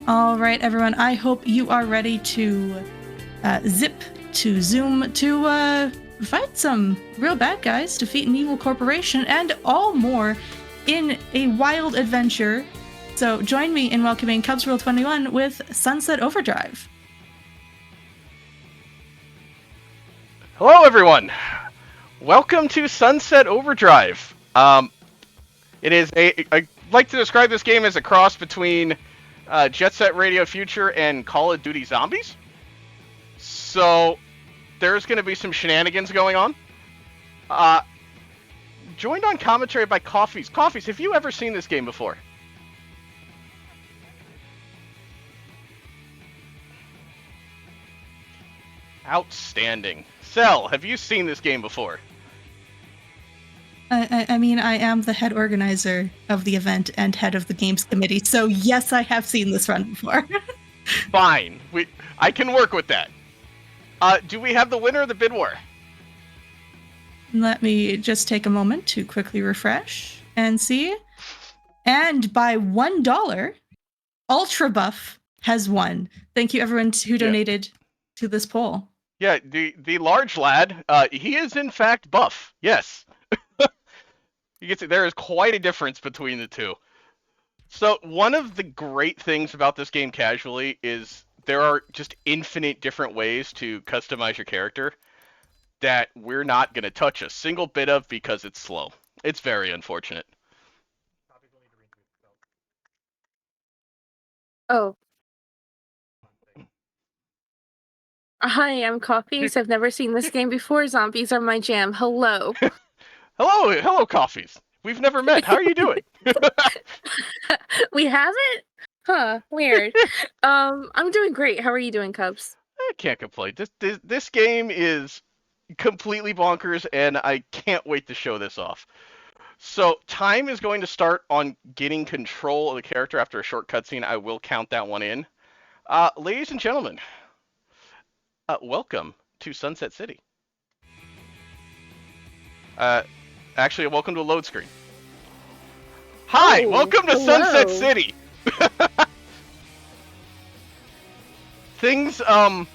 All right, everyone. I hope you are ready to zip to Zoom to fight some real bad guys, defeat an evil corporation, and all more in a wild adventure. So join me in welcoming Cubsrule21 with Sunset Overdrive. Hello, everyone. Welcome to Sunset Overdrive. It is I like to describe this game as a cross between Jet Set Radio Future and Call of Duty Zombies. So there's going to be some shenanigans going on. Joined on commentary by Coffees. Coffees, have you ever seen this game before? Outstanding. Cell, have you seen this game before? I mean, I am the head organizer of the event and head of the games committee, so yes, I have seen this run before. Fine. I can work with that. Do we have the winner of the bid war? Let me just take a moment to quickly refresh and see. And by $1, Ultra Buff has won. Thank you, everyone who donated to this poll. Yeah, the large lad, he is in fact buff. Yes. You can see there is quite a difference between the two. So one of the great things about this game casually is there are just infinite different ways to customize your character that we're not going to touch a single bit of because it's slow. It's very unfortunate. Oh. Hi, I'm Coffees. I've never seen this game before. Zombies are my jam. Hello. Hello, Coffees. We've never met. How are you doing? We haven't? Huh, weird. I'm doing great. How are you doing, Cubs? I can't complain. This game is completely bonkers, and I can't wait to show this off. So, time is going to start on getting control of the character after a short cutscene. I will count that one in. Ladies and gentlemen, welcome to Sunset City. Actually, welcome to a load screen. Hi, welcome to hello. Sunset City. Things are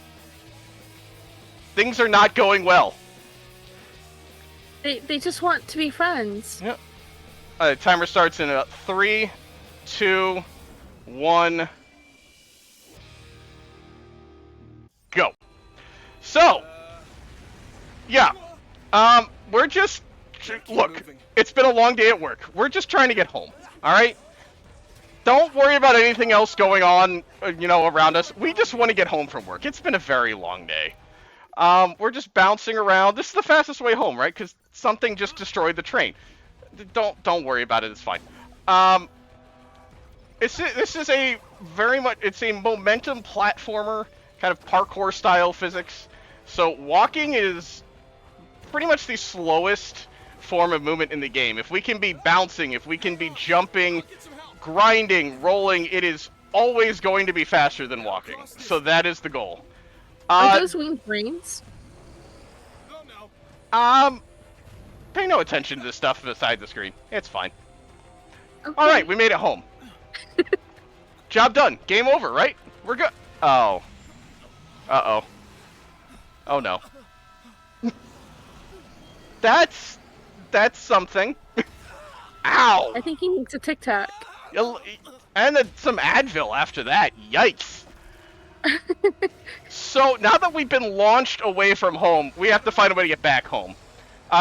not going well. They just want to be friends. Yep. Timer starts in 3, 2, 1, go. So, yeah, we're just look. It's been a long day at work. We're just trying to get home. All right. Don't worry about anything else going on, around us. We just want to get home from work. It's been a very long day. We're just bouncing around. This is the fastest way home, right? Because something just destroyed the train. Don't worry about it. It's fine. This is a it's a momentum platformer, kind of parkour style physics. So walking is pretty much the slowest form of movement in the game. If we can be bouncing, if we can be jumping, grinding, rolling, it is always going to be faster than walking. So that is the goal. Are those winged brains? Pay no attention to the stuff beside the screen. It's fine. Okay. Alright, we made it home. Job done. Game over, right? We're good. Oh. Uh-oh. Oh no. That's something. Ow! I think he needs a Tic Tac. And then some Advil after that. Yikes. So, now that we've been launched away from home, we have to find a way to get back home.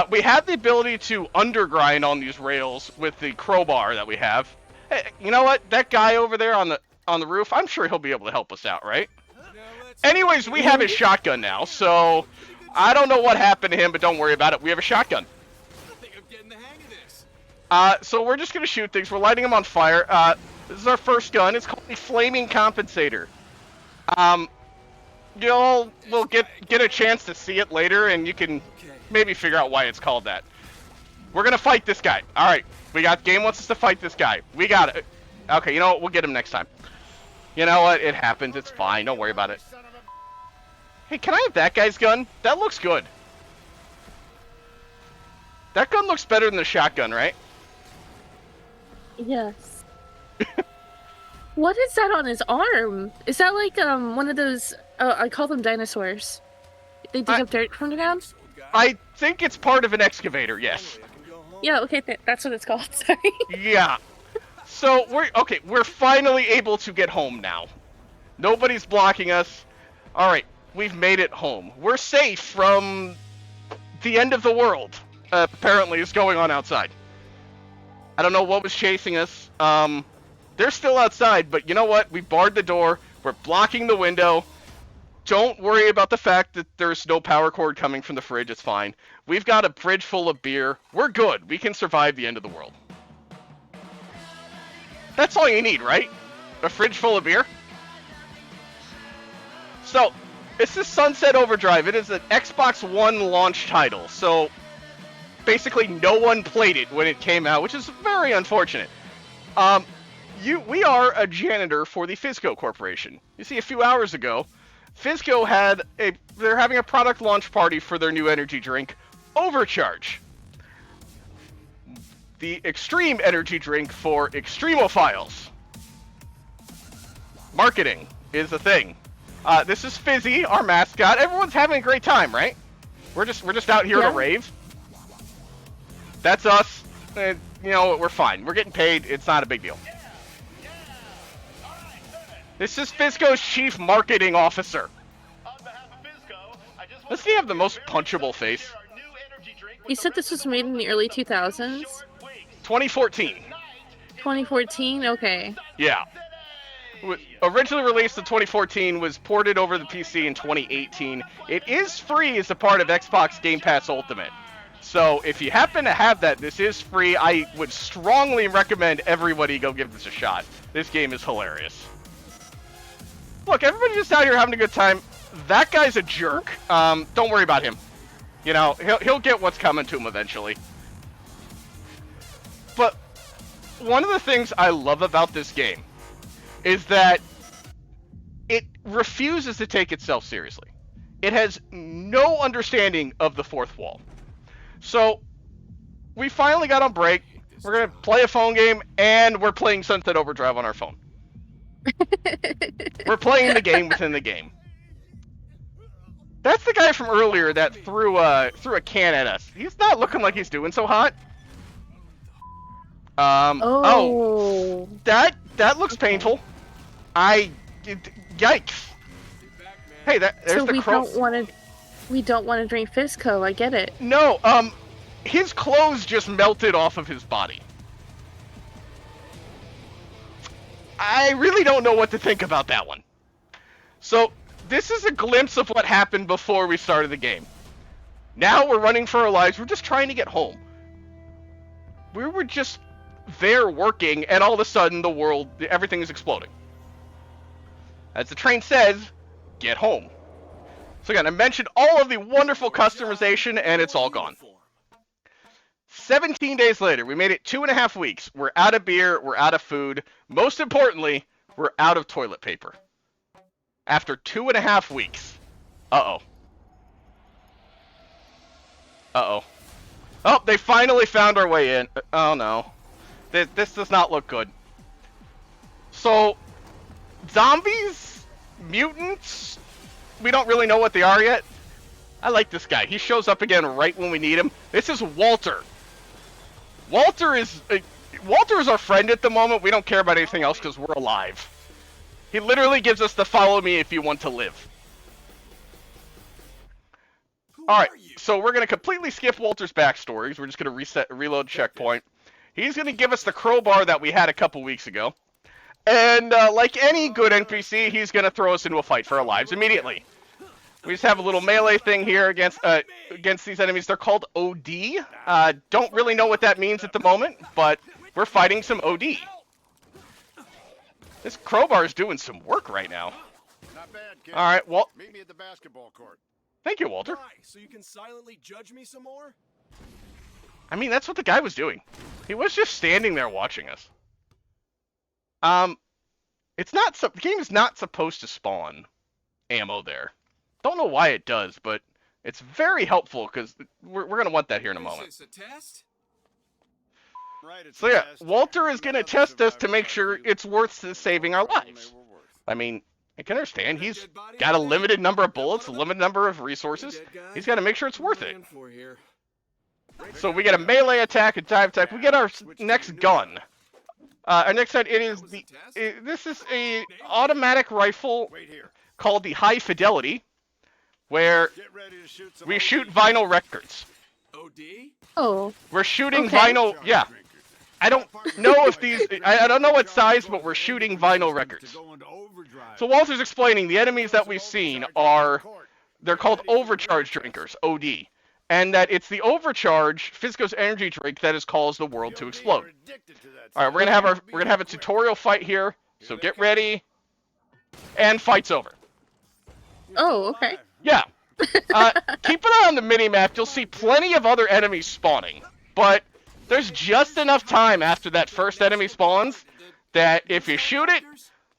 We have the ability to undergrind on these rails with the crowbar that we have. Hey, you know what? That guy over there on the roof, I'm sure he'll be able to help us out, right? Anyways, we have his shotgun now, so I don't know what happened to him, but don't worry about it. We have a shotgun. So we're just going to shoot things. We're lighting them on fire. This is our first gun. It's called the Flaming Compensator. We'll get a chance to see it later, and you can maybe figure out why it's called that. We're going to fight this guy. All right. Game wants us to fight this guy. We got it. Okay, you know what? We'll get him next time. You know what? It happens. It's fine. Don't worry about it. Hey, can I have that guy's gun? That looks good. That gun looks better than the shotgun, right? Yes. What is that on his arm? Is that like one of those? I call them dinosaurs. They dig up dirt from the ground. I think it's part of an excavator. Yes. Yeah. Okay. That's what it's called. Sorry. Yeah. So we're finally able to get home now. Nobody's blocking us. All right, we've made it home. We're safe from the end of the world. Apparently, is going on outside. I don't know what was chasing us. They're still outside, but you know what? We barred the door. We're blocking the window. Don't worry about the fact that there's no power cord coming from the fridge. It's fine. We've got a fridge full of beer. We're good. We can survive the end of the world. That's all you need, right? A fridge full of beer? So, this is Sunset Overdrive. It is an Xbox One launch title. So, basically no one played it when it came out, which is very unfortunate. We are a janitor for the Fizco Corporation. You see, a few hours ago, Fizco they're having a product launch party for their new energy drink, Overcharge. The extreme energy drink for extremophiles. Marketing is a thing. This is Fizzy, our mascot. Everyone's having a great time, right? We're just out here to rave. That's us. You know, we're fine. We're getting paid. It's not a big deal. This is Fizco's chief marketing officer. Does he have the most punchable face? You said this was made in the early 2000s? 2014. 2014? Okay. Yeah. Originally released in 2014, was ported over the PC in 2018. It is free as a part of Xbox Game Pass Ultimate. So if you happen to have that, this is free. I would strongly recommend everybody go give this a shot. This game is hilarious. Look, everybody's just out here having a good time. That guy's a jerk. Don't worry about him. You know, he'll get what's coming to him eventually. But one of the things I love about this game is that it refuses to take itself seriously. It has no understanding of the fourth wall. So, we finally got on break. We're going to play a phone game, and we're playing Sunset Overdrive on our phone. We're playing the game within the game. That's the guy from earlier that threw a can at us. He's not looking like he's doing so hot. That looks painful. Yikes. Hey, there's the crow. We don't want to drink Fizco, I get it. No, his clothes just melted off of his body. I really don't know what to think about that one. So, this is a glimpse of what happened before we started the game. Now we're running for our lives. We're just trying to get home. We were just there working, and all of a sudden everything is exploding. As the train says, get home. So again, I mentioned all of the wonderful customization, and it's all gone. 17 days later, we made it 2.5 weeks. We're out of beer, we're out of food. Most importantly, we're out of toilet paper. After 2.5 weeks. Uh-oh. Uh-oh. Oh, they finally found our way in. Oh, no. This does not look good. So, zombies? Mutants? We don't really know what they are yet. I like this guy. He shows up again right when we need him. This is Walter. Walter is our friend at the moment. We don't care about anything else because we're alive. He literally gives us the follow me if you want to live. Alright, so we're going to completely skip Walter's backstories. We're just going to reload checkpoint. He's going to give us the crowbar that we had a couple weeks ago. And like any good NPC, he's going to throw us into a fight for our lives immediately. We just have a little melee thing here against these enemies. They're called OD. Don't really know what that means at the moment, but we're fighting some OD. This crowbar is doing some work right now. Not bad, kid. All right, well, meet me at the basketball court. Thank you, Walter. Why? So you can silently judge me some more? I mean, that's what the guy was doing. He was just standing there watching us. The game is not supposed to spawn ammo there. Don't know why it does, but it's very helpful because we're gonna want that here in a moment. Is this a test? So yeah, Walter is going to test us to make sure it's worth saving our lives. I mean, I can understand. He's got a limited number of bullets, a limited number of resources. He's got to make sure it's worth it. So we get a melee attack, a dive attack. We get our next gun. Our next set, this is a automatic rifle called the High Fidelity, where we shoot vinyl records. Oh. We're shooting Okay. vinyl, yeah. I don't know if these, I don't know what size, but we're shooting vinyl records. So Walter's explaining the enemies that we've seen they're called overcharge drinkers, OD. And that it's the overcharge, Fizco's energy drink, that has caused the world to explode. Alright, we're gonna have a tutorial fight here, so get ready. And fight's over. Oh, okay. Yeah. Keep an eye on the minimap, you'll see plenty of other enemies spawning. But there's just enough time after that first enemy spawns that if you shoot it,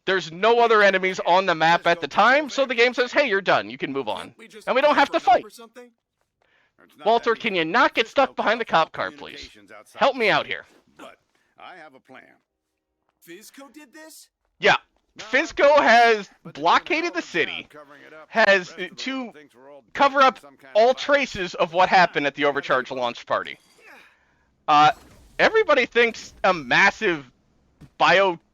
there's no other enemies on the map at the time, so the game says, hey, you're done, you can move on. And we don't have to fight. Walter, can you not get stuck behind the cop car, please? Help me out here. But I have a plan. Fizco did this? Yeah. Fizco has blockaded the city, has to cover up all traces of what happened at the Overcharge launch party. Everybody thinks a massive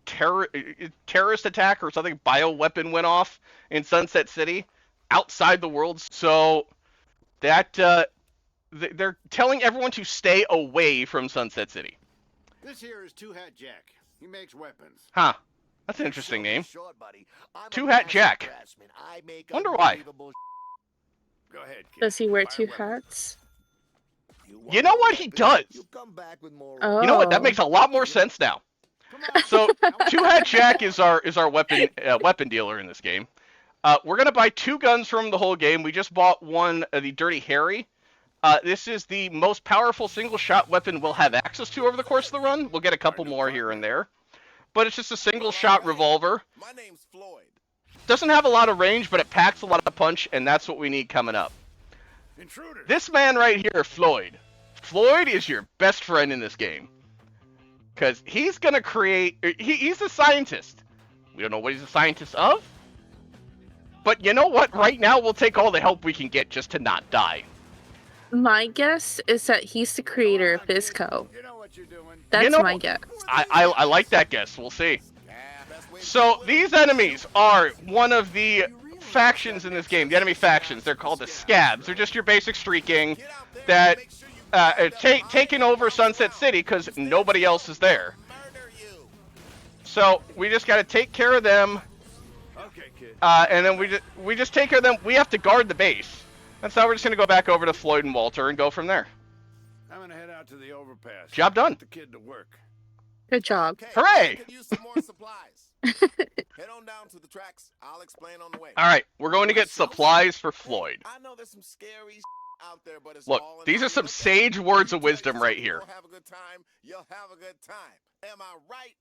terrorist attack or something, bioweapon went off in Sunset City outside the world, so that they're telling everyone to stay away from Sunset City. This here is Two Hat Jack. He makes weapons. Huh. That's an interesting name. Two Hat Jack. Wonder why. Go ahead, kid. Does he wear two hats? You know what? He does. Oh. You know what? That makes a lot more sense now. So, Two Hat Jack is our weapon dealer in this game. We're gonna buy 2 guns from the whole game. We just bought one, the Dirty Harry. This is the most powerful single-shot weapon we'll have access to over the course of the run. We'll get a couple more here and there. But it's just a single-shot revolver. My name's Floyd. Doesn't have a lot of range, but it packs a lot of punch, and that's what we need coming up. Intruder. This man right here, Floyd. Floyd is your best friend in this game. Because he's going to create... He's a scientist. We don't know what he's a scientist of. But you know what? Right now, we'll take all the help we can get just to not die. My guess is that he's the creator of Fizco. You know what you're doing. That's my guess. I like that guess. We'll see. So, these enemies are one of the factions in this game. The enemy factions. They're called the Scabs. They're just your basic street gang that taking over Sunset City because nobody else is there. So, we just got to take care of them. Okay, kid. And then we just take care of them. We have to guard the base. And so we're just going to go back over to Floyd and Walter and go from there. I'm gonna head out to the overpass. Job done. Put the kid to work. Good job. Okay, Hooray! I could use some more supplies. Head on down to the tracks. I'll explain on the way. All right, we're going to get supplies for Floyd. I know there's some scary out there, but it's Look, all in these how are you some look at it. sage words of You tell wisdom right here. yourself you'll have a good time. You'll have a good time. Am I right?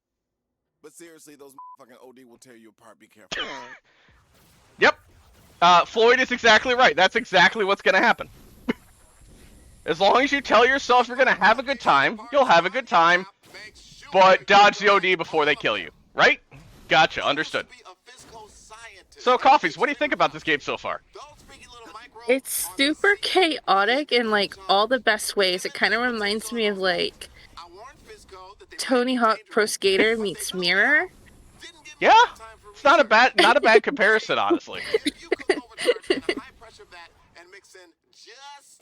But seriously, those fucking OD will tear you apart. Be careful. Yep. Floyd is exactly right. That's exactly what's going to happen. As long as you tell yourself you're going to have a good time, you'll have a good time, but dodge the OD before they kill you. Right? Gotcha. Understood. So, Coffees, what do you think about this game so far? It's super chaotic in like all the best ways. It kind of reminds me of like Tony Hawk Pro Skater meets Mirror. Yeah, it's not a bad comparison, honestly.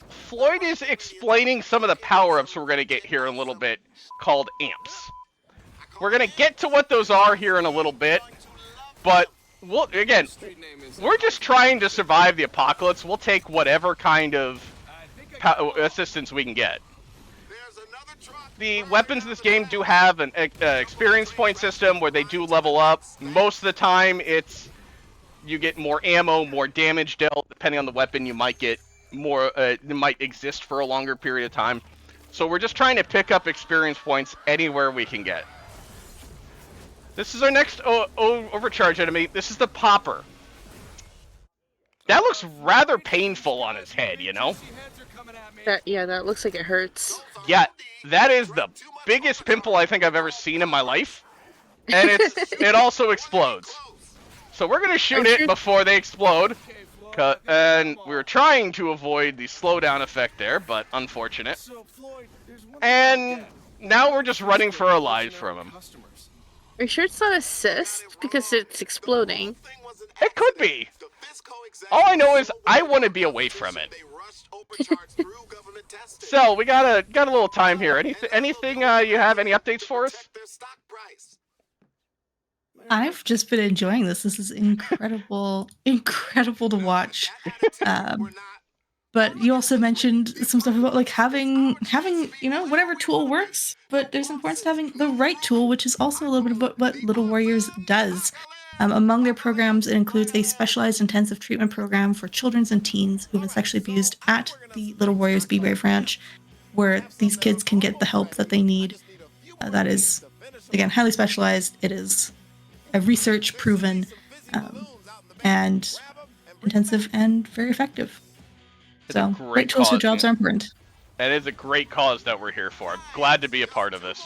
Floyd is explaining some of the power-ups we're going to get here in a little bit, called amps. We're going to get to what those are here in a little bit, but we're just trying to survive the apocalypse. We'll take whatever kind of assistance we can get. The weapons in this game do have an experience point system where they do level up. Most of the time, you get more ammo, more damage dealt. Depending on the weapon, you might get more. It might exist for a longer period of time. So we're just trying to pick up experience points anywhere we can get. This is our next overcharge enemy. This is the Popper. That looks rather painful on his head, you know? That looks like it hurts. Yeah, that is the biggest pimple I think I've ever seen in my life. And it also explodes. So we're gonna shoot it before they explode. And we were trying to avoid the slowdown effect there, but unfortunate. And now we're just running for our lives from him. Are you sure it's not a cyst? Because it's exploding. It could be. All I know is I want to be away from it. So we got a little time here. Anything you have? Any updates for us? I've just been enjoying this. This is incredible, incredible to watch. But you also mentioned some stuff about like having whatever tool works. But there's importance to having the right tool, which is also a little bit about what Little Warriors does. Among their programs, it includes a specialized intensive treatment program for children and teens who've been sexually abused at the Little Warriors Be Brave Ranch, where these kids can get the help that they need. That is, again, highly specialized. It is research proven and intensive and very effective. So great tools for jobs are important. And it's a great cause that we're here for. I'm glad to be a part of this.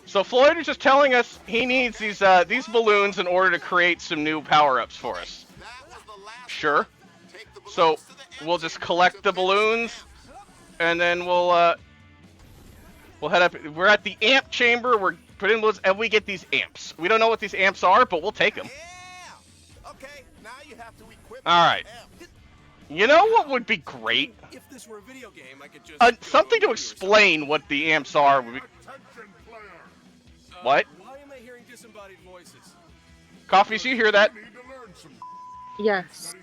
So Floyd is just telling us he needs these balloons in order to create some new power-ups for us. Sure. So we'll just collect the balloons, and then we'll head up. We're at the amp chamber. We're putting in balloons, and we get these amps. We don't know what these amps are, but we'll take them. Okay, now you have to equip All right. You know what would be great? If this were a video game, I could just Something to explain what the amps are. What? Why am I hearing disembodied voices? Coffees, you hear that? Yes.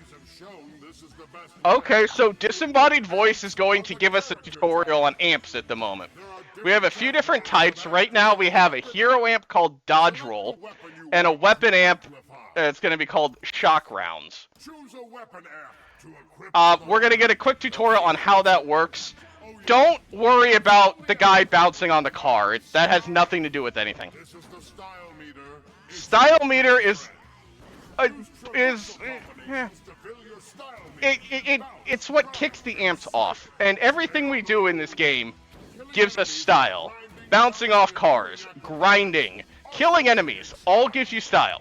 Okay, so disembodied voice is going to give us a tutorial on amps at the moment. We have a few different types. Right now we have a hero amp called Dodge Roll, and a weapon amp that's going to be called Shock Rounds. We're going to get a quick tutorial on how that works. Don't worry about the guy bouncing on the car. That has nothing to do with anything. Style meter it's what kicks the amps off. And everything we do in this game gives us style. Bouncing off cars, grinding, killing enemies, all gives you style.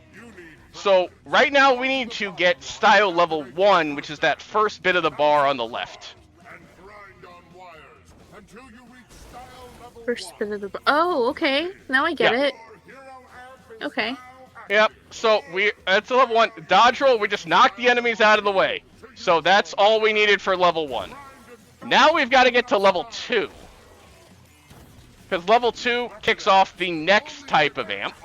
So right now we need to get style level 1, which is that first bit of the bar on the left. First bit of the... Oh, okay. Now I get it. Okay. Yep, so that's level 1. Dodge roll, we just knock the enemies out of the way. So that's all we needed for level 1. Now we've got to get to level 2. Because level 2 kicks off the next type of amp.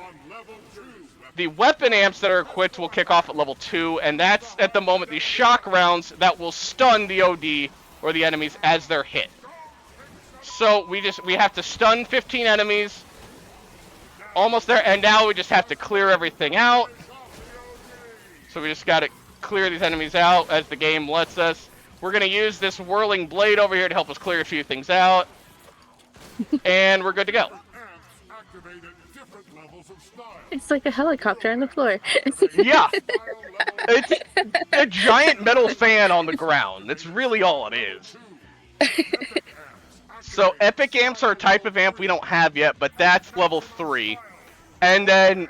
The weapon amps that are equipped will kick off at level 2, and that's, at the moment, the shock rounds that will stun the OD, or the enemies, as they're hit. So we have to stun 15 enemies, almost there, and now we just have to clear everything out. So we just got to clear these enemies out as the game lets us. We're going to use this whirling blade over here to help us clear a few things out. And we're good to go. It's like a helicopter on the floor. Yeah. It's a giant metal fan on the ground. That's really all it is. So epic amps are a type of amp we don't have yet, but that's level 3. And then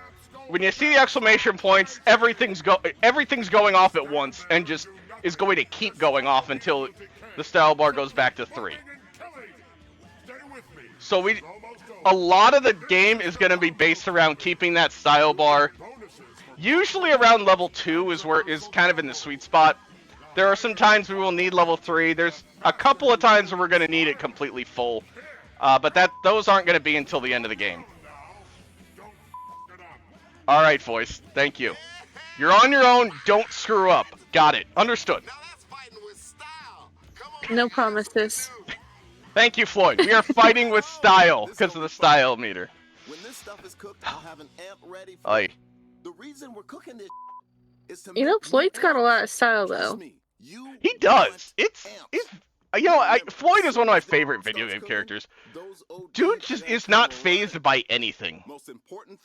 when you see the exclamation points, everything's going off at once and just is going to keep going off until the style bar goes back to 3. So a lot of the game is going to be based around keeping that style bar. Usually around level 2 is kind of in the sweet spot. There are some times we will need level 3. There's a couple of times where we're going to need it completely full. But those aren't going to be until the end of the game. Alright, voice. Thank you. You're on your own. Don't screw up. Got it. Understood. No promises. Thank you, Floyd. We are fighting with style because of the style meter. When this stuff is cooked, I'll have an amp ready for the reason we're cooking this is to Floyd's got a lot of style, though. He does. Floyd is one of my favorite video game characters. Dude just is not fazed by anything.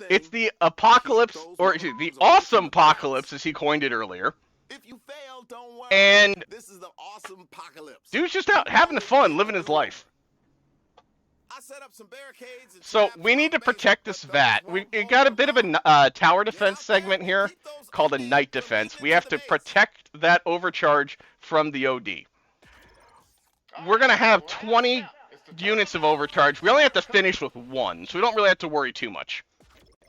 It's the apocalypse, or the awesome apocalypse, as he coined it earlier. If you fail, Well, don't worry. And this is the awesome apocalypse. dude's just out having fun, living his life. I set up some barricades and So we need to protect this vat. We got a bit of a tower defense segment here called a night defense. We have to protect that overcharge from the OD. We're going to have 20 units of overcharge. We only have to finish with 1, so we don't really have to worry too much.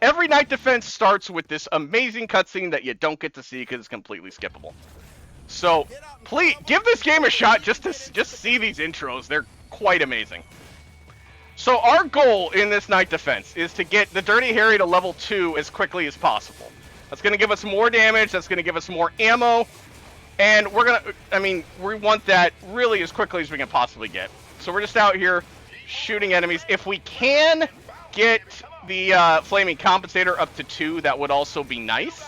Every night defense starts with this amazing cutscene that you don't get to see because it's completely skippable. So please give this game a shot just to see these intros. They're quite amazing. So our goal in this night defense is to get the Dirty Harry to level 2 as quickly as possible. That's going to give us more damage, that's going to give us more ammo, and we want that really as quickly as we can possibly get. So we're just out here shooting enemies. If we can get the Flaming Compensator up to 2, that would also be nice.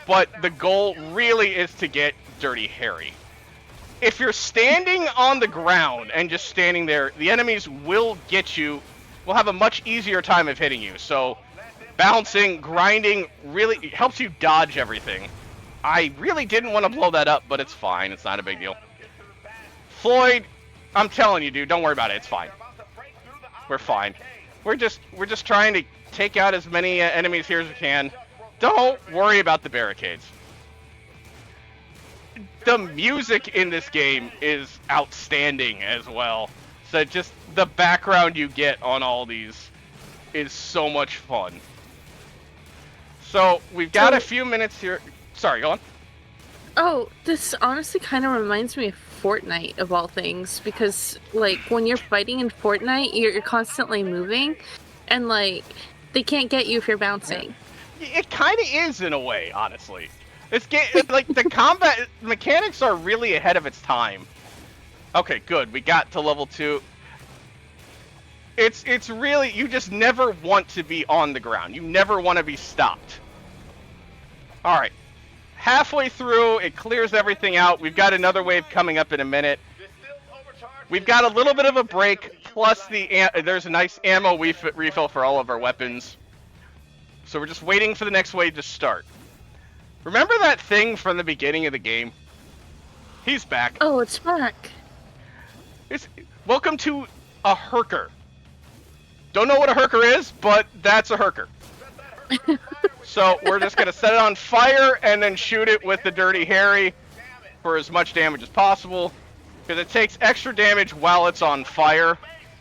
But the goal really is to get Dirty Harry. If you're standing on the ground and just standing there, the enemies will get you, will have a much easier time of hitting you. So bouncing, grinding really helps you dodge everything. I really didn't want to blow that up, but it's fine. It's not a big deal. Floyd, I'm telling you, dude, don't worry about it. It's fine. We're fine. We're just trying to take out as many enemies here as we can. Don't worry about the barricades. The music in this game is outstanding as well. So just the background you get on all these is so much fun. So we've got a few minutes here. Sorry, go on. Oh, this honestly kind of reminds me of Fortnite of all things, because like when you're fighting in Fortnite, you're constantly moving, and like they can't get you if you're bouncing. It kind of is in a way, honestly. This game, like the combat mechanics are really ahead of its time. Okay, good. We got to level 2. It's really, you just never want to be on the ground. You never want to be stopped. All right. Halfway through, it clears everything out. We've got another wave coming up in a minute. We've got a little bit of a break, plus there's a nice ammo refill for all of our weapons. So we're just waiting for the next wave to start. Remember that thing from the beginning of the game? He's back. Oh, it's back. Welcome to a herker. Don't know what a herker is, but that's a herker. So we're just going to set it on fire and then shoot it with the Dirty Harry for as much damage as possible. Because it takes extra damage while it's on fire.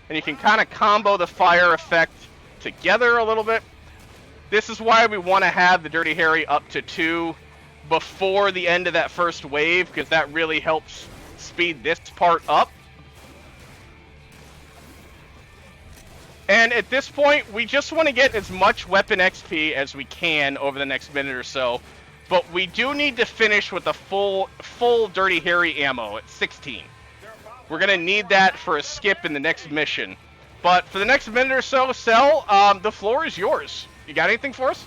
And you can kind of combo the fire effect together a little bit. This is why we want to have the Dirty Harry up to 2 before the end of that first wave, because that really helps speed this part up. And at this point, we just want to get as much weapon XP as we can over the next minute or so. But we do need to finish with a full Dirty Harry ammo at 16. We're going to need that for a skip in the next mission. But for the next minute or so, Cell, the floor is yours. You got anything for us?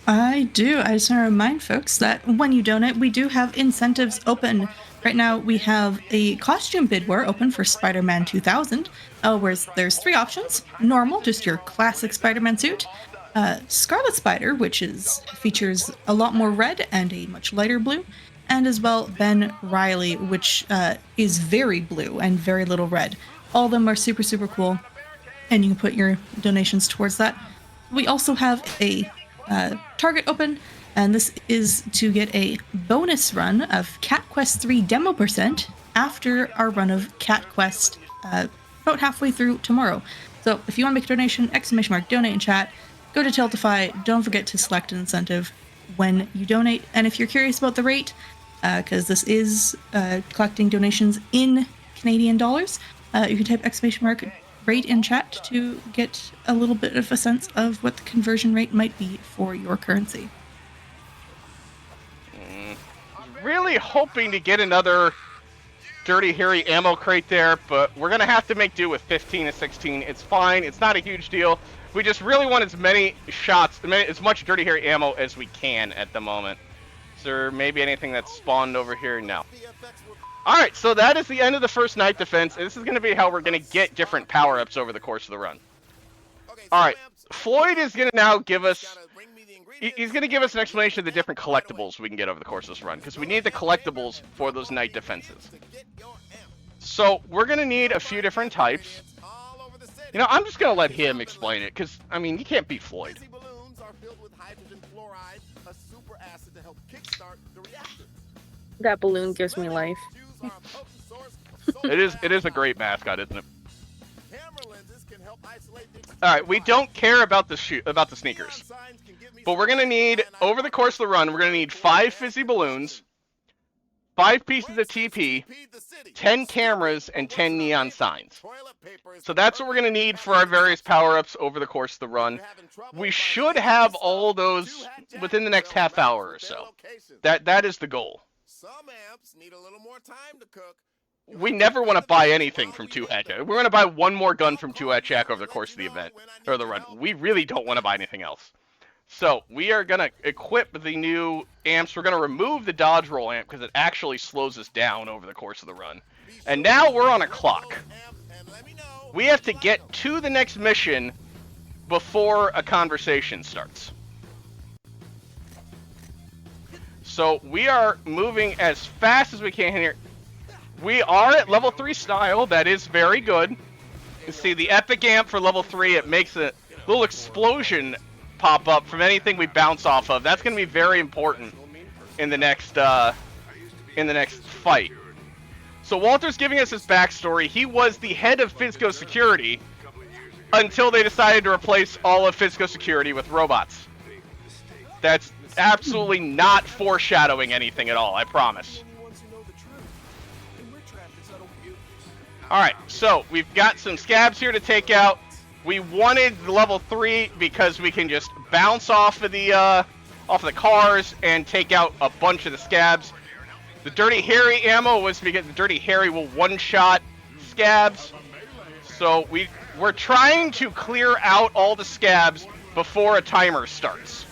I do. I just want to remind folks that when you donate, we do have incentives open. Right now, we have a costume bid war open for Spider-Man 2000, where there's 3 options. Normal, just your classic Spider-Man suit. Scarlet Spider, which features a lot more red and a much lighter blue. And as well, Ben Reilly, which is very blue and very little red. All of them are super, super cool, and you can put your donations towards that. We also have a target open, and this is to get a bonus run of Cat Quest 3 demo % after our run of Cat Quest about halfway through tomorrow. So if you want to make a donation, !donate in chat, go to Tiltify, don't forget to select an incentive when you donate. And if you're curious about the rate, because this is collecting donations in Canadian dollars, you can type !rate in chat to get a little bit of a sense of what the conversion rate might be for your currency. Really hoping to get another Dirty Harry ammo crate there, but we're going to have to make do with 15 to 16. It's fine. It's not a huge deal. We just really want as many shots, as much Dirty Harry ammo as we can at the moment. Is there maybe anything that's spawned over here? No. Alright, so that is the end of the first night defense. This is going to be how we're going to get different power-ups over the course of the run. Alright, Floyd is going to now give us he's going to give us an explanation of the different collectibles we can get over the course of this run, because we need the collectibles for those night defenses. So we're going to need a few different types. You know, I'm just going to let him explain it, because, I mean, you can't beat Floyd. That balloon gives me life. It is a great mascot, isn't it? All right, we don't care about the sneakers, but we're gonna need, over the course of the run, we're gonna need 5 fizzy balloons, 5 pieces of TP, 10 cameras, and 10 neon signs. So that's what we're gonna need for our various power-ups over the course of the run. We should have all those within the next half hour or so. That is the goal. Some amps need a little more time to cook. We never want to buy anything from Two Hat Jack. We're going to buy one more gun from Two Hat Jack over the course of the event, or the run. We really don't want to buy anything else. So, we are going to equip the new amps. We're going to remove the dodge roll amp, because it actually slows us down over the course of the run. And now we're on a clock. We have to get to the next mission before a conversation starts. So, we are moving as fast as we can here. We are at level 3 style. That is very good. You see the epic amp for level 3. It makes a little explosion pop up from anything we bounce off of. That's going to be very important in the next fight. So Walter's giving us his backstory. He was the head of Fizco Security until they decided to replace all of Fizco Security with robots. That's absolutely not foreshadowing anything at all, I promise. Alright, so we've got some scabs here to take out. We wanted level 3 because we can just bounce off of the cars and take out a bunch of the scabs. The Dirty Harry ammo was because the Dirty Harry will one-shot scabs. So we're trying to clear out all the scabs before a timer starts.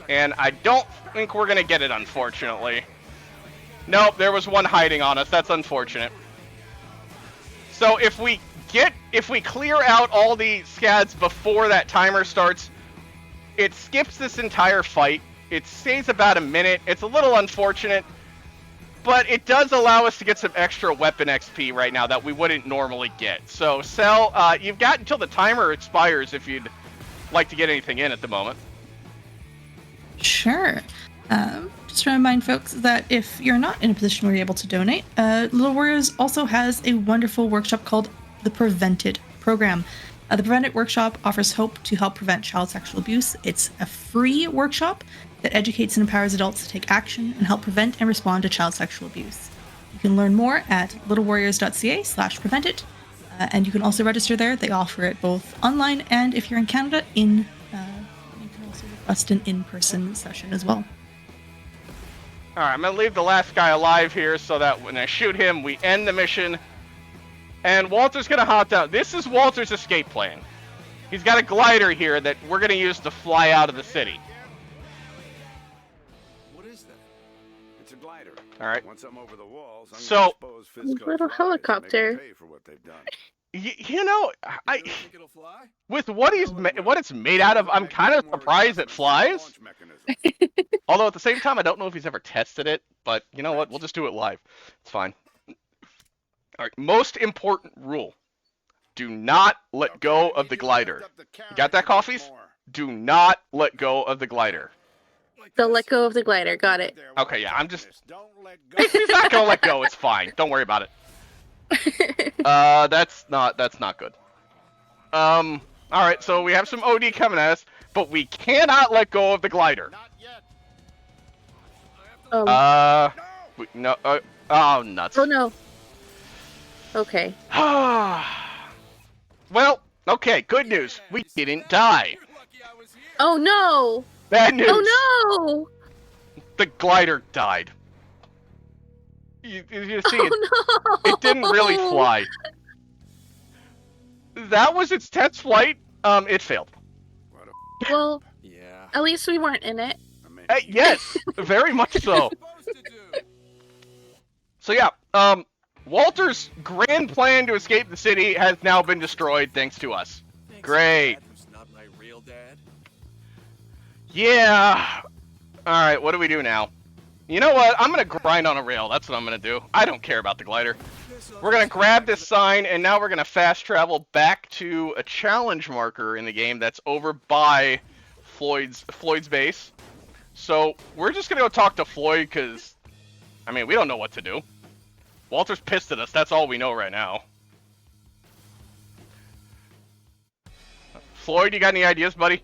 And I don't think we're going to get it, unfortunately. Nope, there was one hiding on us. That's unfortunate. So if we clear out all the scabs before that timer starts, it skips this entire fight. It stays about a minute. It's a little unfortunate, but it does allow us to get some extra weapon XP right now that we wouldn't normally get. So, Cell, you've got until the timer expires if you'd like to get anything in at the moment. Sure. Just to remind folks that if you're not in a position where you're able to donate, Little Warriors also has a wonderful workshop called the Prevent-A program. The Prevent-A workshop offers hope to help prevent child sexual abuse. It's a free workshop that educates and empowers adults to take action and help prevent and respond to child sexual abuse. You can learn more at littlewarriors.ca/prevent-it, and you can also register there. They offer it both online and, if you're in Canada, you can also request an in-person session as well. Alright, I'm going to leave the last guy alive here so that when I shoot him, we end the mission. And Walter's going to hop down. This is Walter's escape plan. He's got a glider here that we're going to use to fly out of the city. What is that? It's a glider. Alright. Once I'm over the walls, I'm So- gonna expose Fizco's Little lies, helicopter. make them pay for what they've done. You know, You don't think it'll fly? with what it's made out of, I'm kind of surprised it flies. Launch mechanism. Although at the same time, I don't know if he's ever tested it, but you know what? We'll just do it live. It's fine. Alright, most important rule. Do not let go of the glider. You got that, Coffees? Do not let go of the glider. Don't let go of the glider. Got it. Okay, yeah, I'm just... Don't let go. He's not gonna let go, it's fine. Don't worry about it. That's not good. Alright, so we have some OD coming at us, but we cannot let go of the glider. Not yet. No, oh, nuts. Oh no. Okay. Well, okay, good news. We didn't die. Oh no! Bad news. Oh no! The glider died. You see, Oh no! it didn't really fly. That was its test flight. It failed. What Well, yeah. at least we weren't in it. Yes, very much so. So yeah, Walter's grand plan to escape the city has now been destroyed thanks to us. Great. Who's not my real dad? Yeah. Alright, what do we do now? You know what? I'm gonna grind on a rail. That's what I'm gonna do. I don't care about the glider. We're gonna grab this sign, and now we're gonna fast travel back to a challenge marker in the game that's over by Floyd's base. So we're just gonna go talk to Floyd, because, I mean, we don't know what to do. Walter's pissed at us. That's all we know right now. Floyd, you got any ideas, buddy?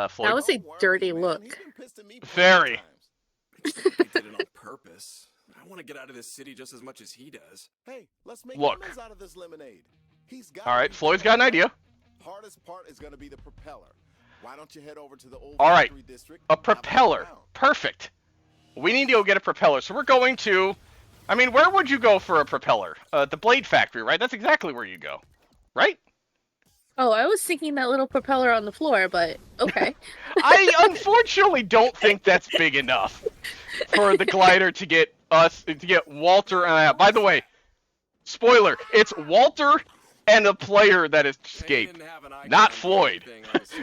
Floyd. That was a dirty look. Very. He did it on purpose. I want to get out of this city just as much as he does. Hey, let's make Look. lemons out of this lemonade. He's got All right, Floyd's got an idea. Hardest part is going to be the propeller. Why don't you head over to the old All right, factory district? a and have look propeller. around? Perfect. We need to go get a propeller. So we're going to... I mean, where would you go for a propeller? The Blade Factory, right? That's exactly where you go. Right? Oh, I was thinking that little propeller on the floor, but okay. I unfortunately don't think that's big enough for the glider to get Walter and I. By the way, spoiler, it's Walter and a player that has escaped, not Floyd.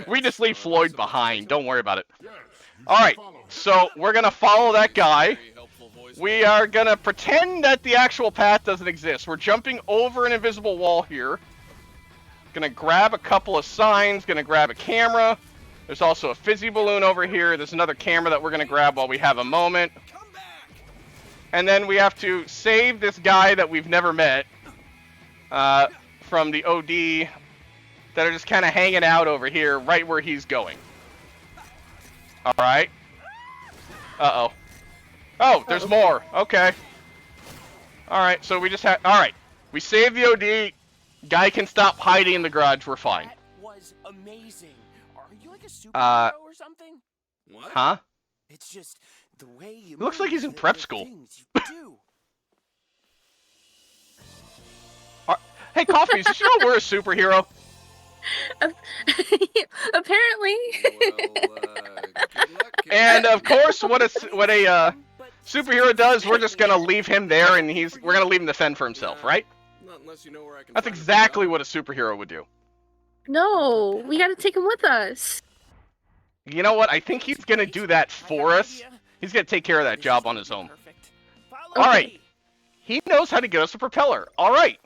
We just leave Floyd behind. Don't worry about it. Alright, so we're going to follow that guy. We are going to pretend that the actual path doesn't exist. We're jumping over an invisible wall here. Gonna grab a couple of signs, gonna grab a camera. There's also a fizzy balloon over here. There's another camera that we're gonna grab while we have a moment. And then we have to save this guy that we've never met from the OD that are just kind of hanging out over here, right where he's going. Alright. Uh-oh. Oh, there's more. Okay. Alright, so we just have... Alright. We saved the OD. Guy can stop hiding in the garage. We're fine. That was amazing. Are you like a superhero or something? What? Huh? It's just the way you. Looks like he's in move, prep the school. things you do. Hey, Coffee, did you know we're a superhero? Apparently. And of course, what a superhero does, we're just gonna leave him there, and we're gonna leave him to fend for himself, right? Not unless you know where I can That's find exactly a what a superhero would do. No, we gotta take him with us. You know what? I think he's gonna do that for us. He's gonna take care of that job on his own. Perfect. Follow All right. me. He knows how to get us a propeller. All right.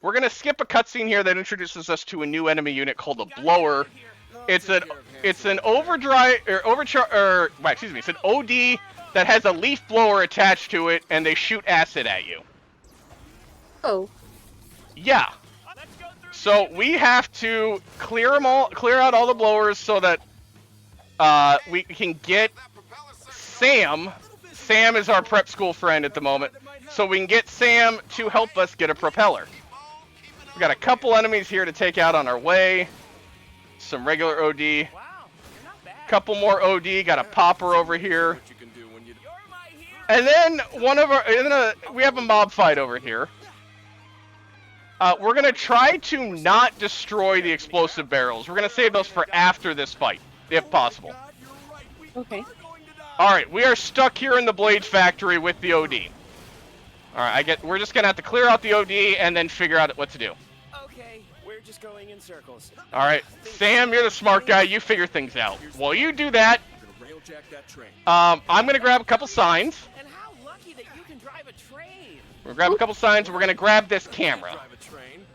We're gonna skip a cutscene here that introduces us to a new enemy unit called a blower. It's an overdrive it's an OD that has a leaf blower attached to it, and they shoot acid at you. Oh. Yeah. So we have to clear out all the blowers so that we can get Sam. Sam is our prep school friend at the moment. So we can get Sam to help us get a propeller. We got a couple enemies here to take out on our way. Some regular OD. Wow, you're not bad. Couple more OD. Got a popper over here. what you can do when you You're my hero. And then we have a mob fight over here. We're gonna try to not destroy the explosive barrels. We're gonna save those for after this fight, if possible. Okay. Alright, we are stuck here in the Blade Factory with the OD. Alright, we're just gonna have to clear out the OD and then figure out what to do. Okay, we're just going in circles. Alright, Sam, you're the smart guy, you figure things out. While you do that, We're gonna railjack that train. I'm gonna grab a couple signs. And how lucky that you can drive a train. We're gonna grab a couple signs, we're gonna grab this camera. Drive a train.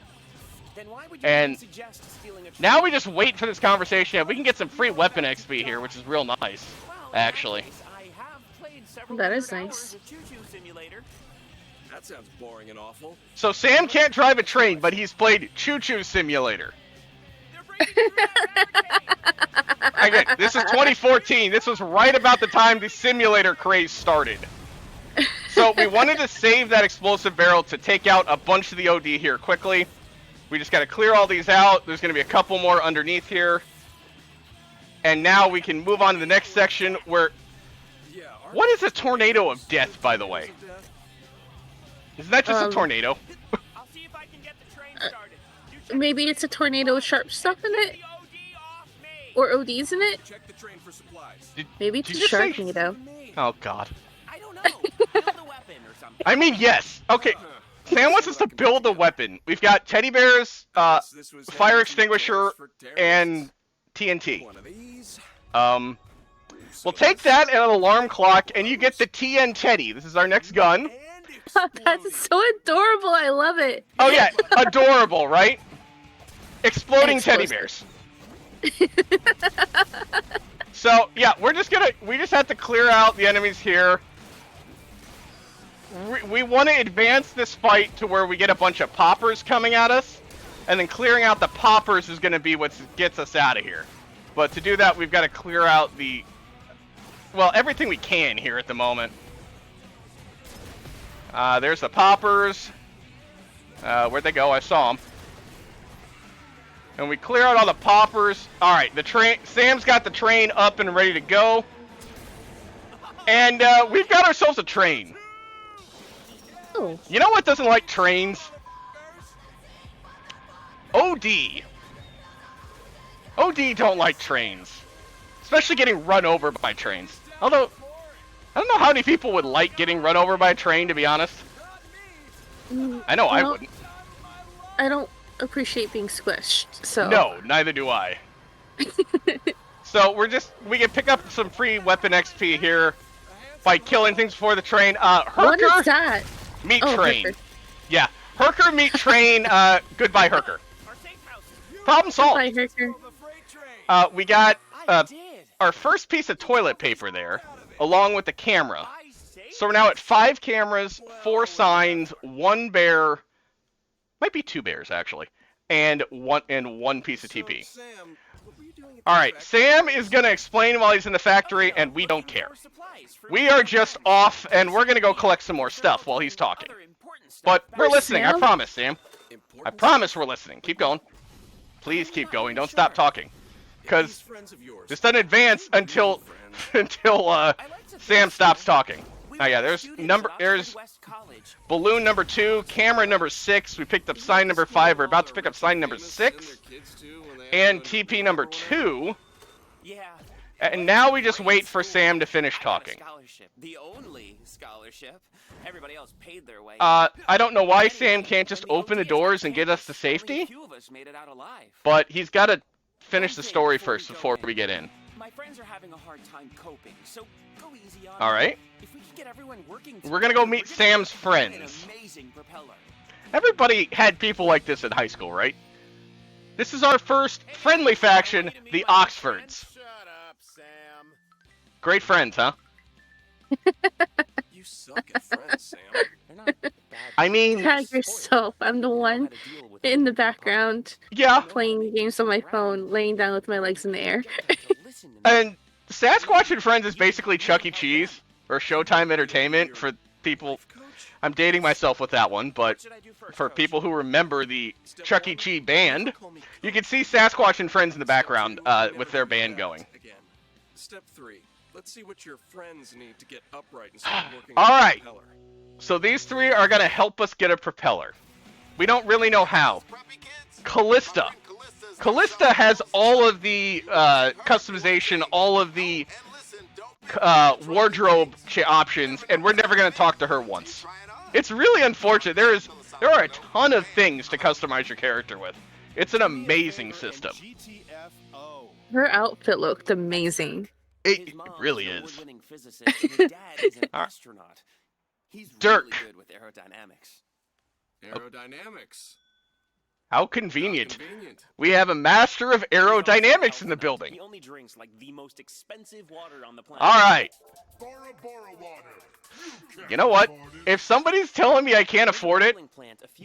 Then why would you And even suggest stealing a train? now we just wait for this conversation. We can get some free weapon XP here, which is real nice, Well, in that actually. case, I have played several That is hundred nice. hours of Choo-Choo Simulator. That sounds boring and awful. So Sam can't drive a train, but he's played Choo-Choo Simulator. They're bringing me back. Again, this is 2014. This was right about the time the simulator craze started. So we wanted to save that explosive barrel to take out a bunch of the OD here quickly. We just got to clear all these out. There's going to be a couple more underneath here. And now we can move on to the next section where... Yeah. What is a tornado of death, by the way? Isn't that just a tornado? I'll see if I can get the train started. You check Maybe it's a tornado with sharp stuff in it? the OD off me. Or ODs in it? Check the train for supplies. Maybe it's Did a you say- Sharknado. Oh, God. I don't know. Build a weapon or something. I mean, yes. Okay. Sam wants us to build a weapon. We've got teddy bears, fire extinguisher, and TNT. We'll take that and an alarm clock, and you get the TN Teddy. This is our next gun. That's so adorable. I love it. Oh yeah, adorable, right? Exploding teddy bears. So yeah, we just have to clear out the enemies here. We want to advance this fight to where we get a bunch of poppers coming at us, and then clearing out the poppers is going to be what gets us out of here. But to do that, we've got to clear out everything we can here at the moment. There's the poppers. Where'd they go? I saw them. And we clear out all the poppers. All right, the train. Sam's got the train up and ready to go. And we've got ourselves a train. Oh. You know what doesn't like trains? OD. OD don't like trains. Especially getting run over by trains. Although, I don't know how many people would like getting run over by a train, to be honest. I know I wouldn't. I don't appreciate being squished, so... No, neither do I. So, we can pick up some free weapon XP here by killing things before the train. Herker, what is that? Meet train. Herker. Yeah, Herker, meet train, goodbye Herker. Problem solved. Goodbye, Herker. We got our first piece of toilet paper there, along with the camera. So we're now at 5 cameras, 4 signs, 1 bear, might be 2 bears actually, and one piece of TP. All right, Sam is gonna explain while he's in the factory, and we don't care. We are just off, and we're gonna go collect some more stuff while he's talking. But we're listening, I promise, Sam. I promise we're listening. Keep going. Please keep going. Don't stop talking. Because this doesn't advance until Sam stops talking. Oh yeah, there's balloon number 2, camera number 6. We picked up sign number 5. We're about to pick up sign number 6, and TP number 2. And now we just wait for Sam to finish talking. The only scholarship. Everybody else paid their way. I don't know why Sam can't just open the doors and get us to safety, but he's got to finish the story first before we get in. My friends are having a hard time coping, so go easy on All right. If we can get everyone working, We're gonna go meet Sam's friends. Everybody had people like this in high school, right? This is our first friendly faction, the Oxfords. Shut up, Sam. Great friends, huh? You suck at friends, Sam. They're not bad. I mean, Tag yourself. I'm the one in the background yeah. playing games on my phone, laying down with my legs in the air. And Sasquatch and Friends is basically Chuck E. Cheese or Showtime Entertainment for people. I'm dating myself with that one, but for people who remember the Chuck E. Cheese band, you can see Sasquatch and Friends in the background with their band going. Again. Step 3. Let's see what your friends need to get upright and start working All on the right. propeller. So these 3 are going to help us get a propeller. We don't really know how. Callista. Callista has all of the customization, all of the wardrobe options, and we're never going to talk to her once. It's really unfortunate. There are a ton of things to customize your character with. It's an amazing system. Her outfit looked amazing. It really is. He's Dirk. really good with aerodynamics. Aerodynamics. How convenient. How convenient. We have a master of aerodynamics in the building. He only drinks like the most expensive water on the planet. All right. You know what? If somebody's telling me I can't afford it,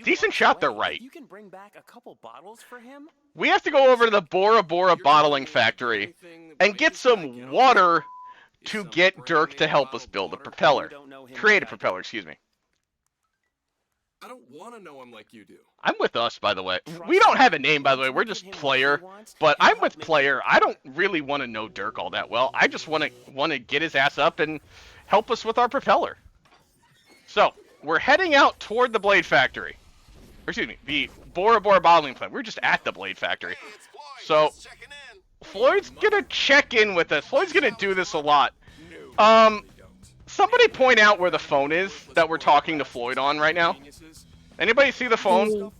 decent shot they're right. You can bring back a couple bottles for him? We have to go over to the Bora Bora bottling factory and get some water to get Dirk to help us build a propeller. Create a propeller, excuse me. I don't want to know him like you do. I'm with us, by the way. We don't have a name, by the way. We're just Player. But I'm with Player. I don't really want to know Dirk all that well. I just want to get his ass up and help us with our propeller. So, we're heading out toward the Blade Factory. Or, excuse me, the Bora Bora bottling plant. We're just at the Blade Factory. So, Floyd's gonna check in with us. Floyd's gonna do this a lot. Somebody point out where the phone is that we're talking to Floyd on right now. Anybody see the phone? Mm.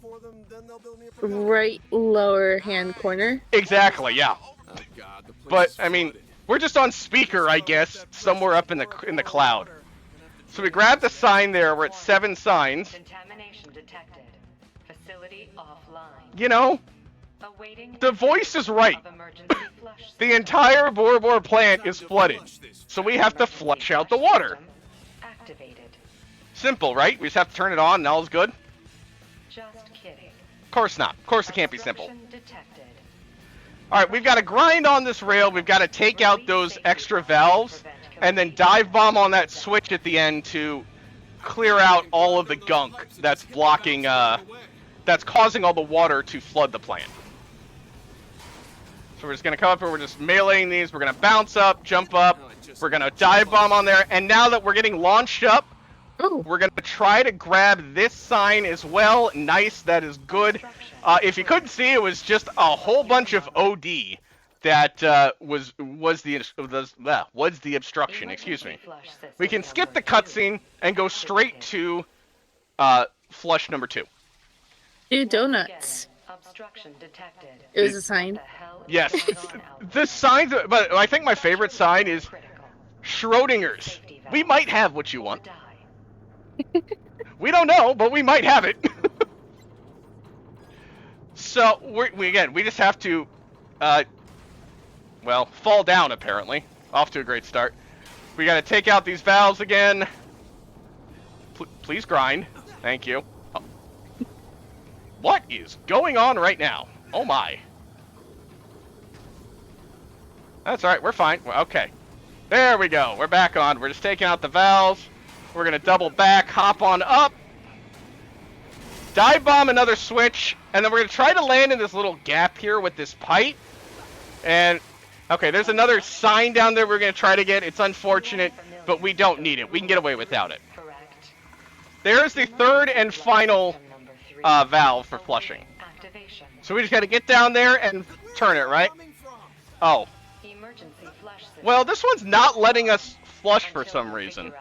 Right lower hand corner. Exactly, yeah. Oh God, the place But is I mean, flooded. we're just on speaker, I guess, somewhere up in the cloud. So we grab the sign there. We're at 7 signs. Contamination detected. Facility offline. You know, Awaiting the voice is right. of emergency flush The entire Bora Bora plant is flooded, so we have to flush out the water. activated. Simple, right? We just have to turn it on and all's good? Just kidding. Of course not. Of course it can't be simple. Obstruction detected. Alright, we've got to grind on this rail. We've got to take out those extra valves and then dive bomb on that switch at the end to clear out all of the gunk that's blocking, that's causing all the water to flood the plant. So we're just going to come up and we're just meleeing these. We're going to bounce up, jump up. We're going to dive bomb on there. And now that we're getting launched up, we're going to try to grab this sign as well. Nice, that is good. If you couldn't see, it was just a whole bunch of OD that was the obstruction. Excuse me. We can skip the cutscene and go straight to flush number 2. Ew, donuts. Obstruction detected. It was a sign. Yes, the signs. But I think my favorite sign is Schrodinger's. We might have what you want. We don't know, but we might have it. So we just have to, well, fall down apparently. Off to a great start. We got to take out these valves again. Please grind. Thank you. Oh. What is going on right now? Oh my. That's all right. We're fine. Okay. There we go. We're back on. We're just taking out the valves. We're going to double back, hop on up, dive bomb another switch, and then we're going to try to land in this little gap here with this pipe. And, okay, there's another sign down there we're going to try to get. It's unfortunate, but we don't need it. We can get away without it. There's the third and final valve for flushing. So we just got to get down there and turn it, right? Oh. Well, this one's not letting us flush for some reason.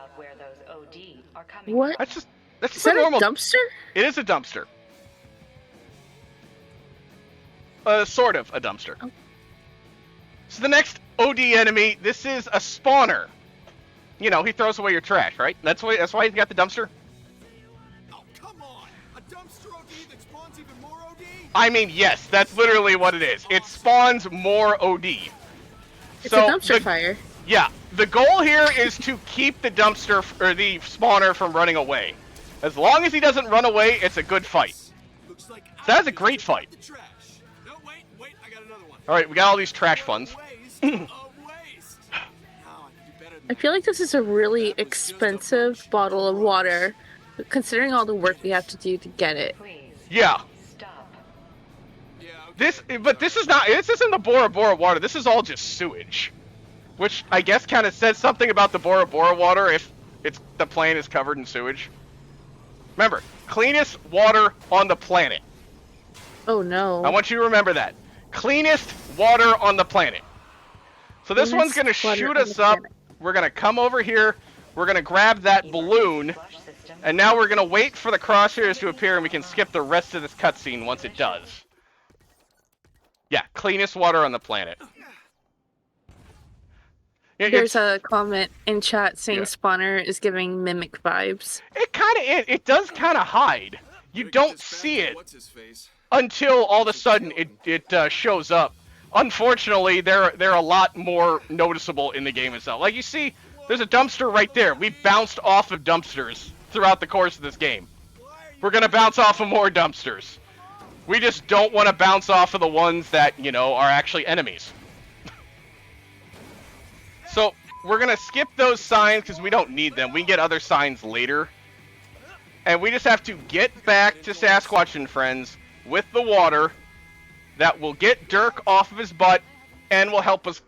What? That's just Is that a normal dumpster? It is a dumpster. Sort of a dumpster. Oh. So the next OD enemy, this is a spawner. You know, he throws away your trash, right? That's why he's got the dumpster. Oh, come on! A dumpster OD that spawns even more OD? I mean, yes, that's literally what it is. It spawns more OD. It's a dumpster fire. Yeah, the goal here is to keep the dumpster or the spawner from running away. As long as he doesn't run away, it's a good fight. Looks like So that's a great fight. the trash. No, wait, I got another one. All right, we got all these trash funds. I feel like this is a really expensive bottle of water, considering all the work we have to do to get it. Yeah. This isn't the Bora Bora water. This is all just sewage, which I guess kind of says something about the Bora Bora water if the plane is covered in sewage. Remember, cleanest water on the planet. Oh no. I want you to remember that. Cleanest water on the planet. So this one's going to Cleanest shoot water on us the up. planet. We're going to come over here. We're going to grab that balloon. And now we're going to wait for the crosshairs to appear and we can skip the rest of this cutscene once it does. Yeah, cleanest water on the planet. There's a comment in chat saying Spawner is giving Mimic vibes. It does kind of hide. You don't see it until all of a sudden it shows up. Unfortunately, they're a lot more noticeable in the game itself. Like you see, there's a dumpster right there. We bounced off of dumpsters throughout the course of this game. We're gonna bounce off of more dumpsters. We just don't want to bounce off of the ones that, you know, are actually enemies. So, we're going to skip those signs because we don't need them. We can get other signs later. And we just have to get back to Sasquatch and Friends with the water that will get Dirk off of his butt and will help us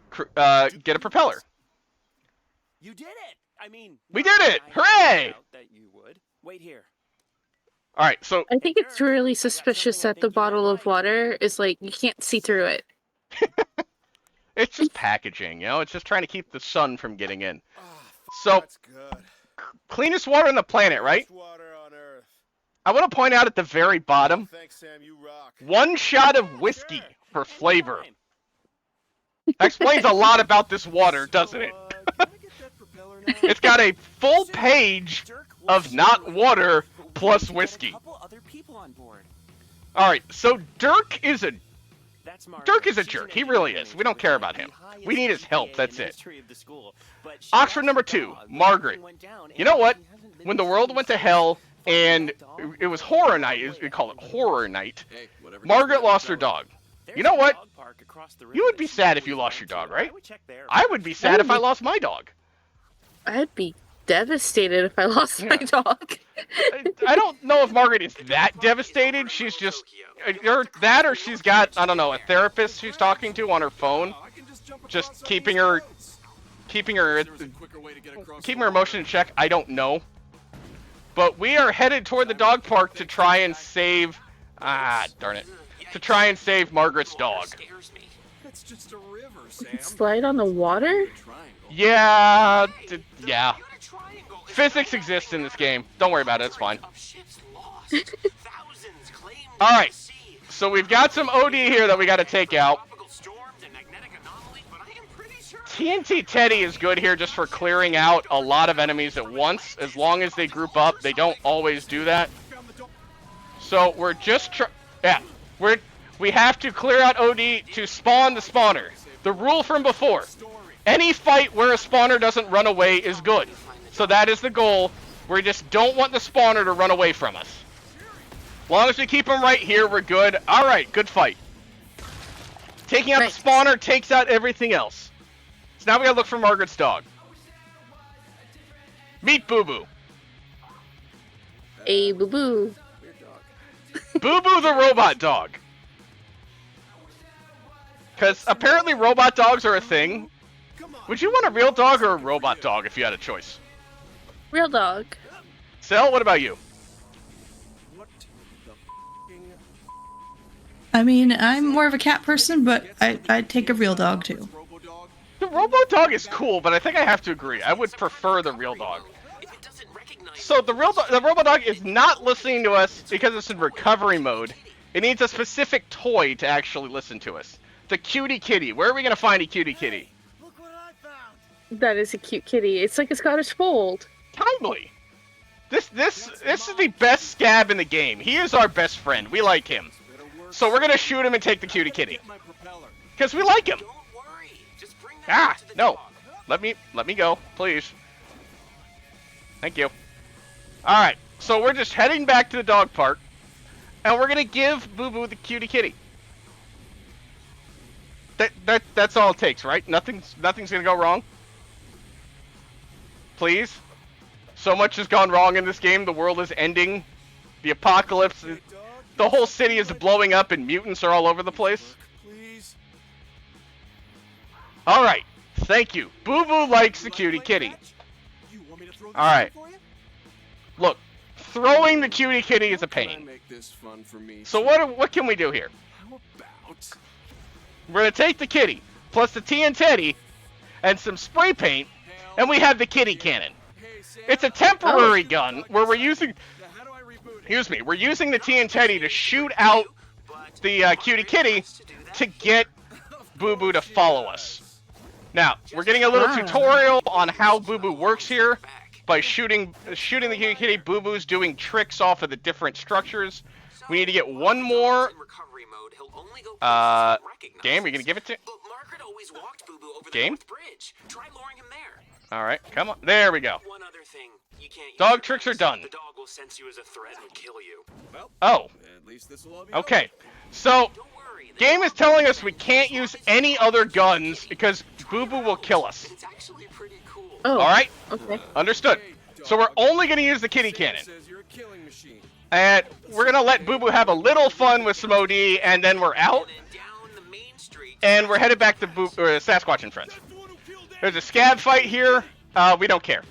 get a propeller. You did it! I mean... We did it! Hooray! That you would. Wait here. Alright, so... I think it's really suspicious that the bottle of water is like, you can't see through it. It's just packaging, you know? It's just trying to keep the sun from getting in. So, That's good. cleanest water on the planet, right? Water on Earth. I want to point out at the very bottom, Thanks, Sam. You rock. 1 shot of whiskey for flavor. That explains a lot about this water, doesn't it? It's got a full page of not water plus whiskey. Alright, so Dirk is a jerk. He really is. We don't care about him. We need his help, that's it. Oxford number 2, Margaret. You know what? When the world went to hell and it was horror night, we call it horror night, Margaret lost her dog. You know what? You would be sad if you lost your dog, right? I would be sad if I lost my dog. I'd be devastated if I lost my dog. I don't know if Margaret is that devastated. She's just or she's got, I don't know, a therapist she's talking to on her phone, just keeping her emotion in check. I don't know. But we are headed toward the dog park to try and save darn it. To try and save Margaret's dog. That's just a river, Sam. Slide on the water? Yeah. Physics exists in this game. Don't worry about it. It's fine. Alright. So we've got some OD here that we got to take out. TNT Teddy is good here just for clearing out a lot of enemies at once. As long as they group up, they don't always do that. So we're just we have to clear out OD to spawn the spawner. The rule from before. Any fight where a spawner doesn't run away is good. So that is the goal. We just don't want the spawner to run away from us. As long as we keep him right here, we're good. Alright, good fight. Taking out the spawner takes out everything else. So now we gotta look for Margaret's dog. Meet Boo Boo. Hey, Boo Boo. Boo Boo the robot dog. Because apparently robot dogs are a thing. Would you want a real dog or a robot dog if you had a choice? Real dog. Sel, what about you? I mean, I'm more of a cat person, but I'd take a real dog too. The robo dog is cool, but I think I have to agree. I would prefer the real dog. So the robo dog is not listening to us because it's in recovery mode. It needs a specific toy to actually listen to us. The cutie kitty. Where are we gonna find a cutie kitty? That is a cute kitty. It's like a Scottish fold. Timely. This is the best scab in the game. He is our best friend. We like him. So we're gonna shoot him and take the cutie kitty. Because we like him. No. Let me go, please. Thank you. Alright, so we're just heading back to the dog park. And we're gonna give Boo Boo the cutie kitty. That's all it takes, right? Nothing's gonna go wrong. Please. So much has gone wrong in this game. The world is ending. The apocalypse. The whole city is blowing up and mutants are all over the place. Alright. Thank you. Boo Boo likes the cutie kitty. Alright. Look. Throwing the cutie kitty is a pain. So what can we do here? We're going to take the kitty, plus the TNT, and some spray paint, and we have the kitty cannon. It's a temporary gun where we're using... we're using the TNT to shoot out the cutie kitty to get Boo Boo to follow us. Now, we're getting a little tutorial on how Boo Boo works here. By shooting the cutie kitty, Boo Boo's doing tricks off of the different structures. We need to get one more... Game, are you gonna give it to... Game? Alright, come on. There we go. Dog tricks are done. Oh. Okay. So, game is telling us we can't use any other guns because Boo Boo will kill us. Oh. Alright? Okay. Understood. So we're only gonna use the kitty cannon. And we're gonna let Boo Boo have a little fun with some OD, and then we're out. And we're headed back to Sasquatch and Friends. There's a scab fight here. We don't care.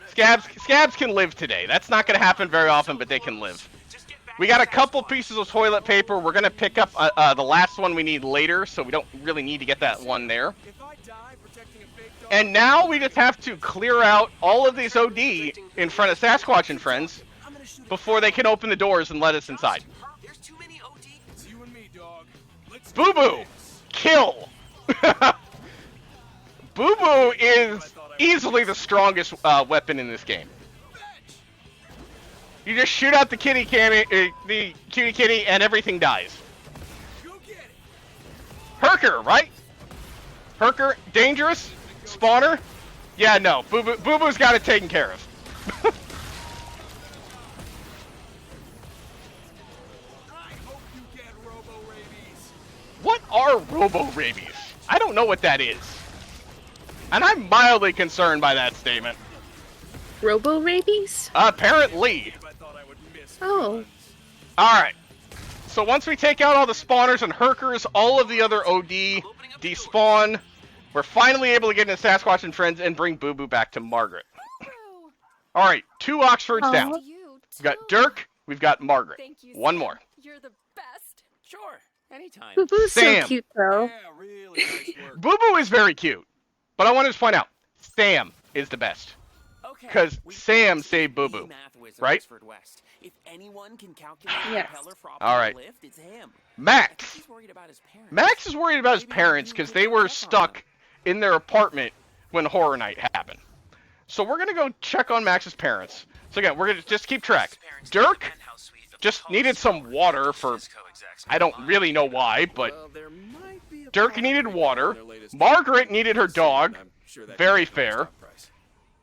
Scabs can live today. That's not gonna happen very often, but they can live. We got a couple pieces of toilet paper. We're gonna pick up the last one we need later, so we don't really need to get that one there. And now we just have to clear out all of these OD in front of Sasquatch and Friends before they can open the doors and let us inside. There's too many OD. It's you and me, dog. Let's Boo Boo! Kill! Boo Boo is easily the strongest weapon in this game. You just shoot out the kitty kitty, and everything dies. go get it. Herker, right? Herker, dangerous? Spawner? Yeah, no. Boo Boo's got it taken care of. I hope you get robo-rabies. What are robo-rabies? I don't know what that is. And I'm mildly concerned by that statement. Robo rabies? Apparently. I thought I would miss. Oh. Alright. So once we take out all the spawners and Herkers, all of the other OD despawn, we're finally able to get into Sasquatch and Friends and bring Boo Boo back to Margaret. Alright, 2 Oxfords Aw. down. We've got Dirk, we've got Margaret. One more. You're the best. Sure. Anytime. Boo Boo's so Sam. cute though. Yeah, really nice work. Boo Boo is very cute. But I wanted to point out, Sam is the best. Okay. 'Cause we Sam placed saved the Boo Boo, math wizard right? Oxford West. If anyone can calculate Yes. the propeller for All right. optimal lift, it's him. Max. He's worried about his parents. Max is worried about his parents because they were stuck in their apartment when Horror Night happened. So we're going to go check on Max's parents. So again, we're going to just keep track. Dirk just needed some water for, I don't really know why, but Well, there might be a Dirk product needed recall water. in their latest Margaret needed her dog. I'm sure that Very could be fair. top price.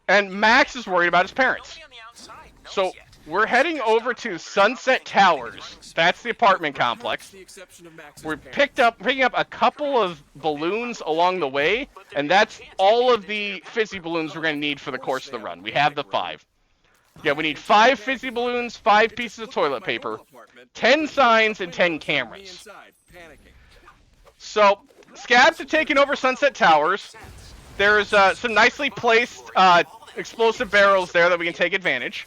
And Max is worried about his parents. Nobody on the outside knows So yet. we're heading over to Sunset Towers. That's the apartment complex. The exception of Max's We're parents. picking up a couple of balloons along the way, and that's all of the fizzy balloons we're going to need for the course of the run. We have the 5. Yeah, we need 5 fizzy balloons, 5 pieces of toilet paper, 10 signs, and 10 Me cameras. inside, panicking. So, Scabs have taken over Sunset Towers. There's some nicely placed explosive barrels there that we can take advantage.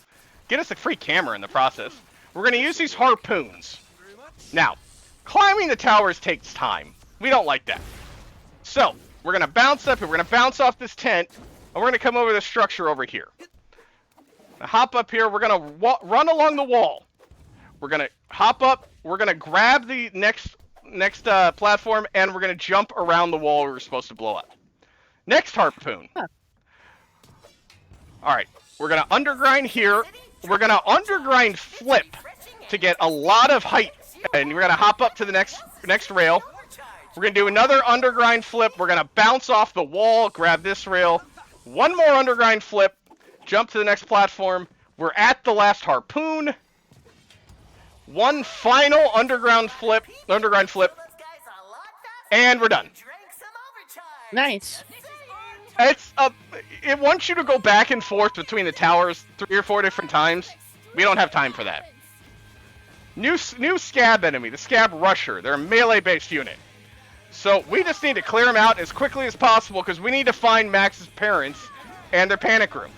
Get us a free camera in the process. We're going to use these harpoons. Now, climbing the towers takes time. We don't like that. So, we're going to bounce up here. We're going to bounce off this tent, and we're going to come over this structure over here. Now, hop up here. We're going to run along the wall. We're going to hop up. We're going to grab the next platform, and we're going to jump around the wall we were supposed to blow up. Next harpoon. Huh. All right. We're going to undergrind here. We're going to undergrind flip to get a lot of height. And we're going to hop up to the next rail. We're going to do another undergrind flip. We're going to bounce off the wall, grab this rail. One more undergrind flip. Jump to the next platform. We're at the last harpoon. One final undergrind flip. And we're done. Nice. It wants you to go back and forth between the towers 3 or 4 different times. We don't have time for that. New scab enemy, the Scab Rusher. They're a melee-based unit. So we just need to clear them out as quickly as possible because we need to find Max's parents and their panic room.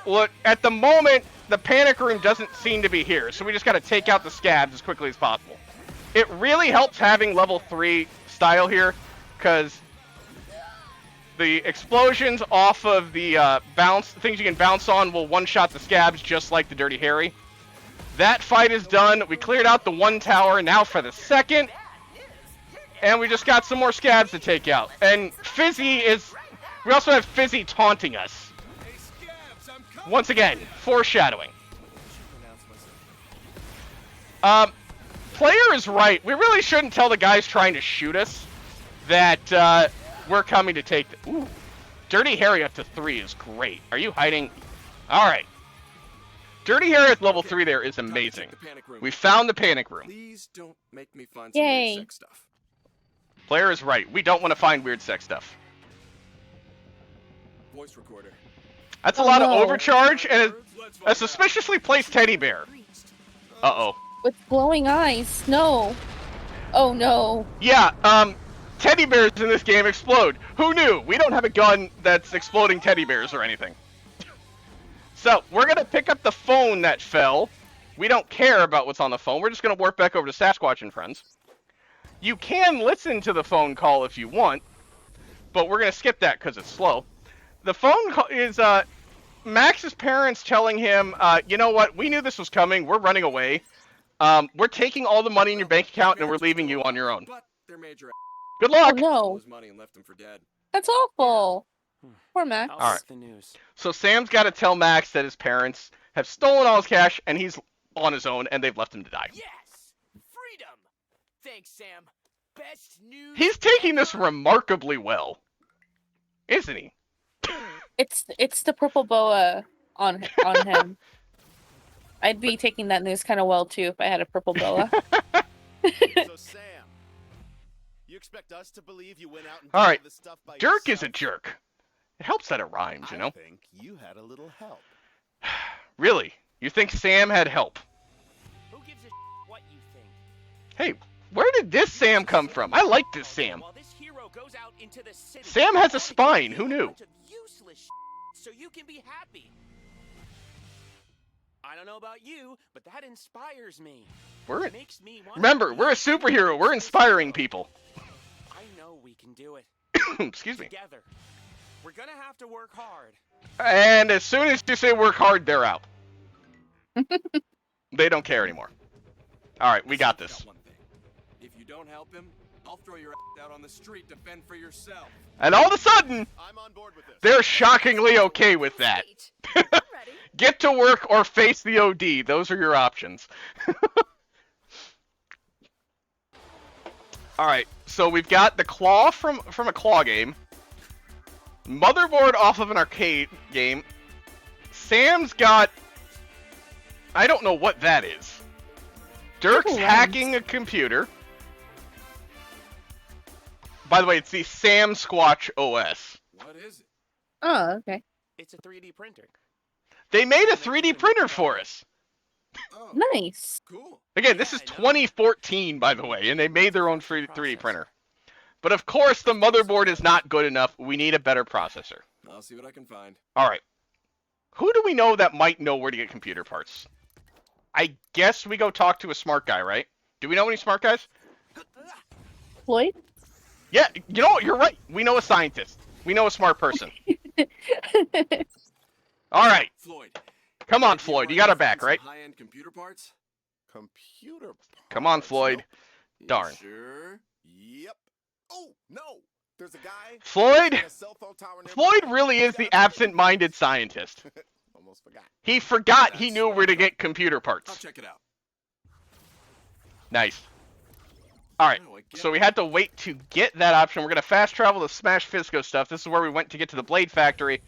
Look, at the moment, the panic room doesn't seem to be here, so we just got to take out the scabs as quickly as possible. It really helps having level 3 style here because the explosions off of the things you can bounce on will one-shot the scabs just like the Dirty Harry. That fight is done. We cleared out the 1 tower. Now for the 2nd. And we just got some more scabs to take out. And Fizzy is... We also have Fizzy taunting us. Hey, Scabs, I'm coming. Once again, foreshadowing. Player is right. We really shouldn't tell the guys trying to shoot us that we're coming to take... Ooh. Dirty Harry up to 3 is great. Are you hiding? Alright. Dirty Harry at level 3 there is amazing. We found the panic room. Please don't make me find some Yay. weird sex stuff. Player is right. We don't want to find weird sex stuff. Voice recorder. That's a lot of no. overcharge and a suspiciously placed teddy bear. Uh-oh. With glowing eyes. No. Oh no. Yeah, teddy bears in this game explode. Who knew? We don't have a gun that's exploding teddy bears or anything. So, we're going to pick up the phone that fell. We don't care about what's on the phone. We're just going to warp back over to Sasquatch and Friends. You can listen to the phone call if you want, but we're going to skip that because it's slow. The phone call is, Max's parents telling him, you know what, we knew this was coming, we're running away. We're taking all the money in your bank account and we're leaving you on your own. But their major Good luck! Oh all no, his money and left him for dead. that's awful. Poor Max. I'll Alright. the news. So Sam's got to tell Max that his parents have stolen all his cash and he's on his own and they've left him to die. Yes! Freedom! Thanks, Sam. Best news. He's taking this remarkably well, isn't he? It's the purple boa on him. I'd be taking that news kind of well too if I had a purple boa. So, Sam, you expect us to believe you went out and did All right. this stuff by Jerk is a yourself? jerk. It helps that it rhymes, you know? I think you had a little help. Really? You think Sam had help? Who gives a what you think? Hey, where did this Sam come from? I like this Sam. While this hero goes out into the city, Sam has a all spine, he who can do is knew? a bunch of useless so you can be happy. I don't know about you, but that inspires me. We're Makes me want Remember, we're a superhero. We're inspiring people. I know we can do it Excuse me. together. We're gonna have to work hard. And as soon as you say work hard, they're out. They don't care anymore. All right, we got this. One thing. If you don't help him, I'll throw your ass out on the street to fend for yourself. And all of a sudden, I'm on board with this. they're shockingly okay with that. Sweet. I'm ready. Get to work or face the OD. Those are your options. All right, so we've got the claw from a claw game. Motherboard off of an arcade game. Sam's got... I don't know what that is. Dirk's Triple hacking a computer. By the way, it's the Sam Squatch OS. What is it? Oh, okay. It's a 3D printer. They made a 3D printer for us. Oh, Nice. cool. Again, this is 2014, by the way, and they made their own 3D printer. But of course, the motherboard is not good enough. We need a better processor. I'll see what I can find. All right. Who do we know that might know where to get computer parts? I guess we go talk to a smart guy, right? Do we know any smart guys? Floyd? Yeah, you know what? You're right. We know a scientist. We know a smart person. All right. Floyd. Come on, Floyd. You got our back, right? High-end computer parts? Computer parts. Come on, Floyd. You Darn. Sure. Yep. Oh, no. There's a guy. Floyd? in a cell phone tower nearby. Floyd really is the absent-minded scientist. Almost forgot. He forgot he knew where to get computer I'll parts. check it out. Nice. All right. Oh, I get So we it. had to wait to get that option. We're going to fast travel to Smash Fisco stuff. This is where we went to get to the Blade Factory.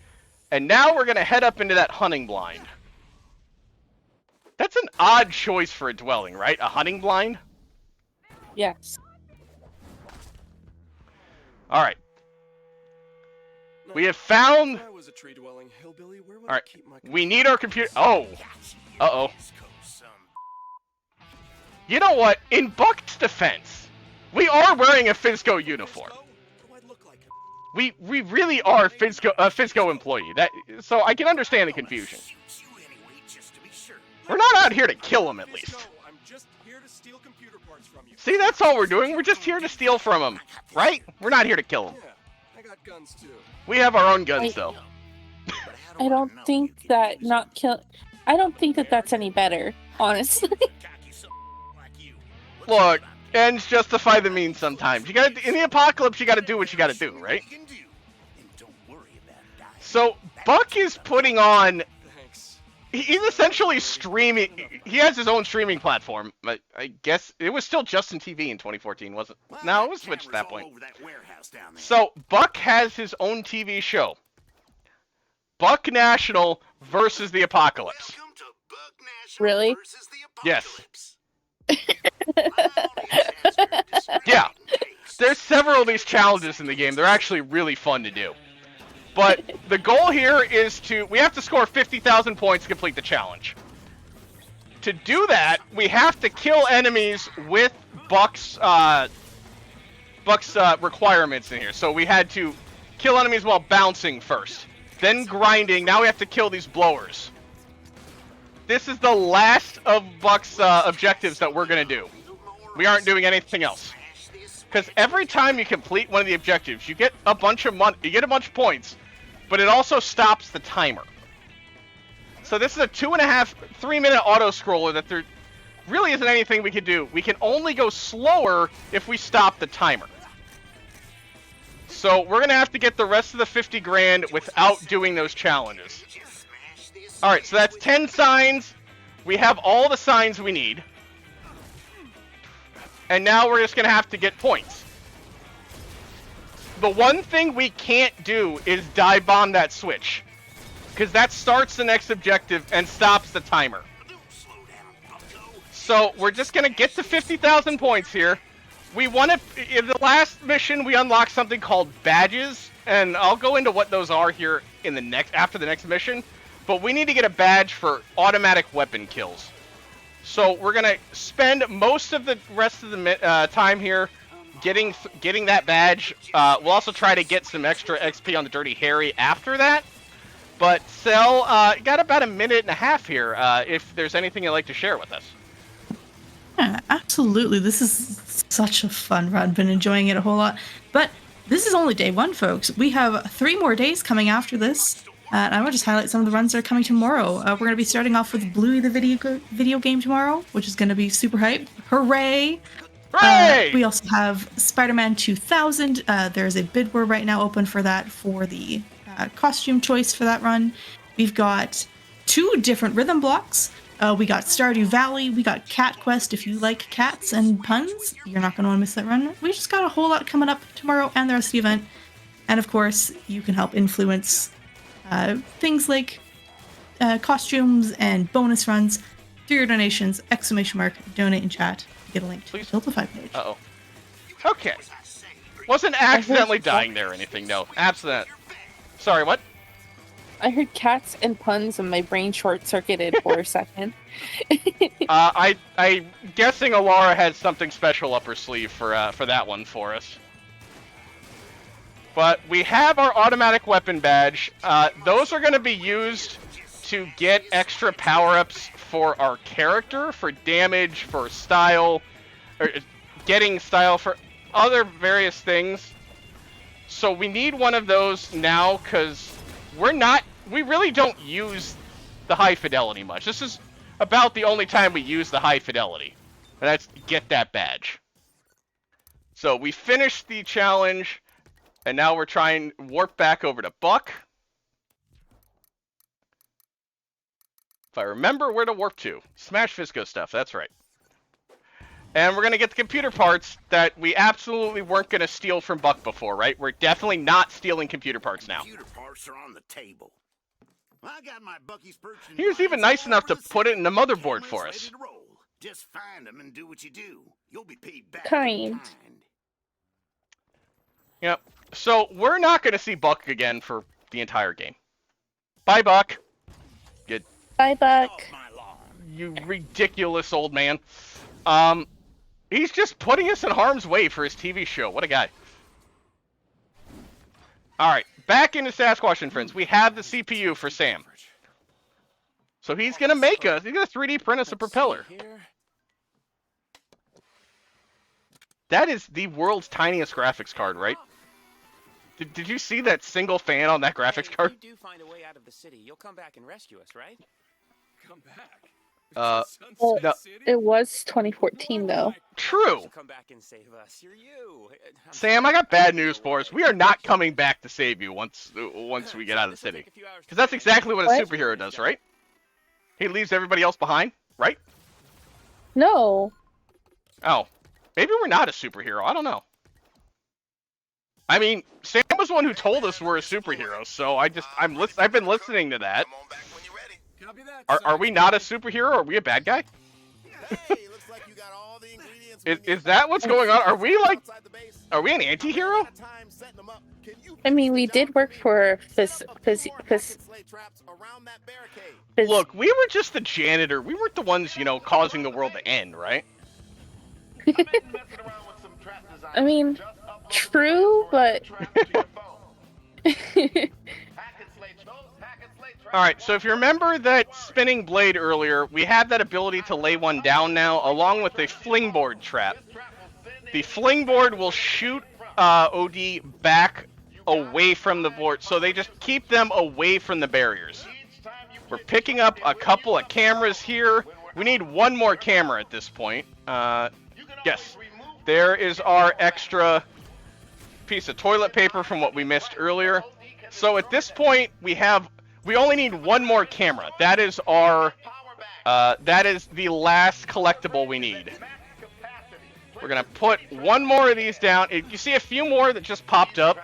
And now we're going to head up into that hunting blind. That's an odd choice for a dwelling, right? A hunting blind? Yes. All right. Now, We have found... If I was a tree-dwelling hillbilly, where would All right. I keep my We need our computer... Oh. Uh-oh. You know what? In Buck's defense, we are wearing a Fisco uniform. What do I look like? We really are a Fisco employee. So I can understand the confusion. We're not out here to kill him, at least. I'm just here to steal computer parts from you. See, that's all we're doing. We're just here to steal from him, right? We're not here to kill him. Yeah, I got guns too. We have our own guns, though. I don't think that not kill. I don't think that that's any better, honestly. Look, ends justify the means sometimes. You gotta, in the apocalypse, you gotta do what you gotta do, right? So, Buck is putting on... Thanks. He's essentially streaming... He has his own streaming platform. I guess it was still Justin TV in 2014, wasn't it? No, it was switched at that point. So, Buck has his own TV show. Buck National versus the Apocalypse. Really? Yes. Yeah. There's several of these challenges in the game. They're actually really fun to do. But the goal here is we have to score 50,000 points to complete the challenge. To do that, we have to kill enemies with Buck's requirements in here. So we had to kill enemies while bouncing first. Then grinding. Now we have to kill these blowers. This is the last of Buck's objectives that we're going to do. We aren't doing anything else. Because every time you complete one of the objectives, you get a bunch of money, you get a bunch of points, but it also stops the timer. So this is a 2.5, 3-minute auto scroller that there really isn't anything we can do. We can only go slower if we stop the timer. So we're gonna have to get the rest of the 50 grand without doing those challenges. All right, so that's 10 signs. We have all the signs we need. And now we're just gonna have to get points. The one thing we can't do is dive bomb that switch, because that starts the next objective and stops the timer. So we're just gonna get to 50,000 points here. We want to. In the last mission, we unlocked something called badges, and I'll go into what those are here in the after the next mission. But we need to get a badge for automatic weapon kills. So we're gonna spend most of the rest of the time here getting that badge. We'll also try to get some extra XP on the Dirty Harry after that. But Cell, got about a minute and a half here. If there's anything you'd like to share with us. Yeah, absolutely. This is such a fun run. Been enjoying it a whole lot. But this is only day 1, folks. We have 3 more days coming after this. And I will just highlight some of the runs that are coming tomorrow. We're going to be starting off with Bluey the video game tomorrow, which is going to be super hype. Hooray! Hooray! We also have Spider-Man 2000. There's a bid war right now open for that for the costume choice for that run. We've got 2 different rhythm blocks. We got Stardew Valley. We got Cat Quest. If you like cats and puns, you're not going to want to miss that run. We just got a whole lot coming up tomorrow and the rest of the event. And of course, you can help influence things like costumes and bonus runs through your donations. ! Donate in chat. Get a link to the Build-A-Fi page. Uh-oh. Okay. Wasn't accidentally dying there or anything, no. Accident. Sorry, what? I heard cats and puns and my brain short-circuited for a second. I'm guessing Alara had something special up her sleeve for that one for us. But we have our automatic weapon badge. Those are going to be used to get extra power-ups for our character, for damage, for style, or getting style for other various things. So we need one of those now, because we really don't use the high fidelity much. This is about the only time we use the high fidelity. And that's get that badge. So we finished the challenge, and now we're trying to warp back over to Buck. If I remember where to warp to. Smash Fisco stuff, that's right. And we're going to get the computer parts that we absolutely weren't going to steal from Buck before, right? We're definitely not stealing computer parts now. Computer parts are on the table. I got my Bucky's perch in He was even nice enough to put it in the motherboard for us. Just find them and do what you do. You'll be paid back. Kind. Yep. So we're not going to see Buck again for the entire game. Bye, Buck. Good. Bye, Buck. You ridiculous old man. He's just putting us in harm's way for his TV show. What a guy. Alright, back into Sasquatch and Friends. We have the CPU for Sam. So he's going to make us, he's going to 3D print us a propeller. That is the world's tiniest graphics card, right? Did you see that single fan on that graphics card? If you do find a way out of the city, you'll come back and rescue us, right? Come back. Well, no. it was 2014, though. True. Come back and save us. You're you. Sam, I got bad news for us. We are not coming back to save you once we get out of the city. Because that's exactly what a superhero does, right? He leaves everybody else behind, right? No. Oh. Maybe we're not a superhero. I don't know. I mean, Sam was the one who told us we're a superhero, so I've been listening to that. Are we not a superhero? Are we a bad guy? Is that what's going on? Are we an anti-hero? I mean, we did work for Look, we were just the janitor. We weren't the ones, causing the world to end, right? I mean, true, but... Alright, so if you remember that spinning blade earlier, we have that ability to lay one down now, along with the flingboard trap. The flingboard will shoot OD back away from the board, so they just keep them away from the barriers. We're picking up a couple of cameras here. We need one more camera at this point. Yes. There is our extra piece of toilet paper from what we missed earlier. So at this point, we only need one more camera. That is that is the last collectible we need. We're gonna put one more of these down. You see a few more that just popped up.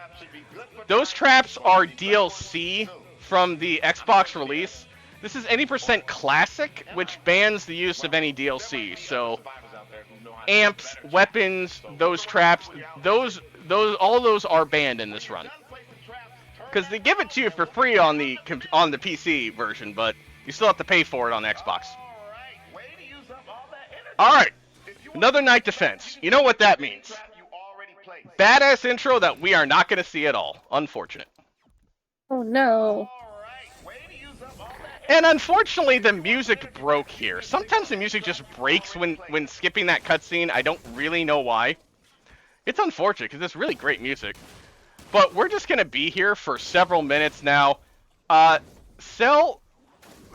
Those traps are DLC from the Xbox release. This is any % classic, which bans the use of any DLC. So amps, weapons, those traps, all those are banned in this run. Because they give it to you for free on the PC version, but you still have to pay for it on Xbox. Alright, another night defense. You know what that means. Badass intro that we are not going to see at all. Unfortunate. Oh no. And unfortunately, the music broke here. Sometimes the music just breaks when skipping that cutscene. I don't really know why. It's unfortunate, because it's really great music. But we're just going to be here for several minutes now. Cell,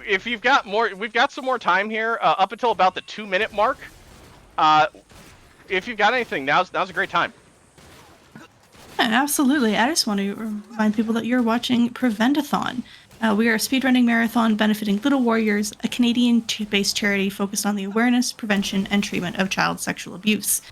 if you've got more, we've got some more time here, up until about the 2-minute mark. If you've got anything, now's a great time. Yeah, absolutely. I just want to remind people that you're watching Prevent-A-Thon. We are a speedrunning marathon benefiting Little Warriors, a Canadian-based charity focused on the awareness, prevention, and treatment of child sexual abuse.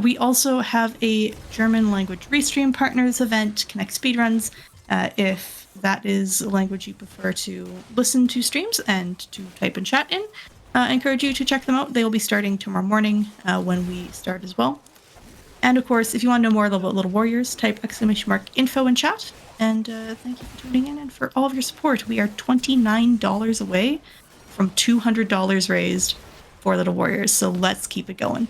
We also have a German language restream partner this event, Connect Speedruns. If that is a language you prefer to listen to streams and to type and chat in, I encourage you to check them out. They will be starting tomorrow morning when we start as well. And of course, if you want to know more about Little Warriors, type !info in chat. And thank you for tuning in and for all of your support. We are $29 away from $200 raised for Little Warriors, so let's keep it going.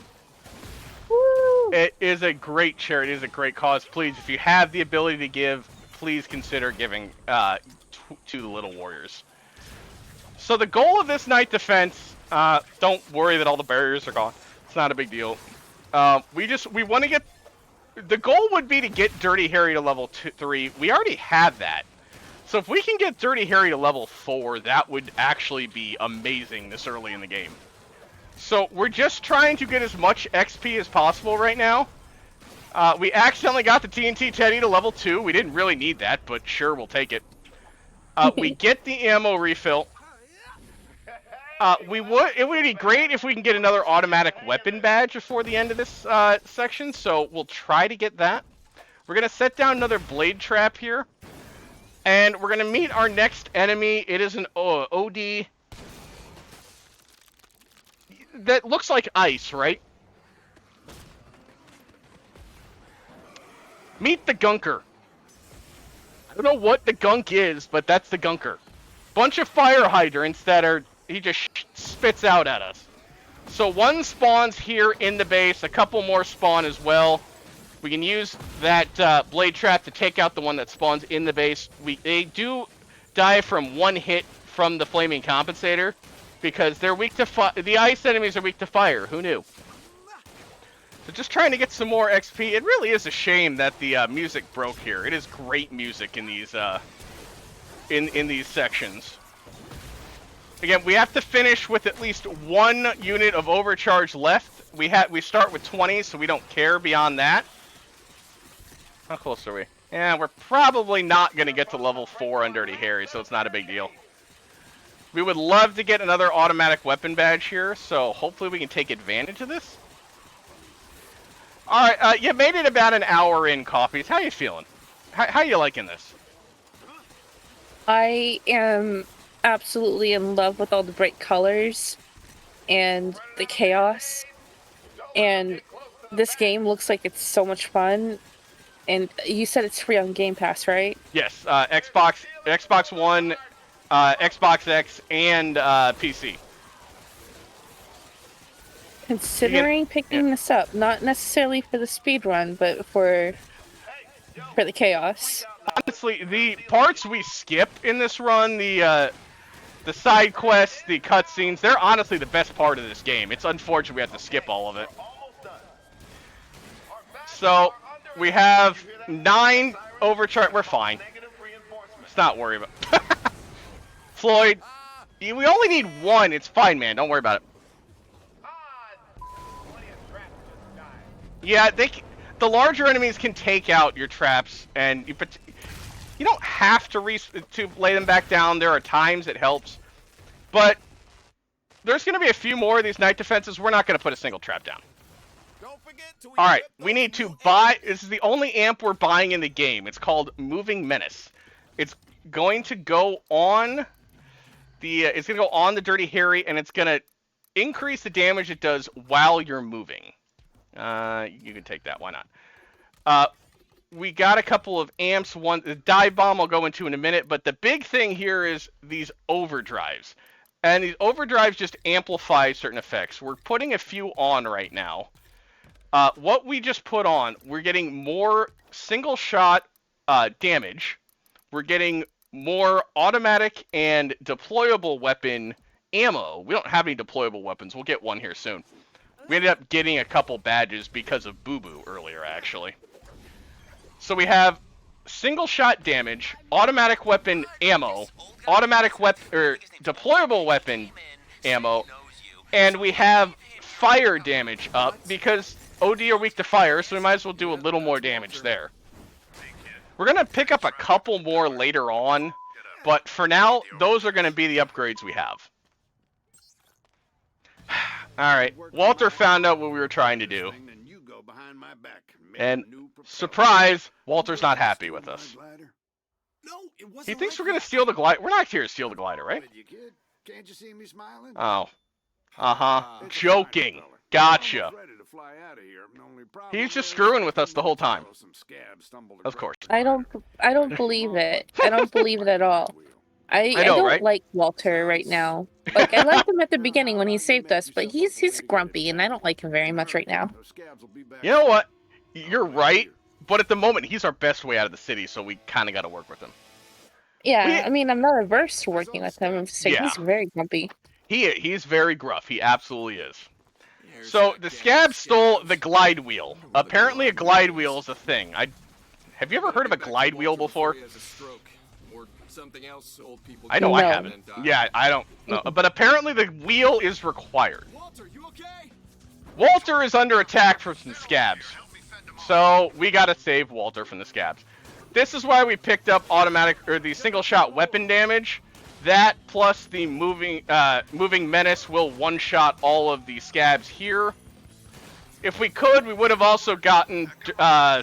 Woo! It is a great charity. It is a great cause. Please, if you have the ability to give, please consider giving to the Little Warriors. So the goal of this night defense, don't worry that all the barriers are gone. It's not a big deal. We want to get... The goal would be to get Dirty Harry to level 3. We already have that. So if we can get Dirty Harry to level 4, that would actually be amazing this early in the game. So we're just trying to get as much XP as possible right now. We accidentally got the TNT Teddy to level 2. We didn't really need that, but sure, we'll take it. We get the ammo refill. It would be great if we can get another automatic weapon badge before the end of this section, so we'll try to get that. We're going to set down another blade trap here, and we're going to meet our next enemy. It is an OD that looks like ice, right? Meet the Gunker. I don't know what the gunk is, but that's the Gunker. Bunch of fire hydrants that are... He just spits out at us. So one spawns here in the base. A couple more spawn as well. We can use that blade trap to take out the one that spawns in the base. They do die from one hit from the flaming compensator because they're weak to fire. The ice enemies are weak to fire. Who knew? So just trying to get some more XP. It really is a shame that the music broke here. It is great music in these in these sections. Again, we have to finish with at least one unit of overcharge left. We start with 20, so we don't care beyond that. How close are we? Yeah, we're probably not going to get to level 4 on Dirty Harry, so it's not a big deal. We would love to get another automatic weapon badge here, so hopefully we can take advantage of this. Alright, you made it about an hour in, Coffees. How you feeling? How you liking this? I am absolutely in love with all the bright colors and the chaos, and this game looks like it's so much fun. And you said it's free on Game Pass, right? Yes, Xbox One, Xbox X, and PC. Considering picking this up, not necessarily for the speed run, but for the chaos. Honestly, the parts we skip in this run, the side quests, the cutscenes, they're honestly the best part of this game. It's unfortunate we have to skip all of it. So, we have 9 overcharge. We're fine. Let's not worry about Floyd, we only need one. It's fine, man. Don't worry about it. Yeah, the larger enemies can take out your traps, and you don't have to lay them back down. There are times it helps, but there's going to be a few more of these night defenses. We're not going to put a single trap down. All right, we need to buy. This is the only amp we're buying in the game. It's called Moving Menace. It's going to go on the Dirty Harry, and it's going to increase the damage it does while you're moving. You can take that. Why not? We got a couple of amps. The dive bomb I'll go into in a minute, but the big thing here is these overdrives. And these overdrives just amplify certain effects. We're putting a few on right now. What we just put on, we're getting more single shot damage. We're getting more automatic and deployable weapon ammo. We don't have any deployable weapons. We'll get one here soon. We ended up getting a couple badges because of Boo Boo earlier, actually. So we have single shot damage, automatic weapon ammo, deployable weapon ammo, and we have fire damage up because OD are weak to fire, so we might as well do a little more damage there. We're going to pick up a couple more later on, but for now, those are going to be the upgrades we have. Alright, Walter found out what we were trying to do. And, surprise, Walter's not happy with us. He thinks we're going to steal the glider. We're not here to steal the glider, right? Oh. Uh-huh. Joking. Gotcha. He's just screwing with us the whole time. Of course. I don't believe it. I don't believe it at all. I don't right? like Walter right now. Like, I liked him at the beginning when he saved us, but he's grumpy, and I don't like him very much right now. You know what? You're right, but at the moment, he's our best way out of the city, so we kind of got to work with him. Yeah, I mean, I'm not averse to working with him. I'm just saying he's very grumpy. He's very gruff. He absolutely is. So, the scab stole the glide wheel. Apparently, a glide wheel is a thing. Have you ever heard of a glide wheel before? I know I haven't. Yeah, I don't know. But apparently the wheel is required. Walter, you okay? Walter is under attack from some scabs. So we gotta save Walter from the scabs. This is why we picked up the single shot weapon damage. That plus the moving menace will one-shot all of the scabs here. If we could, we would have also gotten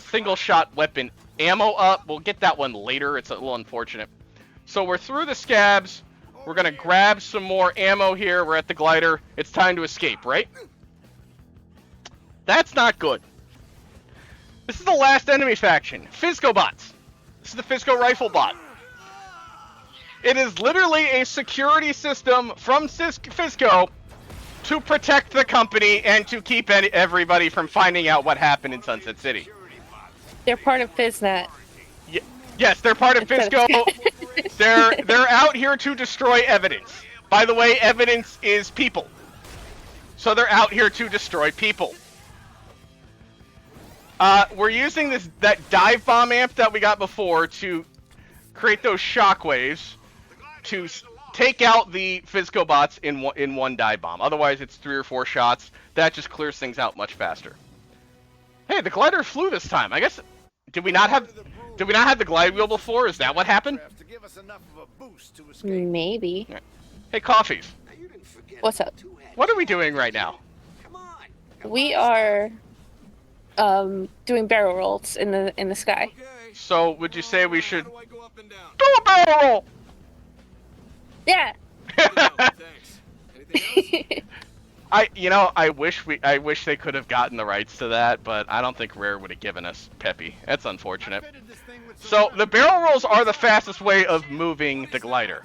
single shot weapon ammo up. We'll get that one later. It's a little unfortunate. So we're through the scabs. We're going to grab some more ammo here. We're at the glider. It's time to escape, right? That's not good. This is the last enemy faction. Fizco bots. This is the Fizco rifle bot. It is literally a security system from Fizco to protect the company and to keep everybody from finding out what happened in Sunset City. They're part of FizNet. Yes, they're part of Fizco. They're out here to destroy evidence. By the way, evidence is people. So they're out here to destroy people. We're using that dive bomb amp that we got before to create those shockwaves to take out the Fizco bots in one dive bomb. Otherwise, it's 3 or 4 shots. That just clears things out much faster. Hey, the glider flew this time. I guess did we not have the glide wheel before? Is that what happened? Maybe. Hey, Coffees. What's up? What are we doing right now? We are doing barrel rolls in the sky. So, would you say we should do a barrel roll? Yeah. I wish they could have gotten the rights to that, but I don't think Rare would have given us Peppy. That's unfortunate. So the barrel rolls are the fastest way of moving the glider.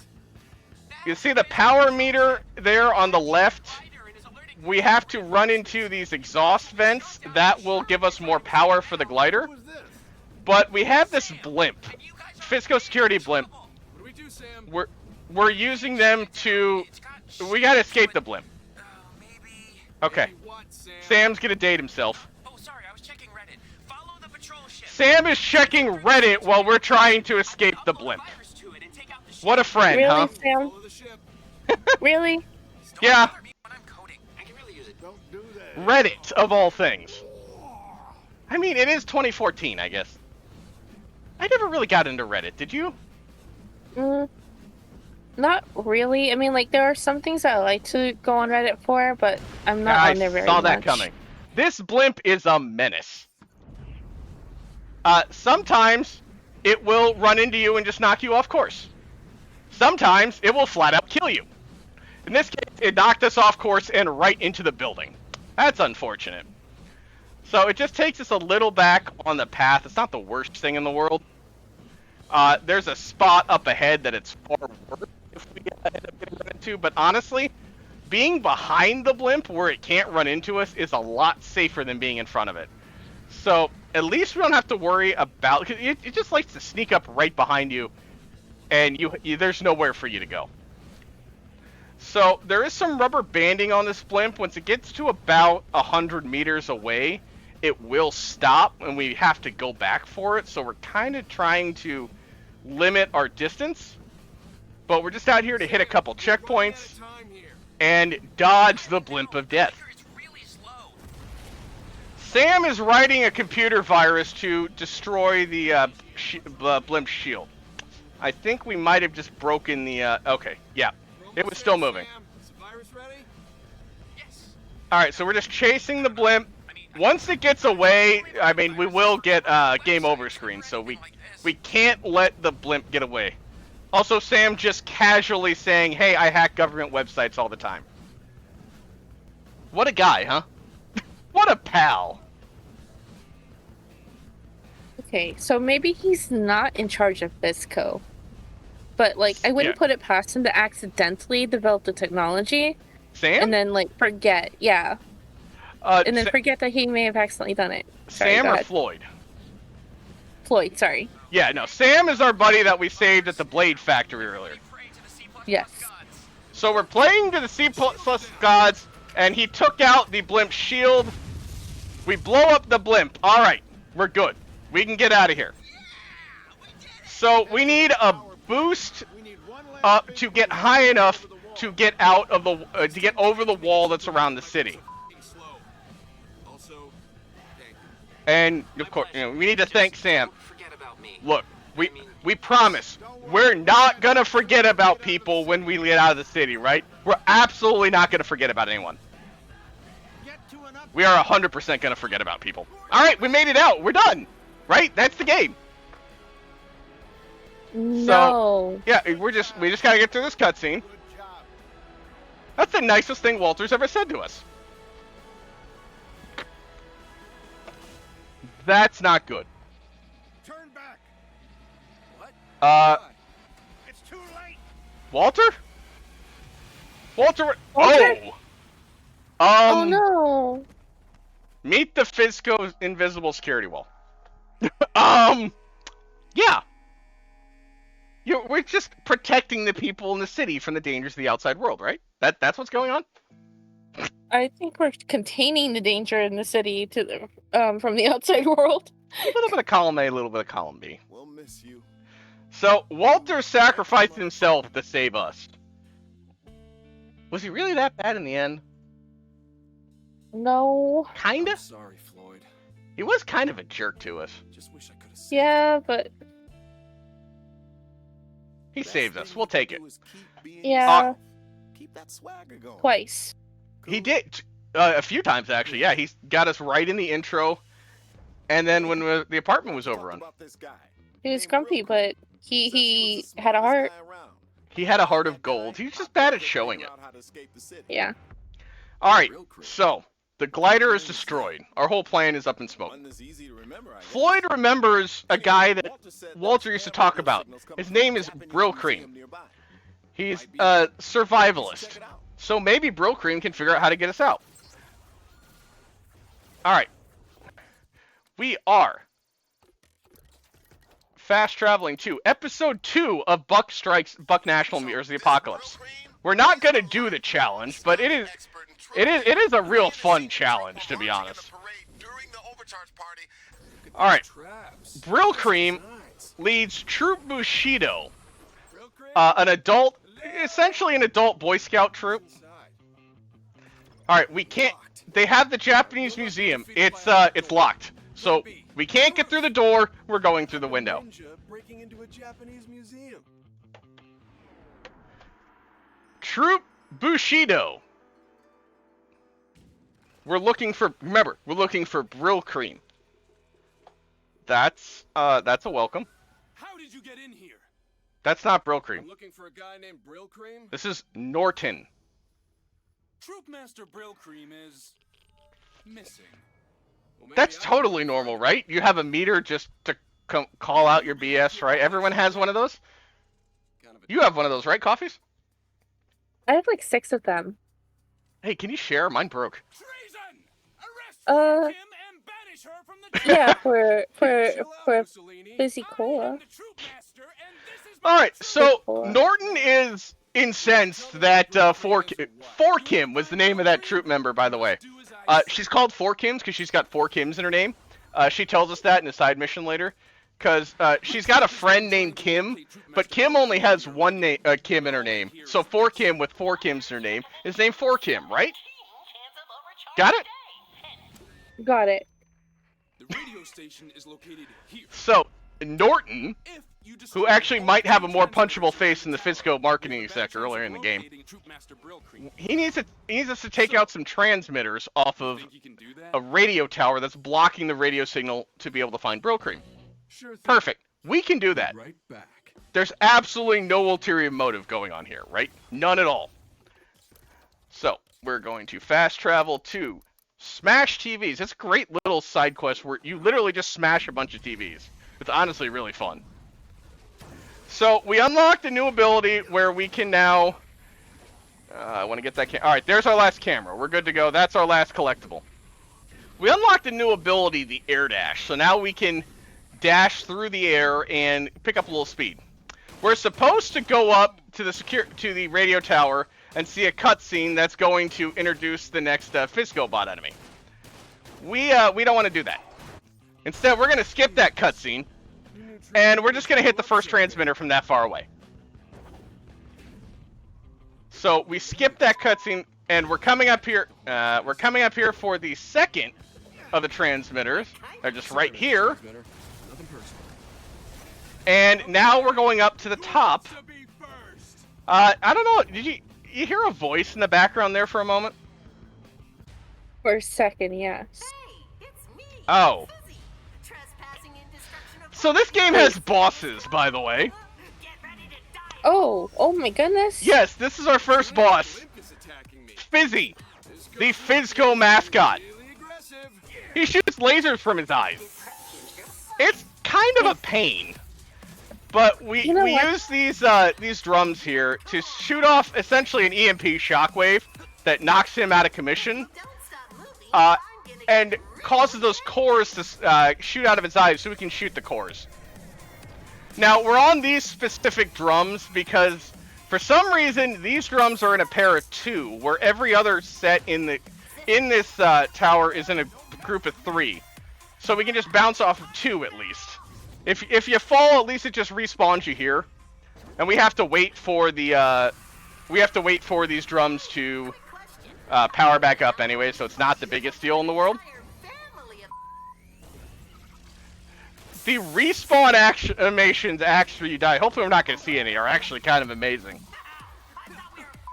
You see the power meter there on the left? We have to run into these exhaust vents. That will give us more power for the glider. But we have this blimp, Fizco security blimp. We're using them to. We gotta escape the blimp. Okay. Sam's gonna date himself. Oh, sorry, I was checking Reddit. Follow the patrol ship. Sam is checking Reddit while we're trying to escape the blimp. What a friend, Really, huh? Sam? Follow the ship. Really? Yeah. Don't do that. Reddit, of all things. I mean, it is 2014, I guess. I never really got into Reddit, did you? Not really. I mean, like, there are some things I like to go on Reddit for, but I'm not on there very I saw much. that coming. This blimp is a menace. Sometimes it will run into you and just knock you off course. Sometimes it will flat out kill you. In this case, it knocked us off course and right into the building. That's unfortunate. So it just takes us a little back on the path. It's not the worst thing in the world. There's a spot up ahead that it's far worse if we end up getting run into, but honestly, being behind the blimp where it can't run into us is a lot safer than being in front of it. So at least we don't have to worry about, cause it just likes to sneak up right behind you, and there's nowhere for you to go. So there is some rubber banding on this blimp. Once it gets to about 100 meters away, it will stop, and we have to go back for it. So we're kind of trying to limit our distance, but we're just out here to hit a couple checkpoints and dodge the blimp of death. Sam is writing a computer virus to destroy the blimp shield. I think we might have just broken the, okay, yeah. It was still moving. Alright, so we're just chasing the blimp. Once it gets away, I mean, we will get game over screen, so we can't let the blimp get away. Also, Sam just casually saying, hey, I hack government websites all the time. What a guy, huh? What a pal. Okay, so maybe he's not in charge of Bisco. But, like, I wouldn't put it past him to accidentally develop the technology. Sam? And then, like, forget. Yeah. And then forget that he may have accidentally done it. Sorry, Sam or Floyd? Floyd, sorry. Yeah, no, Sam is our buddy that we saved at the Blade Factory earlier. Yes. So we're playing to the C+ gods, and he took out the blimp shield. We blow up the blimp. Alright, we're good. We can get out of here. So we need a boost up to get high enough to get out of the to get over the wall that's around the city. And of course, you know, we need to thank Sam. Look, we promise we're not gonna forget about people when we get out of the city, right? We're absolutely not gonna forget about anyone. We are 100% gonna forget about people. All right, we made it out. We're done, right? That's the game. No. So, yeah, we just gotta get through this cutscene. That's the nicest thing Walter's ever said to us. That's not good. Turn back. It's too late. Walter? Walter? Walter? Oh. Oh no. Meet the Fizco invisible security wall. Yeah. We're just protecting the people in the city from the dangers of the outside world, right? That's what's going on? I think we're containing the danger in the city to from the outside world. A little bit of column A, a little bit of column B. We'll miss you. So, Walter sacrificed himself to save us. Was he really that bad in the end? No. Kinda? Sorry, Floyd. He was kind of a jerk to us. Just wish I could have. Yeah, but He saved us. We'll take it. yeah, Keep that swagger going. twice. He did. A few times, actually. Yeah, he got us right in the intro. And then when the apartment was overrun. He was grumpy, but he had a heart. He had a heart of gold. He was just bad at showing it. Yeah. Alright, so, the glider is destroyed. Our whole plan is up in smoke. Floyd remembers a guy that Walter used to talk about. His name is Brill Cream. He's a survivalist. So maybe Brill Cream can figure out how to get us out. Alright. We are fast traveling to episode 2 of Buck National Mirrors the Apocalypse. We're not gonna do the challenge, but it is a real fun challenge, to be honest. Alright. Brill Cream leads Troop Bushido an adult, essentially an adult Boy Scout troop. All right, we can't. They have the Japanese museum. It's locked, so we can't get through the door. We're going through the window. Ninja breaking into a Japanese museum. Troop Bushido. We're looking for. Remember, we're looking for Brill Cream. That's a welcome. How did you get in here? That's not Brill Cream. I'm looking for a guy named Brill Cream. This is Norton. Troopmaster Brill Cream is missing. Well, maybe That's I totally can normal, find right? You have a meter just to call out your BS, right? Everyone has one of those? kind of a You have one of those, right, Coffees? I have like 6 of them. Hey, can you share? Mine broke. treason. Arrest Uh, Kim and banish her from the Yeah, for Chill out, Mussolini. Fizzy I am Cola. the Troopmaster, and this is my Alright, troop. so Four. Norton is incensed that Forkim was the name of that troop member, by the way. She's called Forkims because she's got 4 Kims in her name. She tells us that in a side mission later. Because she's got a friend named Kim, but Kim only has one Kim in her name. So 4Kim with 4 Kims in her name is named 4Kim, right? Got it? Got it. The radio station is located here. So, Norton, If you who actually might have a more punchable face in the Fisco marketing exec earlier in the game, he needs us to take out some transmitters off of Think you can do that? a radio tower that's blocking the radio signal to be able to find Brill Cream. Sure thing. Perfect. We can do that. Right back. There's absolutely no ulterior motive going on here, right? None at all. So, we're going to fast travel to Smash TVs. It's a great little side quest where you literally just smash a bunch of TVs. It's honestly really fun. So, we unlocked a new ability where we can now... I want to get that Alright, there's our last camera. We're good to go. That's our last collectible. We unlocked a new ability, the Air Dash. So now we can dash through the air and pick up a little speed. We're supposed to go up to the radio tower and see a cutscene that's going to introduce the next Fisco bot enemy. We don't want to do that. Instead, we're going to skip that cutscene, and we're just going to hit the first transmitter from that far away. So we skip that cutscene, and we're coming up here. We're coming up here for the second of the transmitters. They're just right here. Nothing personal. And now we're going up to the top. To be first. I don't know. Did you hear a voice in the background there for a moment? For a second, yes. Oh. So this game has bosses, by the way. Oh my goodness. Yes, this is our first boss. Blimp is attacking me. Fizzy, the Fizco mascot. Really aggressive. He shoots lasers from his eyes. It's kind of a pain. But we You know what? use these drums here to shoot off essentially an EMP shockwave that knocks him out of commission. And causes those cores to shoot out of his eyes so we can shoot the cores. Now, we're on these specific drums because, for some reason, these drums are in a pair of 2, where every other set in this tower is in a group of 3. So we can just bounce off of 2 at least. If you fall, at least it just respawns you here. And we have to wait for these drums to power back up anyway, so it's not the biggest deal in the world. The respawn animations after you die, hopefully we're not going to see any, are actually kind of amazing.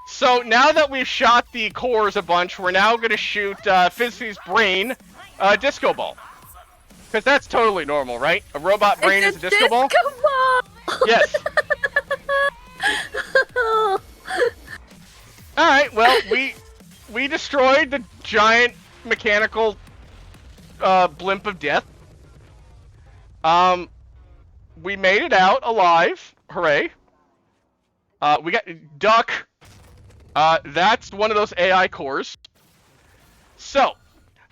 So now that we've shot the cores a bunch, we're now going to shoot Fizzy's brain disco ball. Because that's totally normal, right? A robot brain is a disco ball? Yes. Alright, well, we destroyed the giant mechanical blimp of death. We made it out alive. Hooray. We got Duck. That's one of those AI cores. So,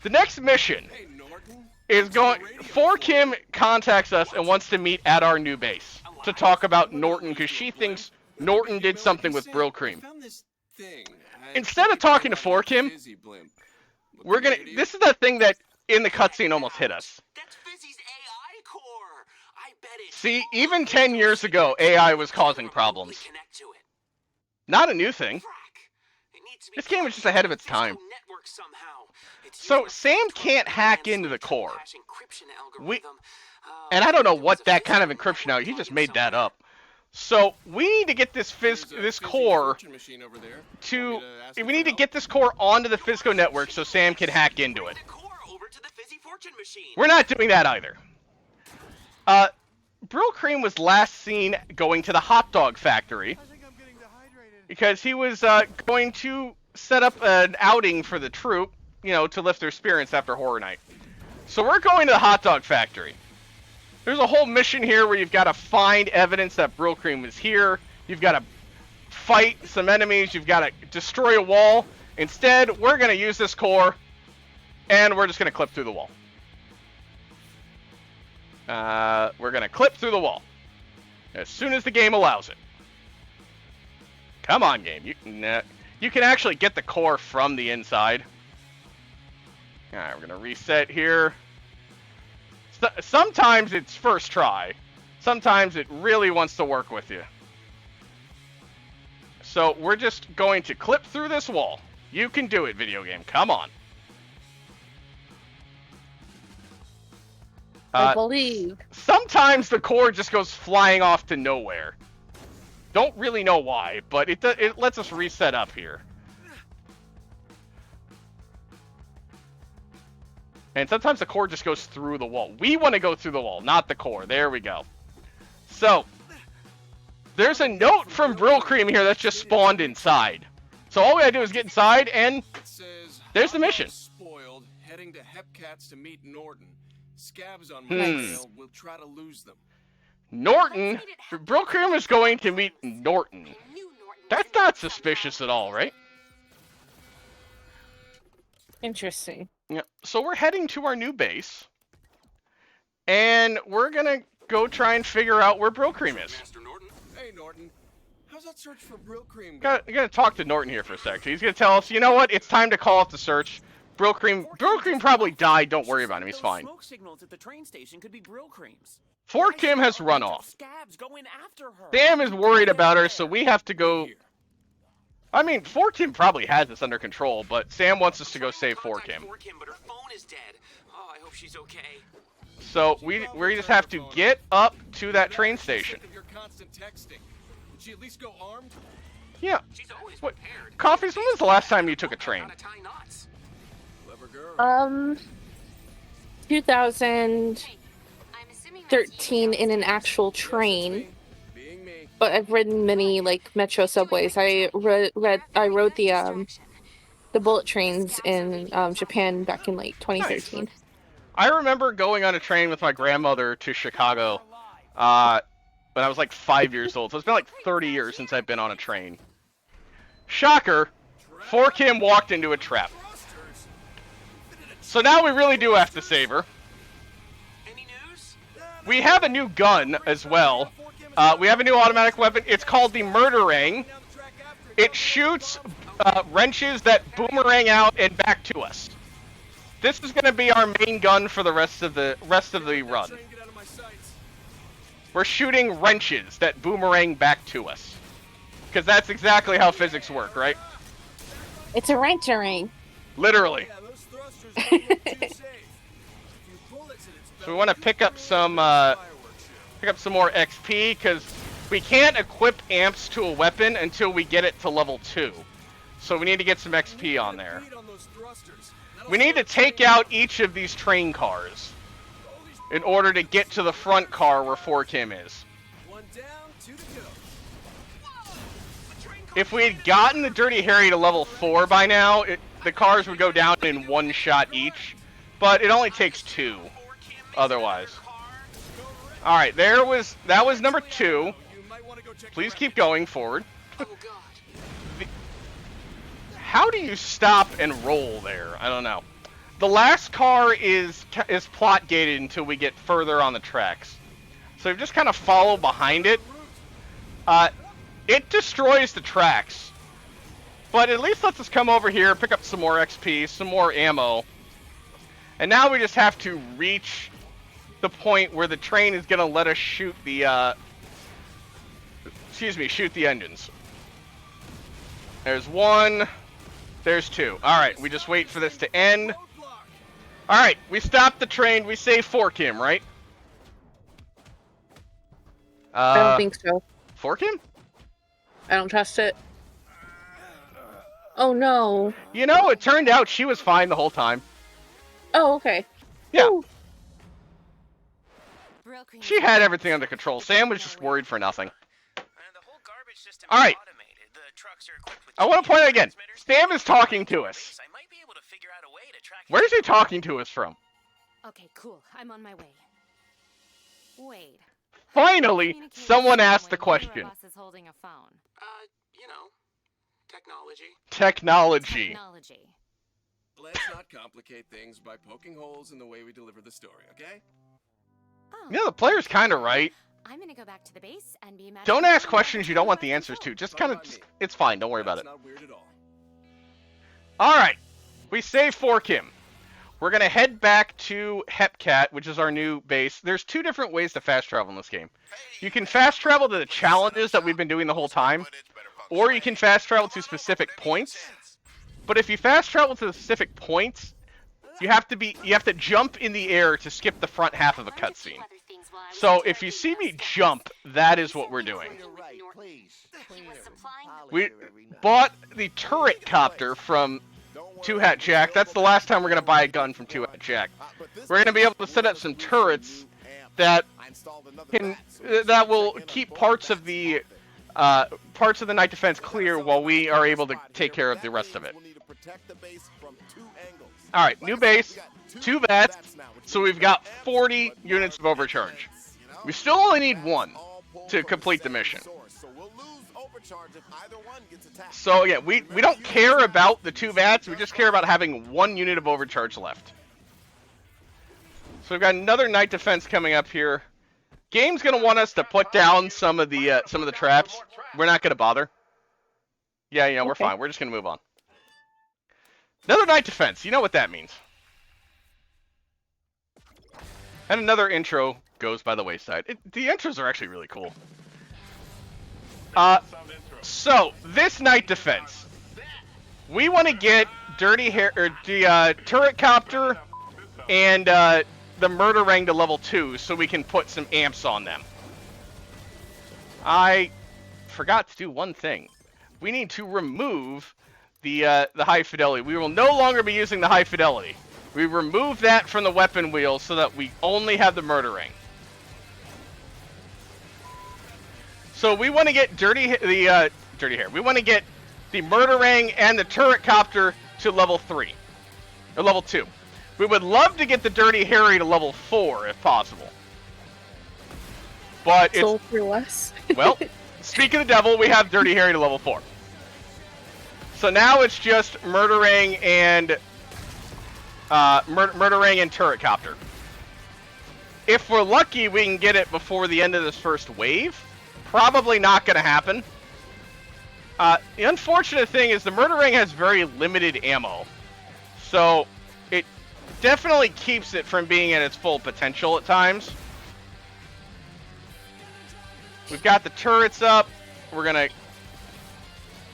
the next mission Hey, Norton. is going... 4Kim contacts us and wants to meet at our new base to talk about Norton because she thinks Norton did something with Brill Cream. I found this thing. Instead of talking to 4Kim, we're gonna... This is the thing that in the cutscene almost hit us. That's Fizzy's AI core. I bet See, even 10 years ago, AI was causing problems. Not a new thing. This game was just ahead of its time. So Sam can't hack into the core. And I don't know what that kind of encryption out. He just made that up. So we need to get this core to. We need to get this core onto the Fisco network so Sam can hack into it. We're not doing that either. Brill Cream was last seen going to the hot dog factory because he was going to set up an outing for the troop, you know, to lift their spirits after Horror Night. So we're going to the hot dog factory. There's a whole mission here where you've got to find evidence that Brill Cream was here. You've got to fight some enemies. You've got to destroy a wall. Instead, we're going to use this core, and we're just going to clip through the wall. We're going to clip through the wall as soon as the game allows it. Come on, game. You can actually get the core from the inside. Alright, we're going to reset here. Sometimes it's first try. Sometimes it really wants to work with you. So we're just going to clip through this wall. You can do it, video game. Come on. I believe. Sometimes the core just goes flying off to nowhere. Don't really know why, but it lets us reset up here. And sometimes the core just goes through the wall. We want to go through the wall, not the core. There we go. So, there's a note from Brill Cream here that's just spawned inside. So all we gotta do is get inside, and there's the mission. Spoiled, heading to Hepcats to meet Norton. Scabs on my trail will try to lose them. Norton? Brill Cream is going to meet Norton. That's not suspicious at all, right? Interesting. Yeah. So we're heading to our new base, and we're gonna go try and figure out where Brill Cream is. Master Norton. Hey Norton, how's that search for Brill Cream? I'm gonna talk to Norton here for a sec. He's gonna tell us, you know what? It's time to call off the search. Brill Cream probably died. Don't worry about him. He's fine. Smoke signals at the train station could be Brill Cream's. Fort Kim has run off. Scabs going after her. Sam is worried about her, so we have to go. I mean, Fort Kim probably has this under control, but Sam wants us to go save Fort Kim. But her phone is dead. Oh, I hope she's okay. So we just have to get up to that train station. Your constant texting. Would she at least go armed? Yeah. She's always What? prepared. Coffees, when was the last time you took a train? Gotta tie knots. Clever girl. 2013 in an actual train. But I've ridden many like metro subways. I rode the bullet trains in Japan back in like 2013. Nice. I remember going on a train with my grandmother to Chicago when I was like 5 years old. So it's been like 30 years since I've been on a train. Shocker, Fort Kim walked into a trap. So now we really do have to save her. Any news? We have a new gun as well. We have a new automatic weapon. It's called the Murderang. It shoots wrenches that boomerang out and back to us. This is going to be our main gun for the rest of the run. We're shooting wrenches that boomerang back to us. Because that's exactly how physics work, right? It's a wrenchering. Literally. So we want to pick up some more XP, because we can't equip amps to a weapon until we get it to level 2. So we need to get some XP on there. We need to take out each of these train cars in order to get to the front car where Fort Kim is. If we had gotten the Dirty Harry to level 4 by now, the cars would go down in one shot each. But it only takes 2 otherwise. Alright, that was number 2. Please keep going forward. How do you stop and roll there? I don't know. The last car is plot gated until we get further on the tracks. So just kind of follow behind it. It destroys the tracks. But at least lets us come over here, pick up some more XP, some more ammo. And now we just have to reach the point where the train is gonna let us shoot the, shoot the engines. There's one. There's two. Alright, we just wait for this to end. Alright, we stopped the train. We save Fork him, right? I don't think so. Fork him? I don't trust it. Oh no. You know, it turned out she was fine the whole time. Oh, okay. Yeah. Ooh. She had everything under control. Sam was just worried for nothing. Alright. I want to point out again. Sam is talking to us. Where is he talking to us from? Okay, cool. I'm on my way. Wait. Finally, someone asked the question. Is holding a phone. You know, technology. Technology. Technology. Let's not complicate things by poking holes in the way we deliver the story, okay? Oh. Yeah, the player's kind of right. I'm gonna go back to the base and be mad. Don't ask questions you don't want the answers to. Just kind of, it's fine. Don't worry about it. That's not weird at all. Alright, we save Fork him. We're going to head back to Hepcat, which is our new base. There's two different ways to fast travel in this game. You can fast travel to the challenges that we've been doing the whole time, or you can fast travel to specific points. But if you fast travel to the specific points, you have to jump in the air to skip the front half of a cutscene. So if you see me jump, that is what we're doing. We bought the turret copter from Two Hat Jack. That's the last time we're going to buy a gun from Two Hat Jack. We're going to be able to set up some turrets that will keep parts of the night defense clear while we are able to take care of the rest of it. Alright, new base, 2 vats, so we've got 40 units of overcharge. We still only need 1 to complete the mission. So yeah, we don't care about the 2 vats, we just care about having 1 unit of overcharge left. So we've got another night defense coming up here. Game's gonna want us to put down some of the traps. We're not gonna bother. Yeah, we're fine. We're just gonna move on. Another night defense. You know what that means. And another intro goes by the wayside. The intros are actually really cool. So this night defense, we want to get the turret copter and the murder ring to level 2 so we can put some amps on them. I forgot to do one thing. We need to remove the high fidelity. We will no longer be using the high fidelity. We remove that from the weapon wheel so that we only have the murder ring. So we want to get dirty hair. We want to get the murder ring and the turret copter to level 3 or level 2. We would love to get the Dirty Harry to level 4 if possible. But it's Soul through us. well, speak of the devil, we have Dirty Harry to level 4. So now it's just murdering and turret copter. If we're lucky, we can get it before the end of this first wave. Probably not going to happen. The unfortunate thing is the murder ring has very limited ammo, so it definitely keeps it from being at its full potential at times. We've got the turrets up. We're gonna.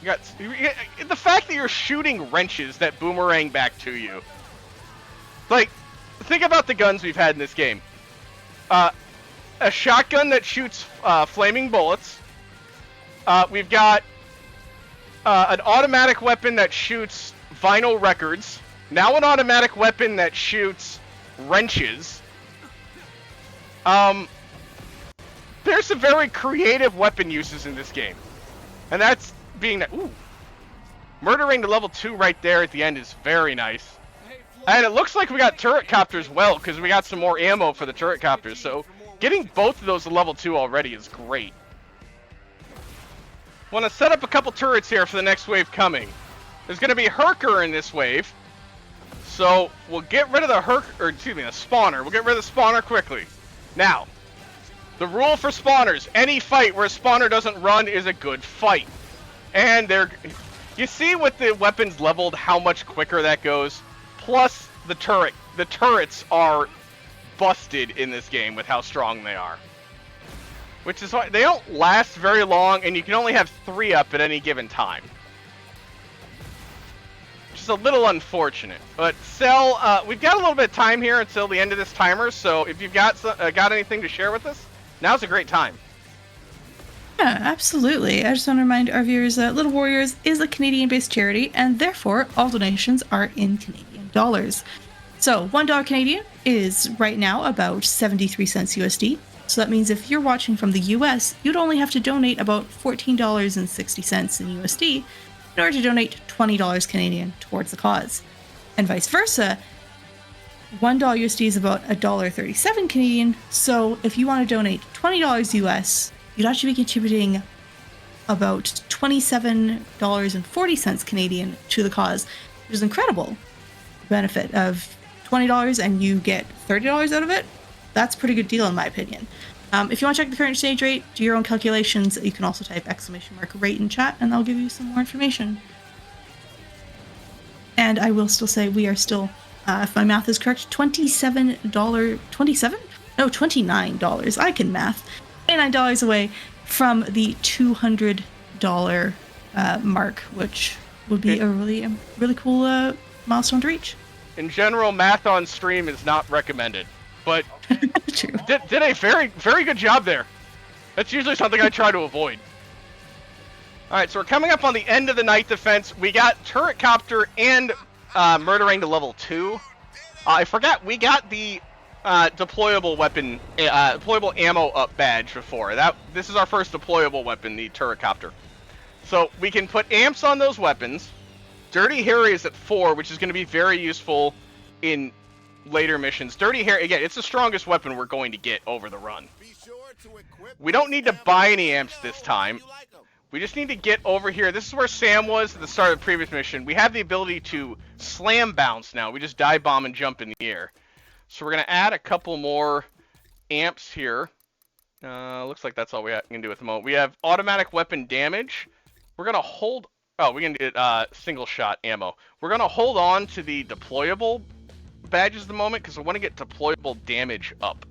The fact that you're shooting wrenches that boomerang back to you. Like, think about the guns we've had in this game. A shotgun that shoots flaming bullets. We've got an automatic weapon that shoots vinyl records. Now an automatic weapon that shoots wrenches. There's some very creative weapon uses in this game. And that's being that. Ooh. Murdering to level 2 right there at the end is very nice. And it looks like we got turret copters well, because we got some more ammo for the turret copters. So getting both of those to level 2 already is great. Want to set up a couple turrets here for the next wave coming. There's going to be Herker in this wave. So we'll get rid of the spawner. We'll get rid of the spawner quickly. Now, the rule for spawners, any fight where a spawner doesn't run is a good fight. And you see with the weapons leveled how much quicker that goes? Plus the turrets are busted in this game with how strong they are. Which is why they don't last very long, and you can only have 3 up at any given time. Which is a little unfortunate. But Cell, we've got a little bit of time here until the end of this timer, so if you've got anything to share with us, now's a great time. Yeah, absolutely. I just want to remind our viewers that Little Warriors is a Canadian-based charity, and therefore all donations are in Canadian dollars. So $1 Canadian is right now about 73 cents USD. So that means if you're watching from the US, you'd only have to donate about $14.60 in USD in order to donate $20 Canadian towards the cause. And vice versa, $1 USD is about $1.37 Canadian. So if you want to donate $20 US, you'd actually be contributing about $27.40 Canadian to the cause, which is incredible. The benefit of $20 and you get $30 out of it, that's a pretty good deal in my opinion. If you want to check the current exchange rate, do your own calculations. You can also type _rate in chat and that'll give you some more information. And I will still say we are still, if my math is correct, $29. I can math. $29 away from the $200 mark, which would be a really cool milestone to reach. In general, math on stream is not recommended, but True. did a very, very good job there. That's usually something I try to avoid. Alright, so we're coming up on the end of the night defense. We got Turret Copter and Murdering to level 2. I forgot, we got the deployable weapon, deployable ammo up badge before. This is our first deployable weapon, the Turret Copter. So we can put amps on those weapons. Dirty Harry is at 4, which is going to be very useful in later missions. Dirty Harry, again, it's the strongest weapon we're going to get over the run. We don't need to buy any amps this time. We just need to get over here. This is where Sam was at the start of the previous mission. We have the ability to slam bounce now. We just dive bomb and jump in the air. So we're going to add a couple more amps here. Looks like that's all we can do at the moment. We have automatic weapon damage. We're going to hold... Oh, we can get single shot ammo. We're going to hold on to the deployable badges at the moment because I want to get deployable damage up.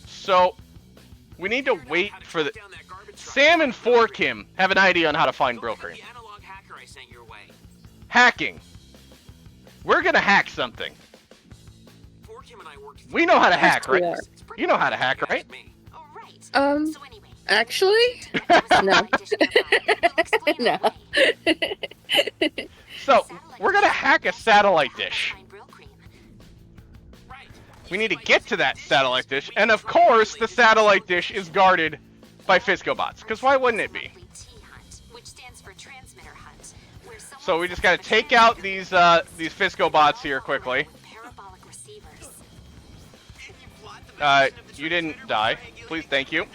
So we need to wait for the... Sam and Forkim have an idea on how to find Brokering. Hacking. We're going to hack something. We know how to hack, right? You know how to hack, right? Actually? No. No. So, we're gonna hack a satellite dish. We need to get to that satellite dish, and of course, the satellite dish is guarded by Fiscobots, because why wouldn't it be? So we just gotta take out these Fiscobots here quickly. You didn't die. Please, thank you.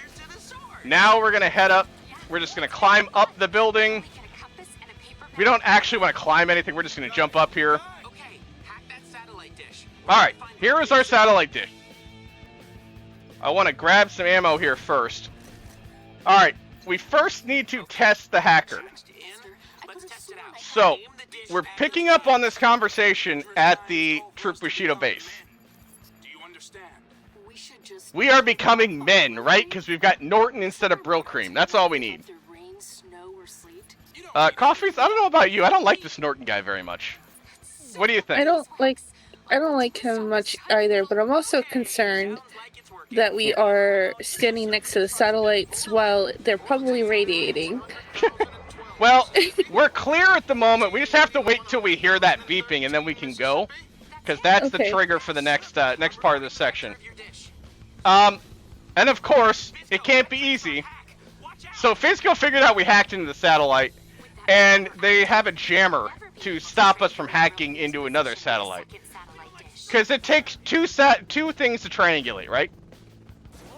Now we're gonna head up. We're just gonna climb up the building. We don't actually want to climb anything. We're just gonna jump up here. Alright, here is our satellite dish. I want to grab some ammo here first. Alright, we first need to test the hacker. So, we're picking up on this conversation at the Troop Bushido base. We are becoming men, right? Because we've got Norton instead of Brill Cream. That's all we need. Coffees, I don't know about you. I don't like this Norton guy very much. What do you think? I don't like him much either, but I'm also concerned that we are standing next to the satellites while they're probably radiating. Well, we're clear at the moment. We just have to wait till we hear that beeping and then we can go. Because that's the trigger for the next part of this section. And of course, it can't be easy. So Fisco figured out we hacked into the satellite, and they have a jammer to stop us from hacking into another satellite. Because it takes two things to triangulate, right?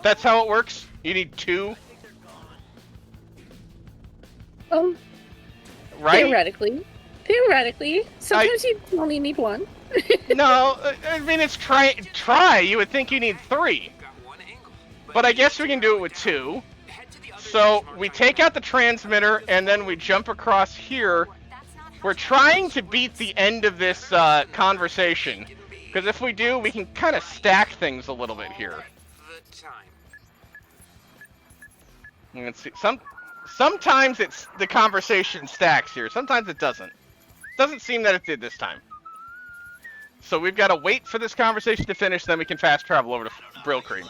That's how it works? You need 2? Right? Theoretically. Sometimes you only need 1. No, I mean, it's try. You would think you need 3. But I guess we can do it with 2. So we take out the transmitter and then we jump across here. We're trying to beat the end of this conversation Because if we do, we can kind of stack things a little bit here. The time. Let's see. Sometimes the conversation stacks here. Sometimes it doesn't. Doesn't seem that it did this time. So we've got to wait for this conversation to finish, then we can fast travel over to Brill Cream.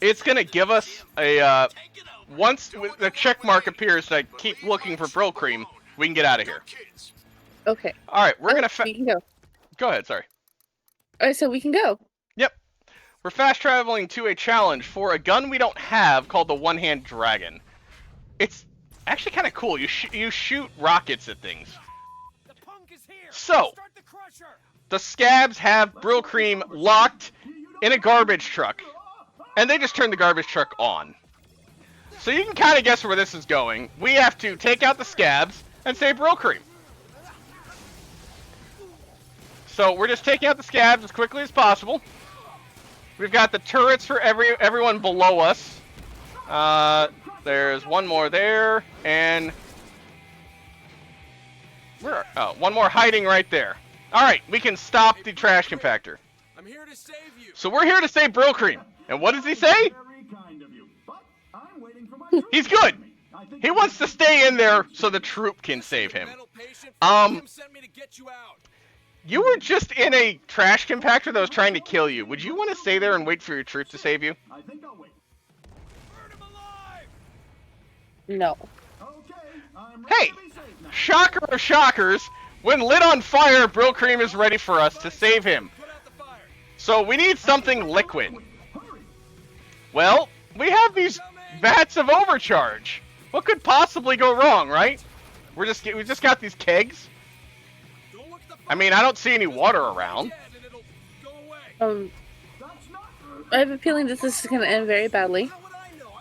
It's gonna give us a once the check mark appears that I keep looking for Brill Cream, we can get out of here. Okay. All right, we're gonna. We can go. Go ahead. Sorry. Alright, so we can go. Yep. We're fast traveling to a challenge for a gun we don't have called the One-Hand Dragon. It's actually kind of cool. You shoot rockets at things. So, the scabs have Brill Cream locked in a garbage truck, and they just turn the garbage truck on. So you can kind of guess where this is going. We have to take out the scabs and save Brill Cream. So we're just taking out the scabs as quickly as possible. We've got the turrets for everyone below us. There's one more there, and one more hiding right there. All right, we can stop the trash compactor. I'm here to save you. So we're here to save Brill Cream. And what does he say? He's good. He wants to stay in there so the troop can save him. You were just in a trash compactor that was trying to kill you. Would you want to stay there and wait for your troop to save you? I think I'll wait. No. Okay, I'm Hey, shocker of shockers. When lit on fire, Brill Cream is ready for us to save him. So we need something liquid. Well, we have these vats of overcharge. What could possibly go wrong, right? We just got these kegs. I mean, I don't see any water around. I have a feeling that this is going to end very badly.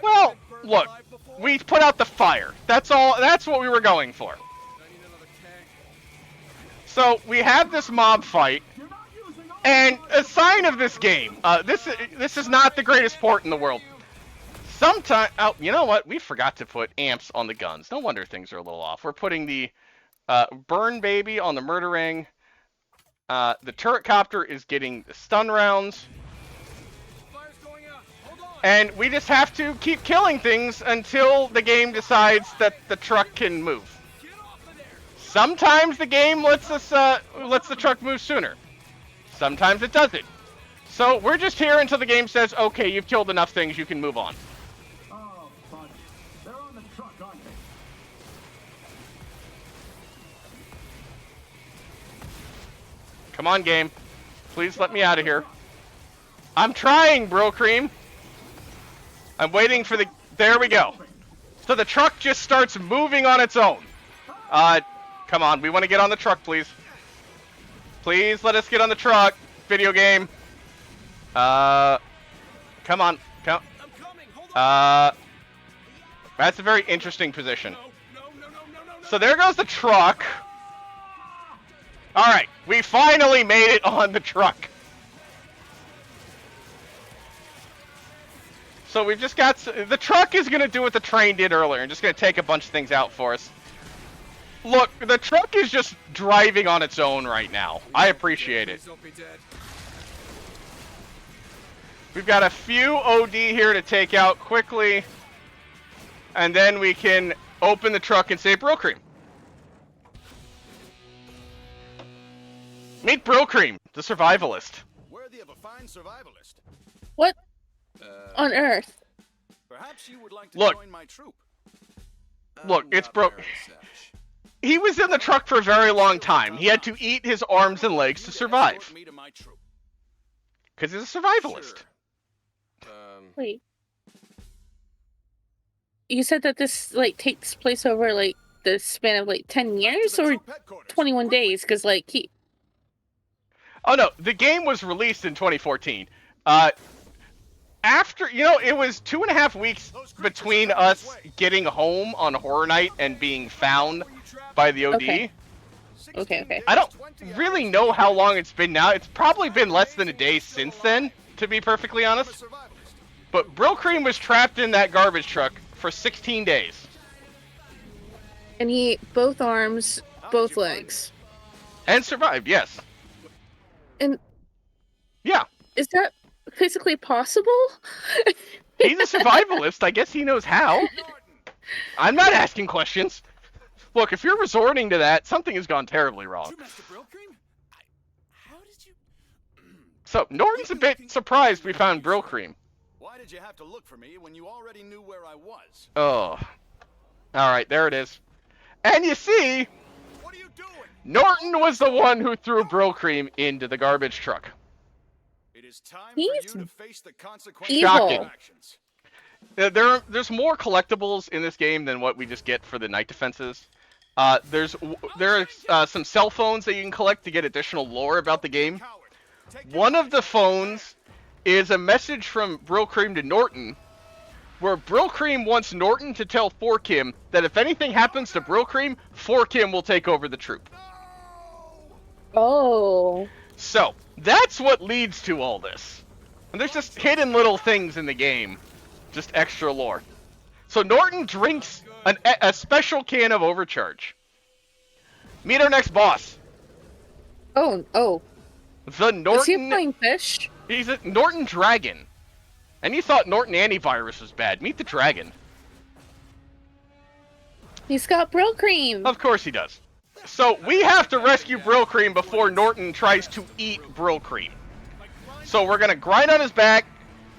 Well, look, we put out the fire. That's all. That's what we were going for. So we have this mob fight, and a sign of this game. This is not the greatest port in the world. Oh, you know what? We forgot to put amps on the guns. No wonder things are a little off. We're putting the burn baby on the murder ring. The turret copter is getting the stun rounds. And we just have to keep killing things until the game decides that the truck can move. Sometimes the game lets the truck move sooner. Sometimes it doesn't. So we're just here until the game says, okay, you've killed enough things, you can move on. Oh, fudge. They're on the truck, aren't they? Come on, game. Please let me out of here. I'm trying, Brill Cream. I'm waiting for the... There we go. So the truck just starts moving on its own. Come on. We want to get on the truck, please. Please let us get on the truck. Video game. Come on. Come. That's a very interesting position. So there goes the truck. Alright. We finally made it on the truck. So we've just got... The truck is going to do what the train did earlier and just going to take a bunch of things out for us. Look, the truck is just driving on its own right now. I appreciate it. We've got a few OD here to take out quickly. And then we can open the truck and save Brill Cream. Meet Brill Cream, the survivalist. Worthy of a fine survivalist. What on earth? Perhaps you would like to Look. join my troop. Look, it's broke. He was in the truck for a very long time. He had to eat his arms and legs to survive. Because he's a survivalist. Wait. You said that this takes place over the span of 10 years or 21 days? Because Oh no, the game was released in 2014. After, it was 2.5 weeks between us getting home on Horror Night and being found by the OD. Okay. I don't really know how long it's been now. It's probably been less than a day since then, to be perfectly honest. But Brill Cream was trapped in that garbage truck for 16 days. And he ate both arms, both legs. And survived, yes. And Yeah. is that physically possible? He's a survivalist. I guess he knows how. I'm not asking questions. Look, if you're resorting to that, something has gone terribly wrong. How did you? So, Norton's a bit surprised we found Brill Cream. Why did you have to look for me when you already knew where I was? Oh. Alright, there it is. And you see, What are you doing? Norton was the one who threw Brill Cream into the garbage truck. It is time He's for you to face the consequences evil. of your actions. There's more collectibles in this game than what we just get for the night defenses. There are some cell phones that you can collect to get additional lore about the game. One of the phones is a message from Brill Cream to Norton, where Brill Cream wants Norton to tell Forkim that if anything happens to Brill Cream, Forkim will take over the troop. Oh. So, that's what leads to all this. And there's just hidden little things in the game. Just extra lore. So Norton drinks a special can of Overcharge. Meet our next boss. Oh. The Norton... Is he playing fish? He's a Norton Dragon. And you thought Norton Antivirus was bad. Meet the Dragon. He's got Brill Cream. Of course he does. So we have to rescue Brill Cream before Norton tries to eat Brill Cream. So we're gonna grind on his back,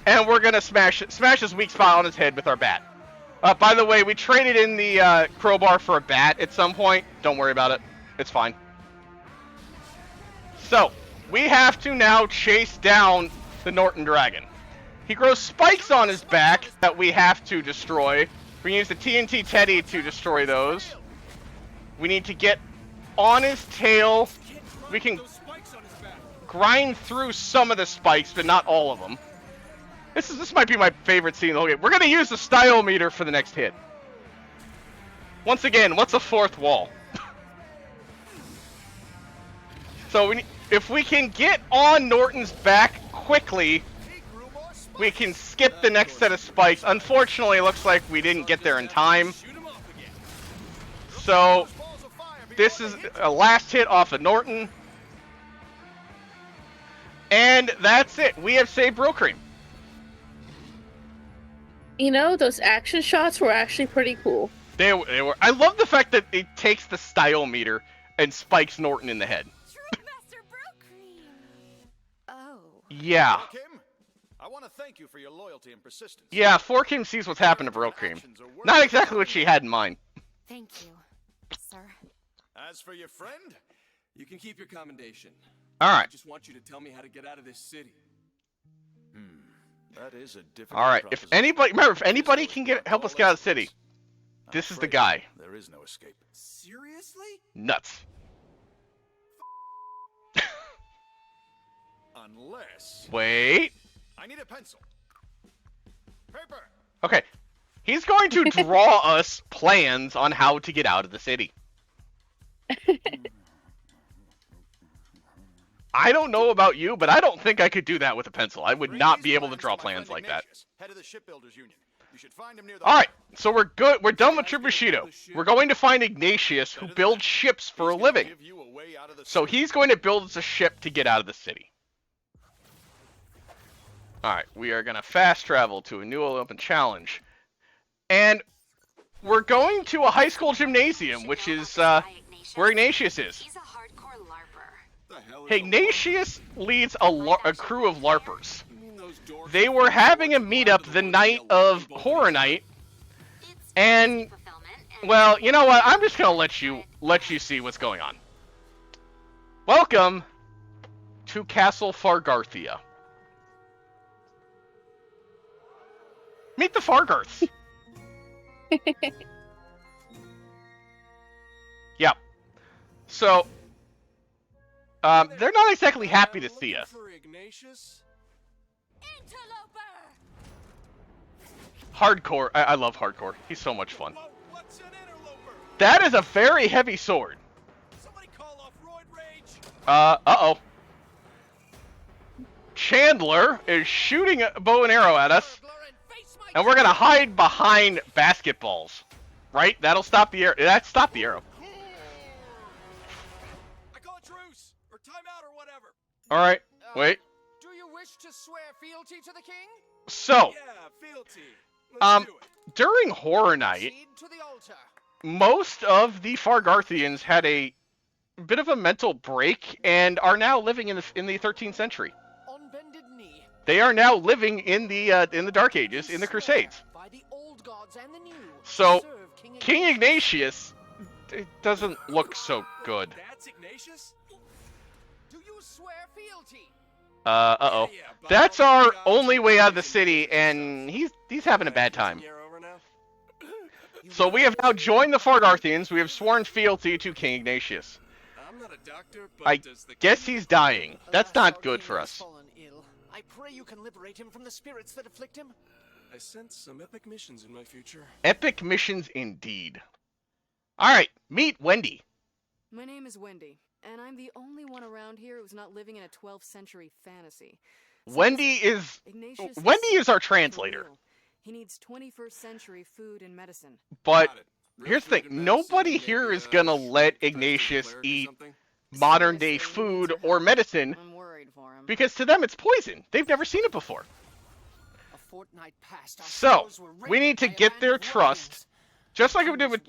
and we're gonna smash his weak spot on his head with our bat. By the way, we traded in the crowbar for a bat at some point. Don't worry about it. It's fine. So, we have to now chase down the Norton Dragon. He grows spikes on his back that we have to destroy. We use the TNT Teddy to destroy those. We need to get on his tail. We can grind through some of the spikes, but not all of them. This might be my favorite scene in the whole game. We're going to use the style meter for the next hit. Once again, what's a fourth wall? So if we can get on Norton's back quickly, we can skip the next set of spikes. Unfortunately, it looks like we didn't get there in time. So this is a last hit off of Norton. And that's it. We have saved Brill Cream. You know, those action shots were actually pretty cool. They were. I love the fact that it takes the style meter and spikes Norton in the head. Master Brill Cream. Oh. Yeah. Kim, I want to thank you for your loyalty and persistence. Yeah, Forkim sees what's happened to Brill Cream. Not exactly what she had in mind. Thank you, sir. As for your friend, You can keep your commendation. All I right. just want you to tell me how to get out of this city. that is a difficult All right. If proposition. anybody, remember, if anybody can help us get out of the city, I'm this is the afraid guy. There is no escape. Seriously? Nuts. Unless Wait. I need a pencil. Paper. Okay. He's going to draw us plans on how to get out of the city. I don't know about you, but I don't think I could do that with a pencil. I would not be able to draw plans like that. Head of the shipbuilders union. You should find him near the All right, so we're good. We're done with Tribushido. We're going to find Ignatius, who builds ships for a living. Give you a way out of the So he's going to build us a ship to get out of the city. All right, we are going to fast travel to a new open challenge. And we're going to a high school gymnasium, which is where Ignatius is. He's a hardcore larper. Ignatius leads a crew of LARPers. They were having a meetup the night of Horror Night, and well, you know what? I'm just gonna let you see what's going on. Welcome to Castle Fargarthia. Meet the Fargarths. Yep. So, they're not exactly happy to see us. Hardcore. I love Hardcore. He's so much fun. That is a very heavy sword. Uh-oh. Chandler is shooting a bow and arrow at us. And we're gonna hide behind basketballs. Right? That'll stop the arrow. That stopped the arrow. All right, wait. Do you wish to swear fealty to the king? So, Yeah, fealty. Let's do it. during Horror Night, Proceed to the altar. most of the Fargarthians had a bit of a mental break and are now living in the 13th century. On bended knee. They are now living in the Dark Ages, in the Crusades. By the old gods and the new. So, Serve King Ignatius, it doesn't look so good. That's Ignatius? Do you swear fealty? Uh-oh. Yeah, by That's all our gods, only way out of the we can city, do this and he's having a bad stuff. time. You're over now? So we have now joined the Fargarthians. We have sworn fealty to King Ignatius. I'm not a doctor, but I does the guess king- he's dying. That's Alas, our not good king for has us. fallen ill. I pray you can liberate him from the spirits that afflict him. I sense some epic missions in my future. Epic missions indeed. Alright, meet Wendy. My name is Wendy, and I'm the only one around here who's not living in a 12th century fantasy. Wendy is our translator. He needs 21st century food and medicine. But Got it. Real here's the food thing, and nobody medicine, here maybe is a gonna let professional Ignatius cleric or eat something? modern day Seriously, he food needs or your help. medicine I'm worried for him. because to them it's poison. They've never seen it before. A fortnight past, our So, shores were we need raided to by a get band their of trust, ruffians. just like we did with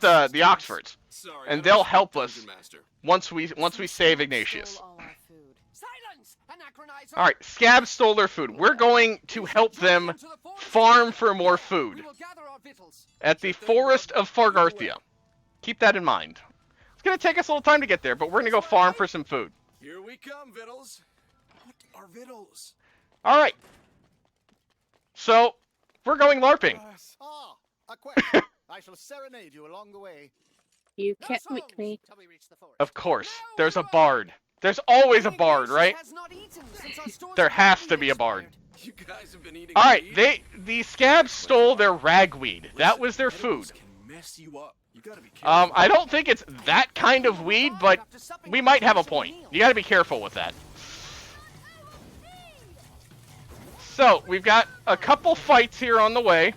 the Oxfords. Sorry, And I they'll don't help speak us. Dungeon Master. Once we Some save scabs Ignatius. stole all our food. Silence, anachronizer! Alright, Scabs stole their food. We're going to help them farm for more food We will gather our victuals. at the Forest of Fargarthia. Keep that in mind. It's gonna take us a little time to get there, but we're gonna go farm for some food. Here we come, Vittles. What are Vittles? Alright. So, we're going LARPing. Ah, a question. I shall serenade you along the way. You No can't songs make me. till we reach the forest. Of course, there's a bard. There's always a bard, right? Has not eaten since our stores There were has to be a bard. expired. You guys have been eating Alright, meat? the Scabs stole their ragweed. That was their food. Edibles can mess you up. You gotta be careful. I don't think it's that kind of weed, but we might have a point. You gotta be careful with that. So, we've got a couple fights here on the way.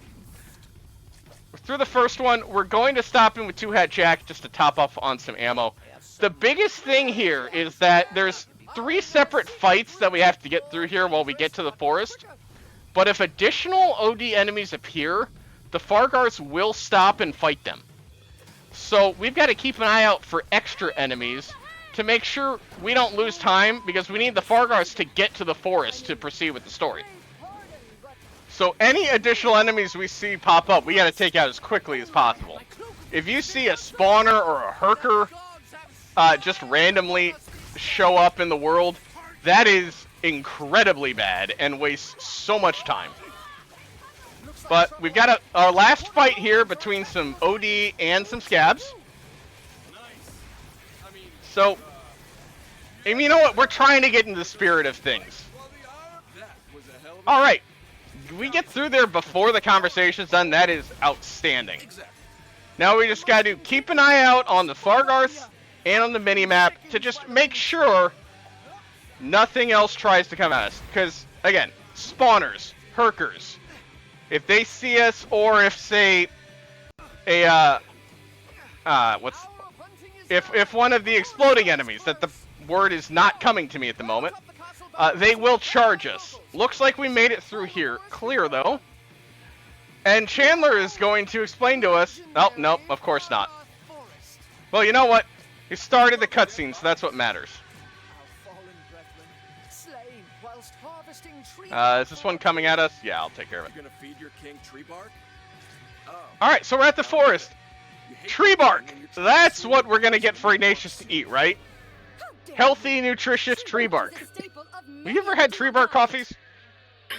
Through the first one, we're going to stop in with Two Hat Jack just to top up on some ammo. The biggest thing here is that there's 3 separate fights that we have to get through here while we get to the forest. But if additional OD enemies appear, the Fargars will stop and fight them. So we've got to keep an eye out for extra enemies to make sure we don't lose time, because we need the Fargars to get to the forest to proceed with the story. So any additional enemies we see pop up, we got to take out as quickly as possible. If you see a spawner or a herker just randomly show up in the world, that is incredibly bad and wastes so much time. But we've got our last fight here between some OD and some Scabs. So, and you know what? We're trying to get into the spirit of things. Alright. We get through there before the conversation's done. That is outstanding. Now we just gotta keep an eye out on the Fargarth and on the minimap to just make sure nothing else tries to come at us. Because, again, spawners, herkers, if they see us, or if, say, if one of the exploding enemies, that the word is not coming to me at the moment, they will charge us. Looks like we made it through here clear, though. And Chandler is going to explain to us... Oh, nope, of course not. Well, you know what? He started the cutscene, so that's what matters. Is this one coming at us? Yeah, I'll take care of it. You're gonna feed your king tree bark? Oh. Alright, so we're at the forest. Tree bark! That's what we're gonna get for Ignatius to eat, right? Healthy, nutritious tree bark. Have you ever had tree bark coffees?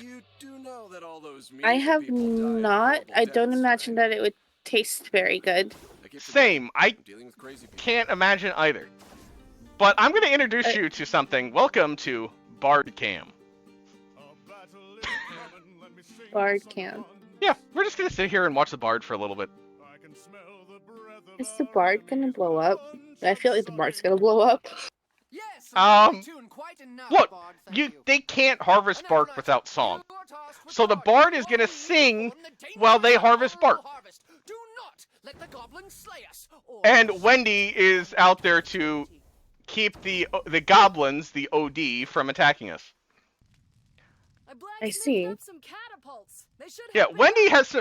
You do know that all those I meat have people die of not. horrible I don't deaths, imagine right? that it would taste very good. I get Same. I dealing with crazy people. can't imagine either. But I'm gonna introduce you to something. Welcome to Bard Cam. Bard can. Yeah, we're just gonna sit here and watch the Bard for a little bit. Is the bard gonna blow up? I feel like the bard's gonna blow up. Look, they can't harvest bark without song. So the Bard is gonna sing while they harvest bark. And Wendy is out there to keep the goblins, the OD, from attacking us. I see. Up some catapults. They should Yeah, help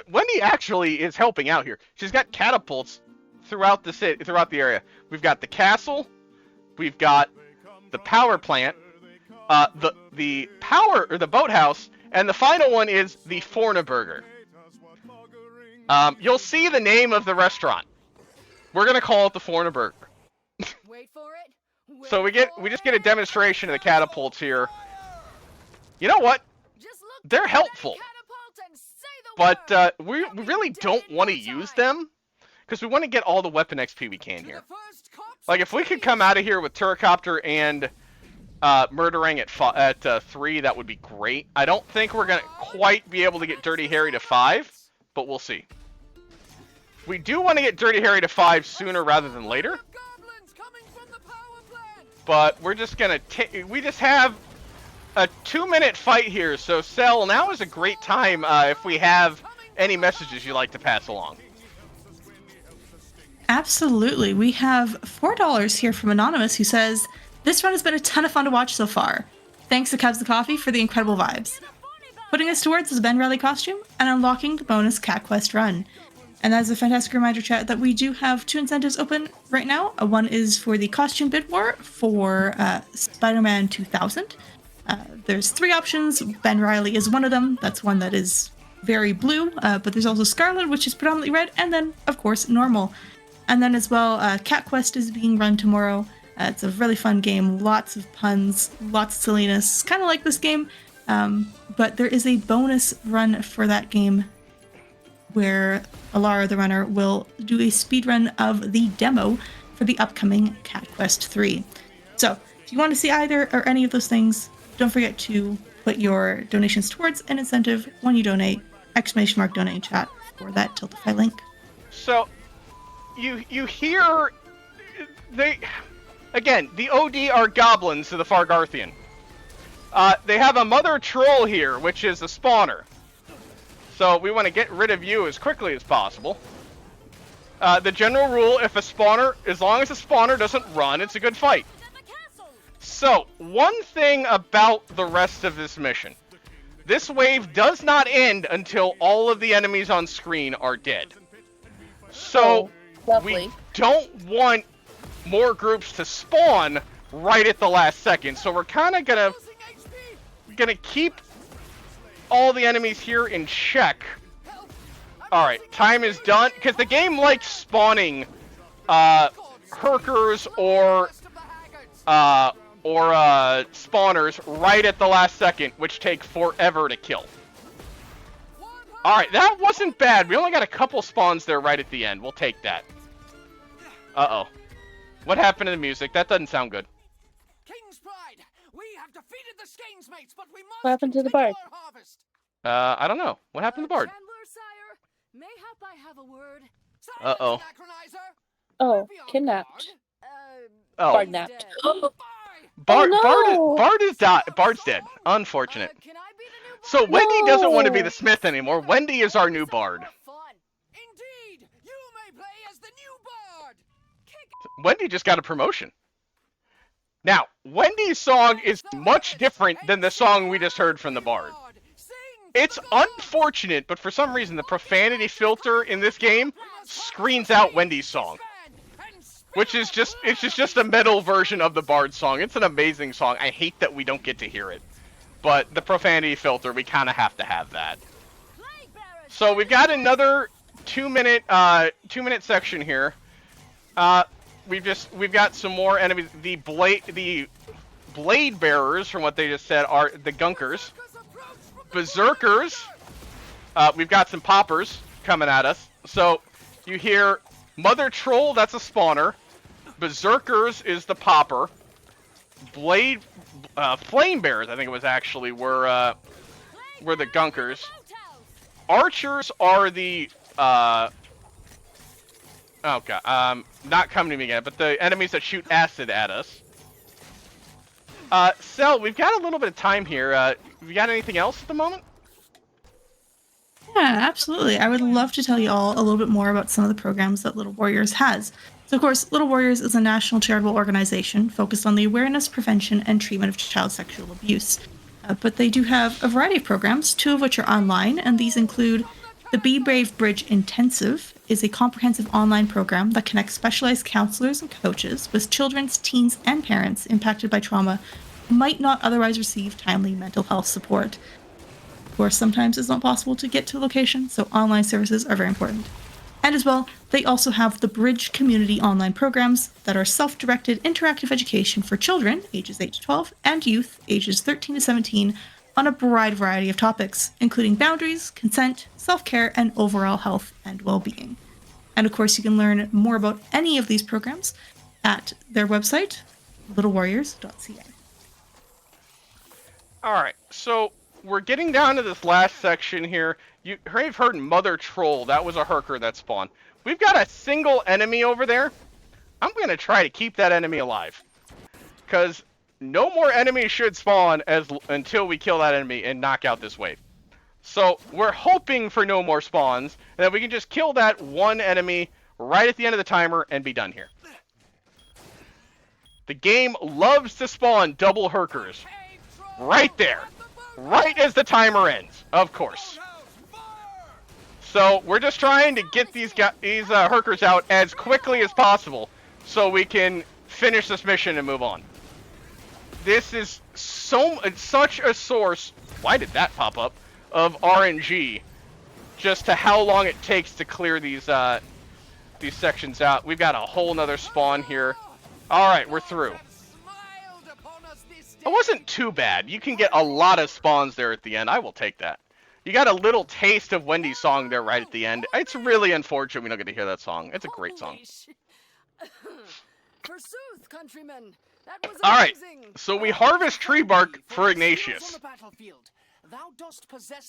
Wendy actually is helping out here. She's got catapults throughout throughout the area. We've got the castle, we've got the power plant, the power or the boathouse, and the final one is the Fornaburger. You'll see the name of the restaurant. We're gonna call it the Fornaburger. Wait for it. So we just get a demonstration of the catapults here. You know what? They're helpful, but we really don't want to use them because we want to get all the weapon XP we can here. Like if we could come out of here with Turricopter and Murderang at 3, that would be great. I don't think we're gonna quite be able to get Dirty Harry to 5, but we'll see. We do want to get Dirty Harry to 5 sooner rather than later. But we're just gonna we just have a 2-minute fight here, so Cell, now is a great time if we have any messages you'd like to pass along. Absolutely. We have $4 here from Anonymous who says, "This run has been a ton of fun to watch so far. Thanks to Cubs the Coffee for the incredible vibes. Putting us towards is a Ben Riley costume and unlocking the bonus Cat Quest run." And that's a fantastic reminder, chat, that we do have 2 incentives open right now. One is for the costume bid war for Spider-Man 2000. There's 3 options. Ben Riley is one of them. That's one that is very blue, but there's also Scarlet, which is predominantly red, and then, of course, normal. And then as well, Cat Quest is being run tomorrow. It's a really fun game. Lots of puns, lots of silliness. Kind of like this game, but there is a bonus run for that game where Alara, the runner, will do a speedrun of the demo for the upcoming Cat Quest 3. So, if you want to see either or any of those things, don't forget to put your donations towards an incentive when you donate, !donate in chat for that Tiltify link. So, you hear, again, the OD are goblins to the Fargarthian. They have a mother troll here, which is a spawner. So we want to get rid of you as quickly as possible. The general rule, if a spawner, as long as the spawner doesn't run, it's a good fight. So, one thing about the rest of this mission. This wave does not end until all of the enemies on screen are dead. So, we don't want more groups to spawn right at the last second. So we're kind of gonna keep all the enemies here in check. Alright, time is done. Because the game likes spawning Herkers or spawners right at the last second, which take forever to kill. Alright, that wasn't bad. We only got a couple spawns there right at the end. We'll take that. Uh-oh. What happened to the music? That doesn't sound good. King's Pride! We have defeated the Skanes mates, but we must What happened to the bard? I don't know. What happened to the bard? Chandler, sire, mayhap I have a word. Uh-oh. Oh, kidnapped. Oh. Bard napped. Bard's dead. Unfortunate. So Wendy doesn't want to be the Smith anymore. Wendy is our new bard. Indeed, you may play as the new bard. Wendy just got a promotion. Now, Wendy's song is much different than the song we just heard from the bard. It's unfortunate, but for some reason the profanity filter in this game screens out Wendy's song. Which is just a metal version of the bard song. It's an amazing song. I hate that we don't get to hear it. But the profanity filter, we kind of have to have that. So we've got another 2-minute section here. We've got some more enemies. The blade bearers, from what they just said, are the gunkers. Berserkers. We've got some poppers coming at us. So you hear Mother Troll, that's a spawner. Berserkers is the popper. Flame bearers, I think it was actually, were the gunkers. Archers are the oh god, not coming to me again, but the enemies that shoot acid at us. Cell, we've got a little bit of time here. You got anything else at the moment? Yeah, absolutely. I would love to tell you all a little bit more about some of the programs that Little Warriors has. So, of course, Little Warriors is a national charitable organization focused on the awareness, prevention, and treatment of child sexual abuse. But they do have a variety of programs, 2 of which are online, and these include the Be Brave Bridge Intensive is a comprehensive online program that connects specialized counselors and coaches with children, teens, and parents impacted by trauma who might not otherwise receive timely mental health support. Of course, sometimes it's not possible to get to a location, so online services are very important. And as well, they also have the Bridge Community online programs that are self-directed interactive education for children ages 8 to 12 and youth ages 13 to 17 on a broad variety of topics, including boundaries, consent, self-care, and overall health and well-being. And of course, you can learn more about any of these programs at their website, littlewarriors.ca. All right, so we're getting down to this last section here. You've heard Mother Troll. That was a Herker that spawned. We've got a single enemy over there. I'm going to try to keep that enemy alive. Because no more enemies should spawn until we kill that enemy and knock out this wave. So we're hoping for no more spawns, and that we can just kill that one enemy right at the end of the timer and be done here. The game loves to spawn double Herkers. Right there. Right as the timer ends, of course. So we're just trying to get these Herkers out as quickly as possible so we can finish this mission and move on. This is such a source, why did that pop up, of RNG, just to how long it takes to clear these sections out. We've got a whole nother spawn here. Alright, we're through. It wasn't too bad. You can get a lot of spawns there at the end. I will take that. You got a little taste of Wendy's song there right at the end. It's really unfortunate we don't get to hear that song. It's a great song. Forsooth, countrymen. Alright, so we harvest tree bark for Ignatius.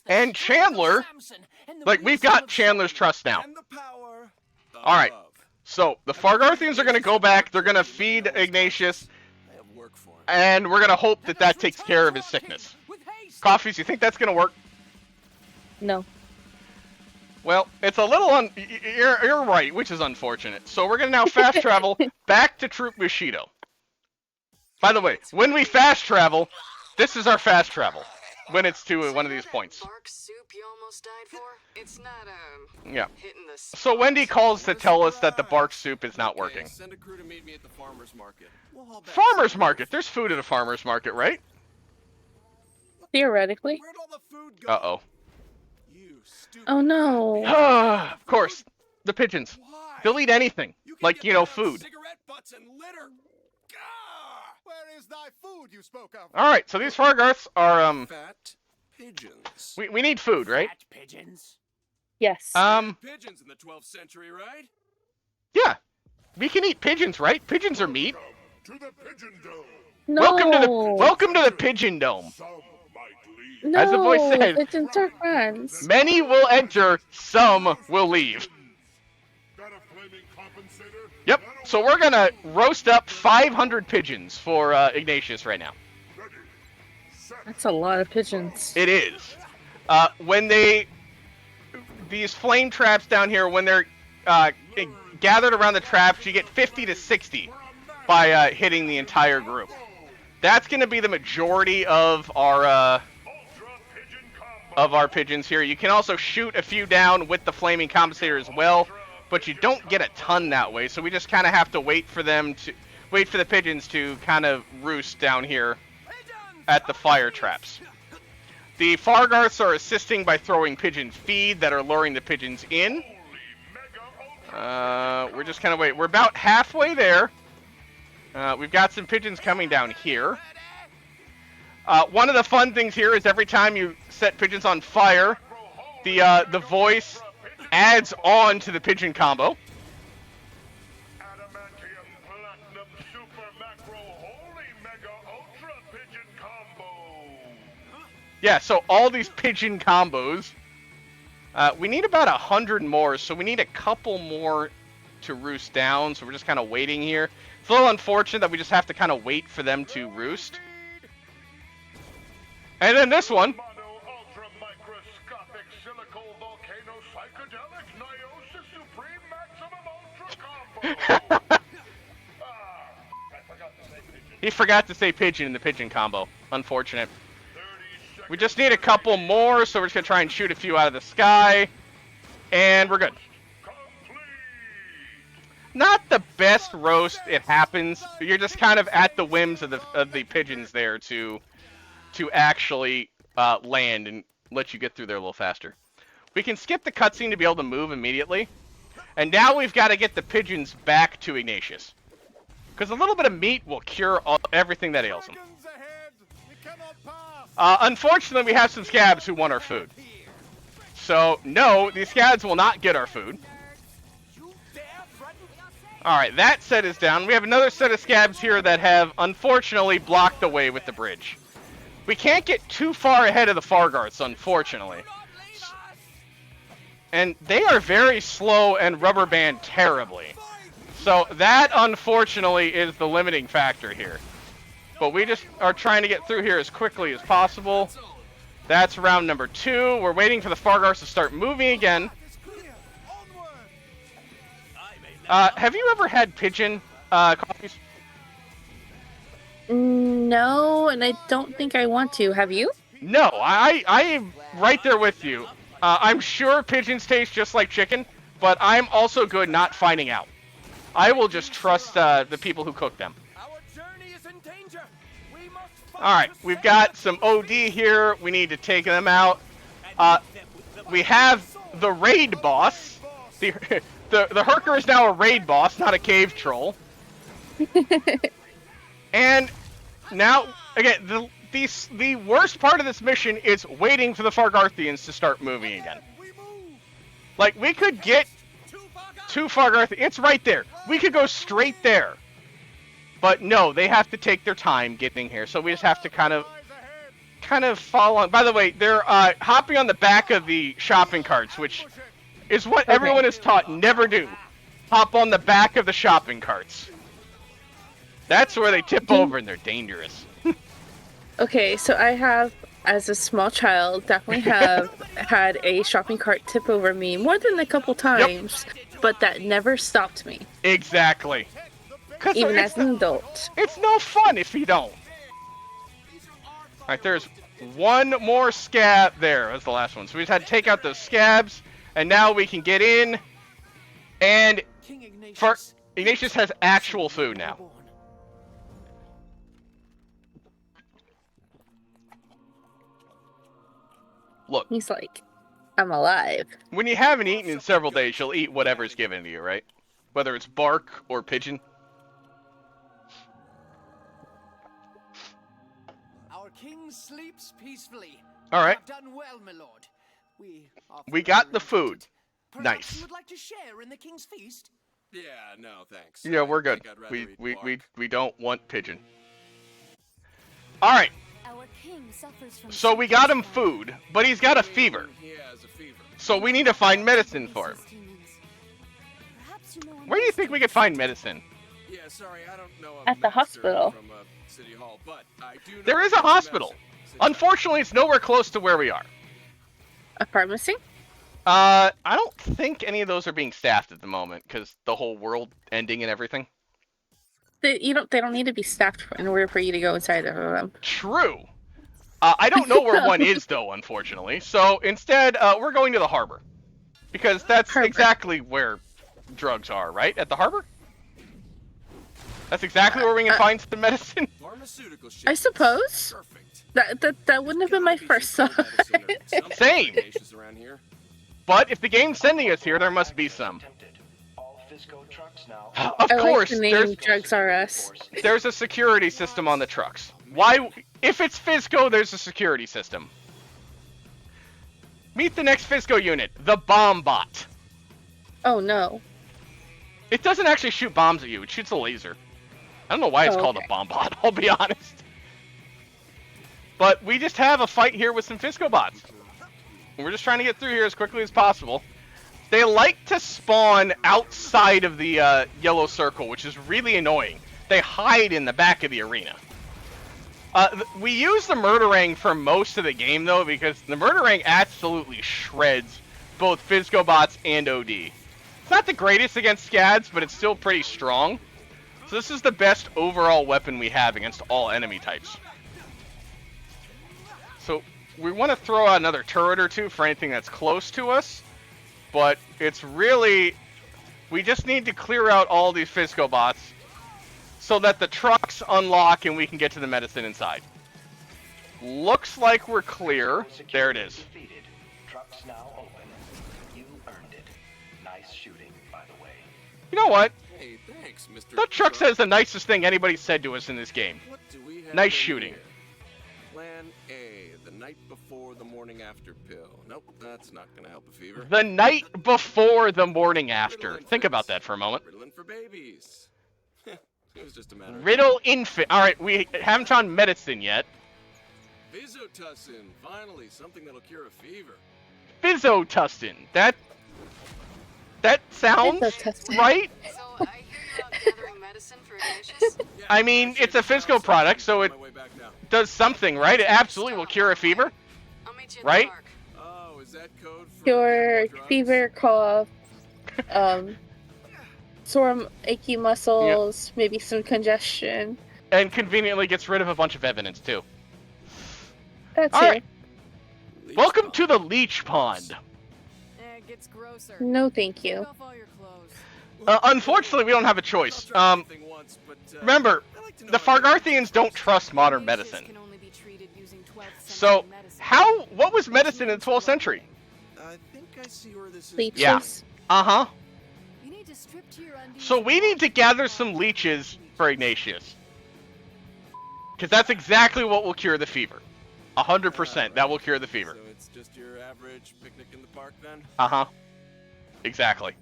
And Chandler, like, we've got Chandler's trust now. Alright, so the Fargarthians are going to go back. They're going to feed Ignatius. And we're going to hope that that takes care of his sickness. Coffees, you think that's going to work? No. Well, it's a little you're right, which is unfortunate. So we're going to now fast travel back to Troop Bushido. By the way, when we fast travel, this is our fast travel. When it's to one of these points. Bark soup you almost died for? It's not yeah. So Wendy calls to tell us that the bark soup is not working. Send a crew to meet me at the farmer's market. Farmer's market? There's food at a farmer's market, right? Theoretically. Where'd all the food go? Uh-oh. Oh no. Of course. The pigeons. They'll eat anything. Like, food. Cigarette butts and litter. Where is thy food you spoke of? Alright, so these Fargarths are, Fat pigeons. we need food, right? Fat pigeons. Yes. Pigeons in the 12th century, right? Yeah. We can eat pigeons, right? Pigeons are meat. To the pigeon dome. No. Welcome to the Pigeon Dome. Some might leave. No. As the voice said, Pigeons are friends. many will enter, some will leave. Got a flaming compensator? Yep, so we're gonna roast up 500 pigeons for Ignatius right now. Ready. Set. That's a lot of pigeons. It is. When these flame traps down here, when they're gathered around the traps, you get 50 to 60 by hitting the entire group. That's gonna be the majority of our pigeons here. You can also shoot a few down with the flaming compensator as well, but you don't get a ton that way. So we just kind of have to wait for the pigeons to kind of roost down here at the fire traps. The Fargarths are assisting by throwing pigeon feed that are luring the pigeons in. We're just kind of waiting. We're about halfway there. We've got some pigeons coming down here. One of the fun things here is every time you set pigeons on fire, the voice adds on to the pigeon combo. Adamantium Platinum Super Macro Holy Mega Ultra Pigeon Combo. Yeah, so all these pigeon combos. We need about 100 more, so we need a couple more to roost down, so we're just kind of waiting here. It's a little unfortunate that we just have to kind of wait for them to roost. And then this one. Mono Ultra Microscopic Silico Volcano Psychedelic Niosis Supreme Maximum Ultra Combo. He forgot to say pigeon in the pigeon combo. Unfortunate. We just need a couple more, so we're just going to try and shoot a few out of the sky. And we're good. Not the best roast, it happens. You're just kind of at the whims of the pigeons there to actually land and let you get through there a little faster. We can skip the cutscene to be able to move immediately. And now we've got to get the pigeons back to Ignatius. Because a little bit of meat will cure everything that ails him. Unfortunately, we have some scabs who want our food. So, no, these scabs will not get our food. Alright, that set is down. We have another set of scabs here that have, unfortunately, blocked the way with the bridge. We can't get too far ahead of the Fargarths, unfortunately. And they are very slow and rubber band terribly. So that, unfortunately, is the limiting factor here. But we just are trying to get through here as quickly as possible. That's round number 2. We're waiting for the Fargarths to start moving again. Have you ever had pigeon coffees? No, and I don't think I want to. Have you? No, I am right there with you. I'm sure pigeons taste just like chicken, but I'm also good not finding out. I will just trust the people who cook them. Alright, we've got some OD here. We need to take them out. We have the raid boss. The Herker is now a raid boss, not a cave troll. And now, again, the worst part of this mission is waiting for the Fargarthians to start moving again. Like, we could get to Fargarthians. It's right there. We could go straight there. But no, they have to take their time getting here. So we just have to kind of follow on. By the way, they're hopping on the back of the shopping carts, which is what everyone is taught never do. Hop on the back of the shopping carts. That's where they tip over and they're dangerous. Okay, so I have, as a small child, definitely have had a shopping cart tip over me more than a couple times, but that never stopped me. Exactly. Even as an adult. It's no fun if you don't. Alright, there's one more scab there. That's the last one. So we just had to take out those scabs, and now we can get in. And Ignatius has actual food now. Look. He's like, I'm alive. When you haven't eaten in several days, you'll eat whatever's given to you, right? Whether it's bark or pigeon. Our king sleeps peacefully. All right. Done well, my lord. We got the food. Perhaps Nice. you would like to share in the king's feast? Yeah, no, thanks. Yeah, we're good. We don't want pigeon. All right. So we got him food, but he's got a fever. He has a fever. So we need to find medicine for him. Where do you think we could find medicine? Yeah, sorry, I don't know. At the hospital. From, City Hall, but I do know There is a hospital. Unfortunately, it's nowhere close to where we are. A pharmacy? I don't think any of those are being staffed at the moment because the whole world ending and everything. They don't need to be staffed in order for you to go inside of them. True. I don't know where one is though, unfortunately. So instead, we're going to the harbor because that's exactly where drugs are, right? At the harbor. That's exactly where we can find some medicine. Pharmaceutical shit. I suppose. That wouldn't have been my first thought. Same. But if the game's sending us here, there must be some. Of course, like the name Drugs R Us. There's a security system on the trucks. Why? If it's Fizco, there's a security system. Meet the next Fizco unit, the Bomb Bot. Oh no. It doesn't actually shoot bombs at you, it shoots a laser. I don't know why it's called a Bomb Bot, I'll be honest. But we just have a fight here with some Fizco bots. We're just trying to get through here as quickly as possible. They like to spawn outside of the yellow circle, which is really annoying. They hide in the back of the arena. We use the Murderang for most of the game, though, because the Murderang absolutely shreds both Fizco bots and OD. It's not the greatest against scads, but it's still pretty strong. So So this is the best overall weapon we have against all enemy types. So we want to throw out another turret or two for anything that's close to us. But it's really... We just need to clear out all these Fisco bots so that the trucks unlock and we can get to the medicine inside. Looks like we're clear. There it is. Defeated. Trucks now open. You earned it. Nice shooting, by the way. You know what? Hey, thanks, Mr. That truck says the nicest thing anybody said to us in this game. What do we have Nice in shooting. here? Plan A, the night before the morning after pill. Nope, that's not gonna help a fever. The night before the morning after. Think about that for a moment. Ritalin for babies. It was just a matter of... Riddle infant. Alright, we haven't found medicine yet. Visotussin, finally, something that'll cure a fever. Physotussin. That sounds Physotussin. right? So I hear you're out gathering medicine for Ignatius? I mean, it's a Fisco product, so it On my way back now. does something, right? It absolutely will cure a fever. I'll meet you in Right? the park. Oh, is that code for Cure drugs? fever, cough, sore achy muscles, maybe some congestion. And conveniently gets rid of a bunch of evidence, too. That's All it. right. Leech Welcome pond. to the leech pond. It gets grosser. No, thank Take you. off all your clothes. Unfortunately, we don't have a choice. I'll try anything once, but, Remember, I like to know the how to- Fargarthians don't trust modern Ignatius medicine. can only be treated using 12th So, century medicine. what was medicine in the 12th century? I think I see where this is. Leeches. Yeah. Uh-huh. You need to strip to your undies So we and need to wash gather your some body. leeches for Ignatius. Because that's exactly what will cure the fever. 100%. That will cure the fever. So it's just your average picnic in the park then? Uh-huh. Exactly.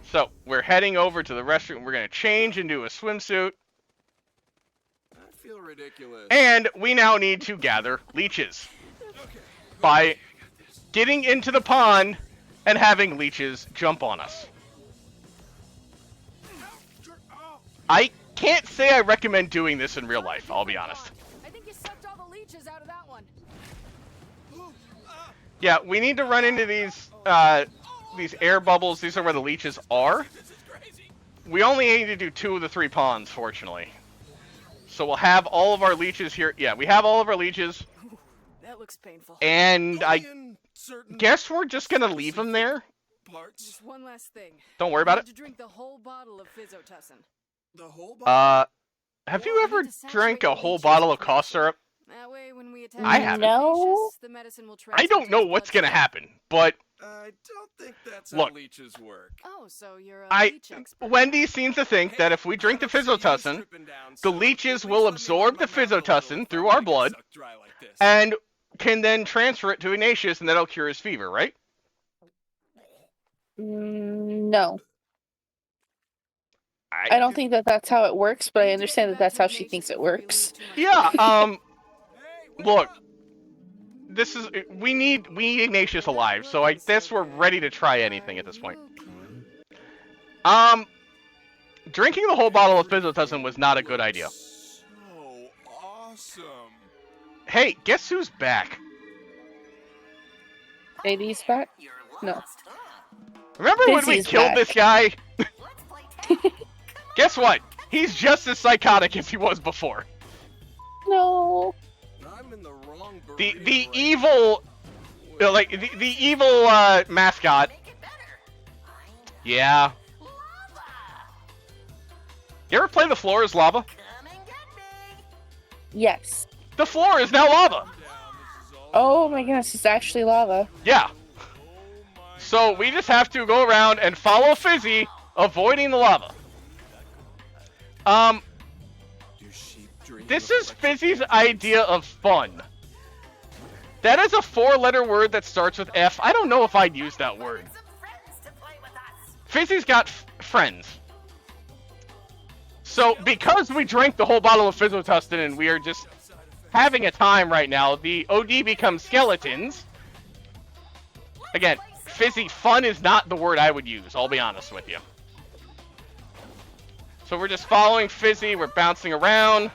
So, we're heading over to the restroom. We're going to change into a swimsuit. I feel ridiculous. And we now need to gather leeches. Okay. By getting into the pond and having leeches jump on us. I can't say I recommend doing this in real life, I'll be honest. I think you sucked all the leeches out of that one. Yeah, we need to run into these air bubbles. These are where the leeches are. We only need to do 2 of the 3 ponds, fortunately. So we'll have all of our leeches here. Yeah, we have all of our leeches. That looks painful. And I Only in certain guess we're just going to leave them there. parts. Just one last thing. Don't worry about You it. need to drink the whole bottle of Physotussin. The whole bottle? Have Yeah, you you ever need to drank saturate a the whole leeches bottle of with cough medicine. syrup? That way, when we attack I haven't. No. the medicine will I don't know what's going to happen, but I don't think that's Look. how leeches work. Oh, so you're a I leech expert. Wendy seems to think that if we drink the I don't see you Physotussin, stripping down, the so leeches please will let me absorb run the my mouth a little Physotussin if through I our get blood, sucked dry like this. and can then transfer it to Ignatius, and that'll cure his fever, right? No. I don't think that that's how it works, but I understand that that's how she thinks it works. Yeah, Hey, wake look, up! this is, we need Ignatius alive, so I guess we're ready to try anything at this point. Drinking the whole bottle of Physotussin was not a good idea. So awesome. Hey, guess who's back? Baby's back? No. Remember when we Busy's killed back. this guy? Guess what? He's just as psychotic as he was before. No. I'm in the wrong The burrito the right evil, now. like the evil mascot. Yeah. You ever play The Floor is Lava? Yes. The floor is now lava. Oh my goodness, it's actually lava. Yeah. So we just have to go around and follow Fizzy, avoiding the lava. Do sheep dream This of is Fizzy's idea of fun. That is a 4-letter word that starts with F. I don't know if I'd use that word. Fizzy's got friends. So, because we drank the whole bottle of Physotussin and we are just having a time right now, the OD becomes skeletons. Again, Fizzy, fun is not the word I would use, I'll be honest with you. So we're just following Fizzy, we're bouncing around.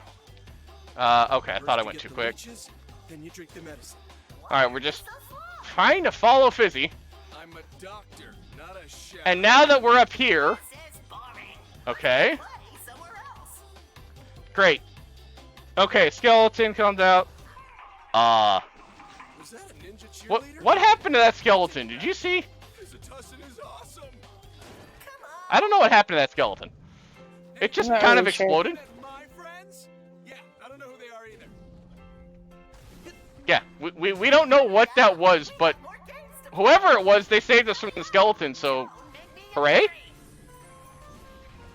Okay, I thought I went too quick. Then you drink the medicine. Alright, we're just trying to follow Fizzy. I'm a doctor, not a chef. And now that we're up here... Okay. Great. Okay, skeleton comes out. Was that a ninja cheerleader? What happened to that skeleton? Did you see? Prevent-A-Thon is awesome. I don't know what happened to that skeleton. It just Not kind of really sure. exploded. My friends? Yeah, I don't know who they are either. Yeah, we don't know what that was, but whoever it was, they saved us from the skeleton, so hooray!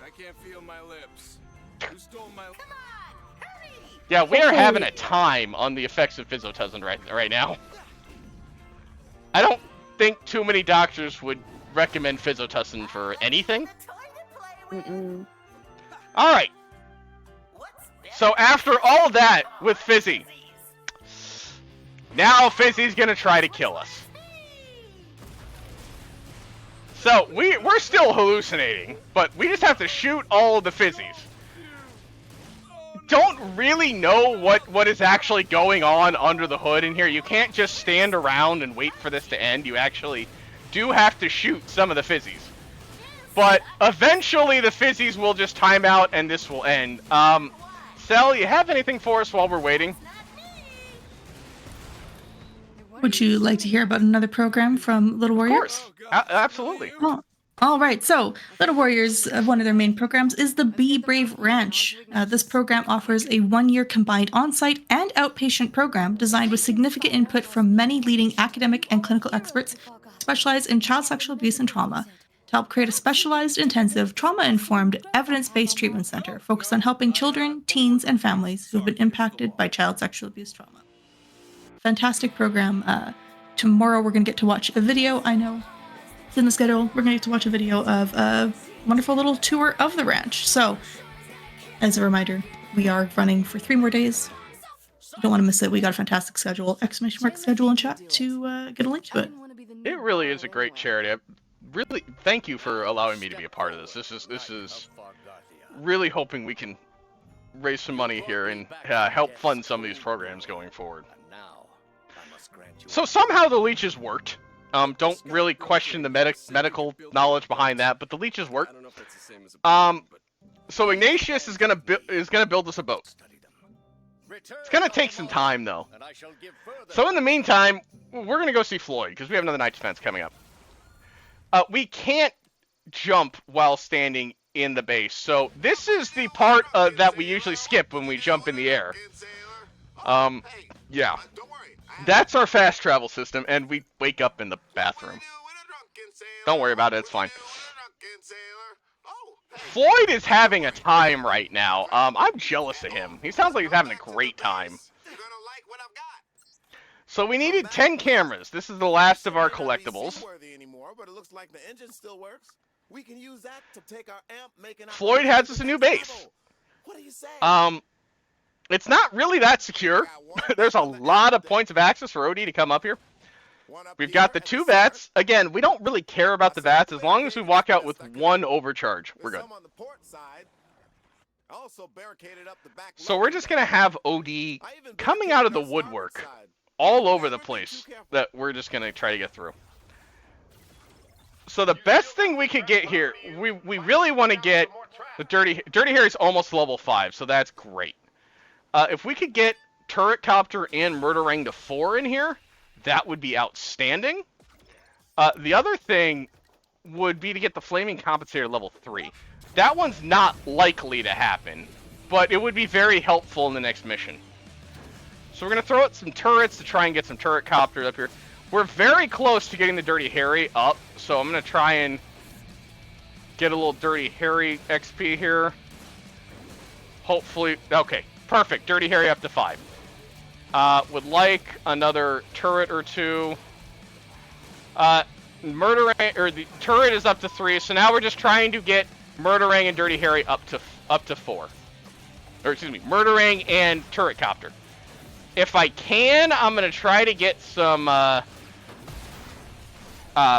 I can't feel my lips. Who stole my... Yeah, we are having a time on the effects of Physotuzin right now. I don't think too many doctors would recommend Physotuzin for anything. Alright. So after all that with Fizzy, now Fizzy's gonna try to kill us. So we're still hallucinating, but we just have to shoot all of the Fizzies. Don't really know what is actually going on under the hood in here. You can't just stand around and wait for this to end. You actually do have to shoot some of the Fizzies. But eventually the Fizzies will just time out and this will end. Cell, you have anything for us while we're waiting? Would you like to hear about another program from Little Warriors? Of course. Absolutely. Oh, all right. So, Little Warriors, one of their main programs is the Be Brave Ranch. This program offers a 1-year combined on-site and outpatient program designed with significant input from many leading academic and clinical experts specialized in child sexual abuse and trauma to help create a specialized, intensive, trauma-informed, evidence-based treatment center focused on helping children, teens, and families who have been impacted by child sexual abuse trauma. Fantastic program. Tomorrow we're going to get to watch a video. I know it's in the schedule. We're going to get to watch a video of a wonderful little tour of the ranch. So, as a reminder, we are running for 3 more days. Don't want to miss it. We got a fantastic schedule. ! Schedule in chat to get a link to it. It really is a great charity. Really, thank you for allowing me to be a part of this. This is really hoping we can raise some money here and help fund some of these programs going forward. So somehow the leeches worked. Don't really question the medical knowledge behind that, but the leeches worked. So Ignatius is gonna build us a boat. It's gonna take some time though. So in the meantime, we're gonna go see Floyd because we have another night defense coming up. We can't jump while standing in the base, so this is the part that we usually skip when we jump in the air. Yeah. That's our fast travel system, and we wake up in the bathroom. Don't worry about it, it's fine. Floyd is having a time right now. I'm jealous of him. He sounds like he's having a great time. So we needed 10 cameras. This is the last of our collectibles. Floyd has us a new base. It's not really that secure. There's a lot of points of access for OD to come up here. We've got the 2 vats. Again, we don't really care about the vats. As long as we walk out with 1 overcharge, we're good. So we're just going to have OD coming out of the woodwork all over the place that we're just going to try to get through. So the best thing we could get here, we really want to get the Dirty Harry's almost level 5, so that's great. If we could get Turret Copter and Murderang to 4 in here, that would be outstanding. The other thing would be to get the Flaming Compensator level 3. That one's not likely to happen, but it would be very helpful in the next mission. So we're going to throw out some turrets to try and get some Turret Copters up here. We're very close to getting the Dirty Harry up, so I'm going to try and get a little Dirty Harry XP here. Hopefully, okay. Perfect. Dirty Harry up to 5. Would like another turret or 2. Murderang, or the turret is up to 3, so now we're just trying to get Murderang and Dirty Harry up to 4. Or excuse me, Murderang and Turret Copter. If I can, I'm gonna try to get some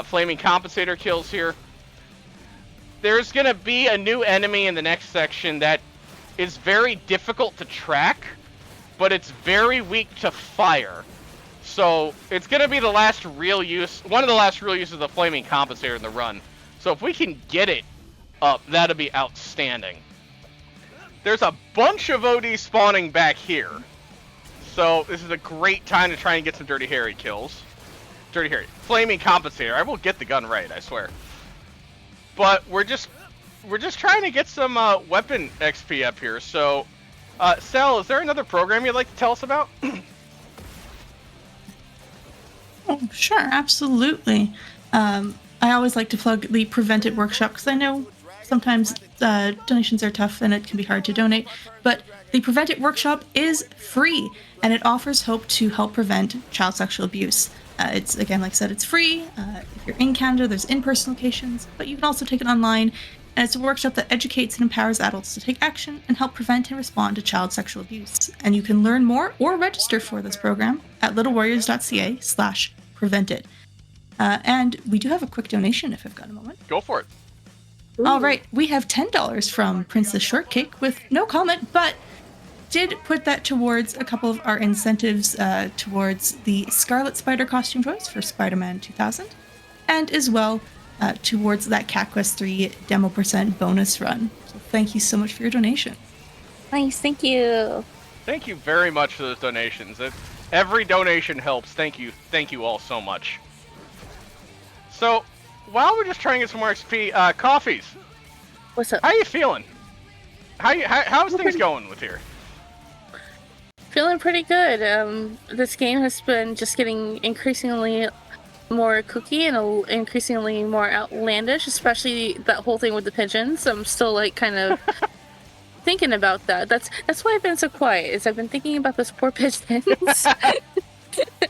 Flaming Compensator kills here. There's gonna be a new enemy in the next section that is very difficult to track, but it's very weak to fire. So it's going to be the last real use, one of the last real uses of the Flaming Compensator in the run. So if we can get it up, that'll be outstanding. there's a bunch of OD spawning back here. So this is a great time to try and get some Dirty Harry kills. Dirty Harry. Flaming Compensator. I will get the gun right, I swear. But we're just trying to get some weapon XP up here. So, Sal, is there another program you'd like to tell us about? Oh, sure, absolutely. I always like to plug the Prevent-A workshop because I know sometimes donations are tough and it can be hard to donate, but the Prevent-A workshop is free and it offers hope to help prevent child sexual abuse. It's, again, like I said, it's free. If you're in Canada, there's in-person locations, but you can also take it online. And it's a workshop that educates and empowers adults to take action and help prevent and respond to child sexual abuse. And you can learn more or register for this program at littlewarriors.ca/preventit. And we do have a quick donation if I've got a moment. Go for it. All right, we have $10 from Princess Shortcake with no comment, but did put that towards a couple of our incentives towards the Scarlet Spider costume choice for Spider-Man 2000, and as well towards that Cat Quest 3 demo % bonus run. So thank you so much for your donation. Nice, thank you. Thank you very much for those donations. Every donation helps. Thank you all so much. So, while we're just trying to get some more XP, Coffees. What's up? How you feeling? How's things going with here? Feeling pretty good. This game has been just getting increasingly more kooky and increasingly more outlandish, especially that whole thing with the pigeons. I'm still like kind of thinking about that. That's why I've been so quiet, is I've been thinking about those poor pigeons.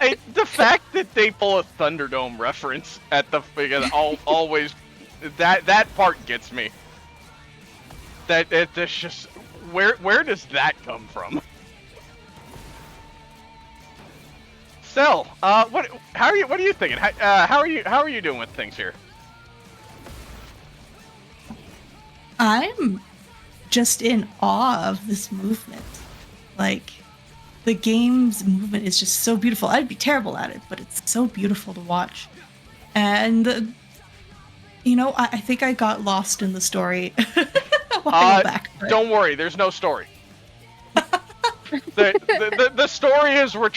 Hey, the fact that they pull a Thunderdome reference at the always that part gets me. That's just where does that come from? Cell, what are you thinking? How are you doing with things here? I'm just in awe of this movement. Like, the game's movement is just so beautiful. I'd be terrible at it, but it's so beautiful to watch. And, I think I got lost in the story a while back. But... Don't worry, there's no story. The story is we're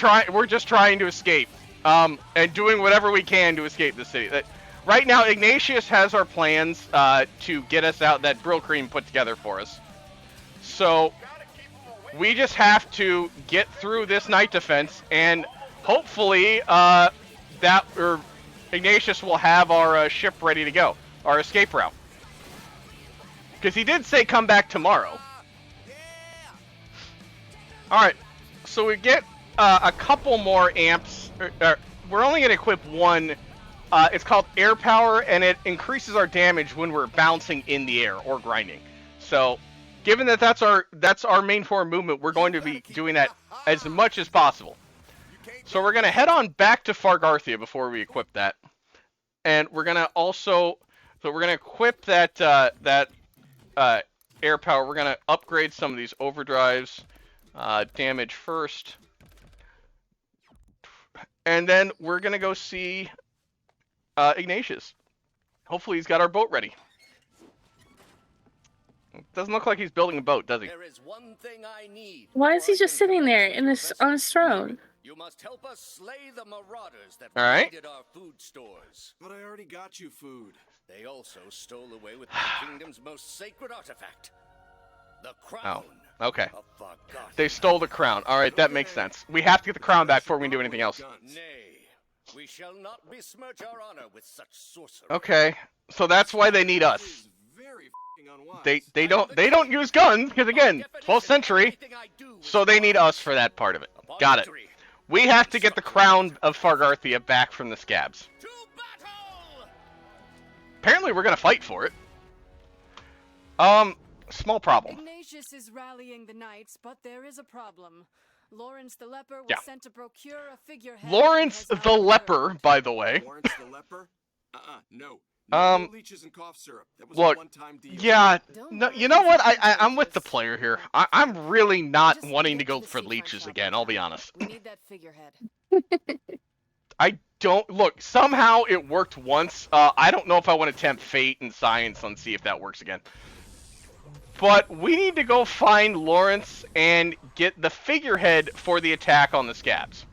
just trying to escape, and doing whatever we can to escape the city. Right now, Ignatius has our plans to get us out that Brill Cream put together for us. So we just have to get through this night defense, and hopefully Ignatius will have our ship ready to go, our escape route. Because he did say come back tomorrow. Alright, so we get a couple more amps. We're only going to equip one. It's called Air Power, and it increases our damage when we're bouncing in the air or grinding. So, given that that's our main form movement, we're going to be doing that as much as possible. So we're going to head on back to Fargarthia before we equip that. And we're going to also... So we're going to equip that Air Power. We're going to upgrade some of these overdrives. Damage first. And then we're going to go see Ignatius. Hopefully he's got our boat ready. Doesn't look like he's building a boat, does he? There is one thing I need. Why is he just sitting there on his throne? You must help us slay the marauders that raided our food stores. But I already got you food. They also stole away with the kingdom's most sacred artifact, the crown. Oh, okay. They stole the crown. All right, that makes sense. We have to get the crown back before we can do anything else. Nay, we shall not besmirch our honor with such sorcery. Okay, so that's why they need us. They don't use guns because again, 12th century, so they need us for that part of it. Got it. We have to get the crown of Fargarthia back from the scabs. Apparently, we're gonna fight for it. Small problem. Ignatius is rallying the knights, but there is a problem. Lawrence the Leper was sent to procure a figurehead. Lawrence the Leper, by the way. Lawrence the Leper? No. No leeches and cough syrup. That was look, a one-time deal. yeah, no, you know what? I'm with the player here. I'm really not wanting to go for leeches again, I'll be honest. We need that figurehead. I don't... Look, somehow it worked once. I don't know if I want to tempt fate and science and see if that works again. But we need to go find Lawrence and get the figurehead for the attack on the scabs.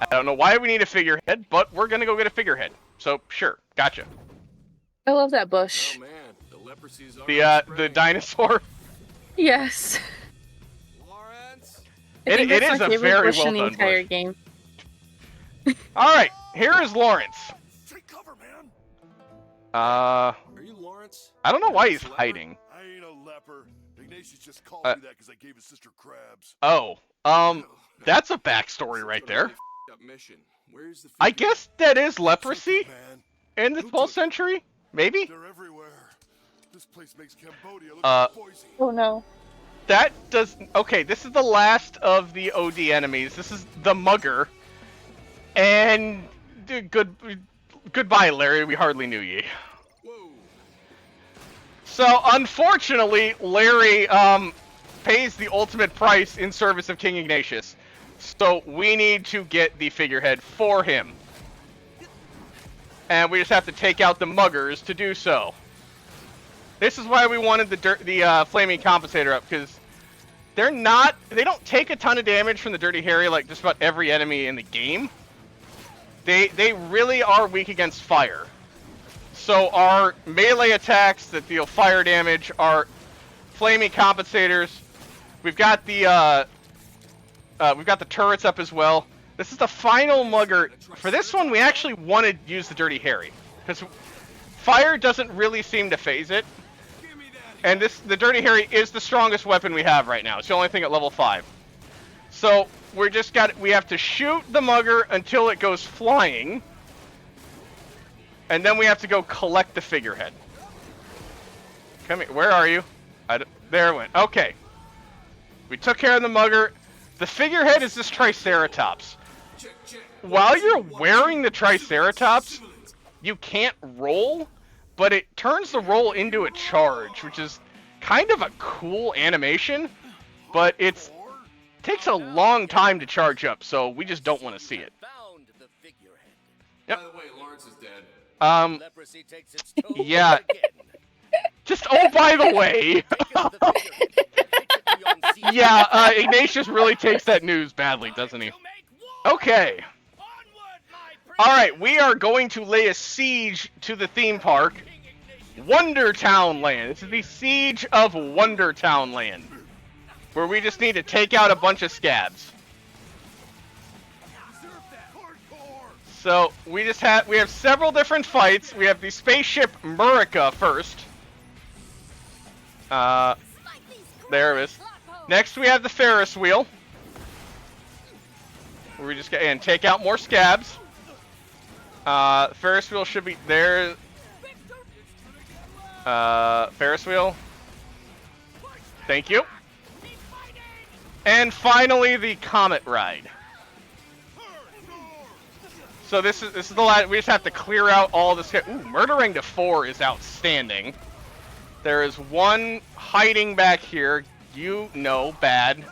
I don't know why we need a figurehead, but we're gonna go get a figurehead. So sure, gotcha. I love that bush. Oh man, the leprosy's The dinosaur. Yes. Lawrence. It is a very well done entire bush. game. All right, here is Lawrence. Take cover, man. Are you Lawrence? I don't know why he's hiding. I ain't a leper. Ignatius just called me that because I gave his sister crabs. Oh, that's a backstory right there. Mission. Where's the I guess that is leprosy Man, in the 12th century, maybe. they're everywhere. This place makes Cambodia look Uh, like Boise. Oh no. That does... Okay, this is the last of the OD enemies. This is the Mugger. And... Goodbye, Larry. We hardly knew ye. Whoa. So, unfortunately, Larry, pays the ultimate price in service of King Ignatius. So, we need to get the figurehead for him. And we just have to take out the Muggers to do so. This is why we wanted the Flaming Compensator up, because they don't take a ton of damage from the Dirty Harry like just about every enemy in the game. They really are weak against fire. So our melee attacks that deal fire damage are Flaming Compensators. We've got the turrets up as well. This is the final Mugger. For this one, we actually wanted to use the Dirty Harry, because fire doesn't really seem to phase it. And the Dirty Harry is the strongest weapon we have right now. It's the only thing at level 5. So we have to shoot the Mugger until it goes flying. And then we have to go collect the figurehead. Come here. Where are you? There it went. Okay. We took care of the Mugger. The figurehead is this Triceratops. While you're wearing the Triceratops, you can't roll, but it turns the roll into a charge, which is kind of a cool animation, but it takes a long time to charge up, so we just don't want to see it. Found the figurehead. Yep. By the way, Lawrence is dead. Leprosy takes its toll Yeah. again. Just, oh, by the way, yeah, Ignatius really takes that news badly, doesn't he? Okay. Alright, we are going to lay a siege to the theme park. Wonder Town Land. This is the Siege of Wonder Town Land, where we just need to take out a bunch of scabs. So, we have several different fights. We have the spaceship Murica first. There it is. Next, we have the Ferris wheel, where we just get and take out more scabs. Ferris wheel should be there. Ferris wheel. Thank you. And finally, the Comet Ride. So this is the last. We just have to clear out all this. Ooh, Murdering to 4 is outstanding. There is one hiding back here. You know, bad.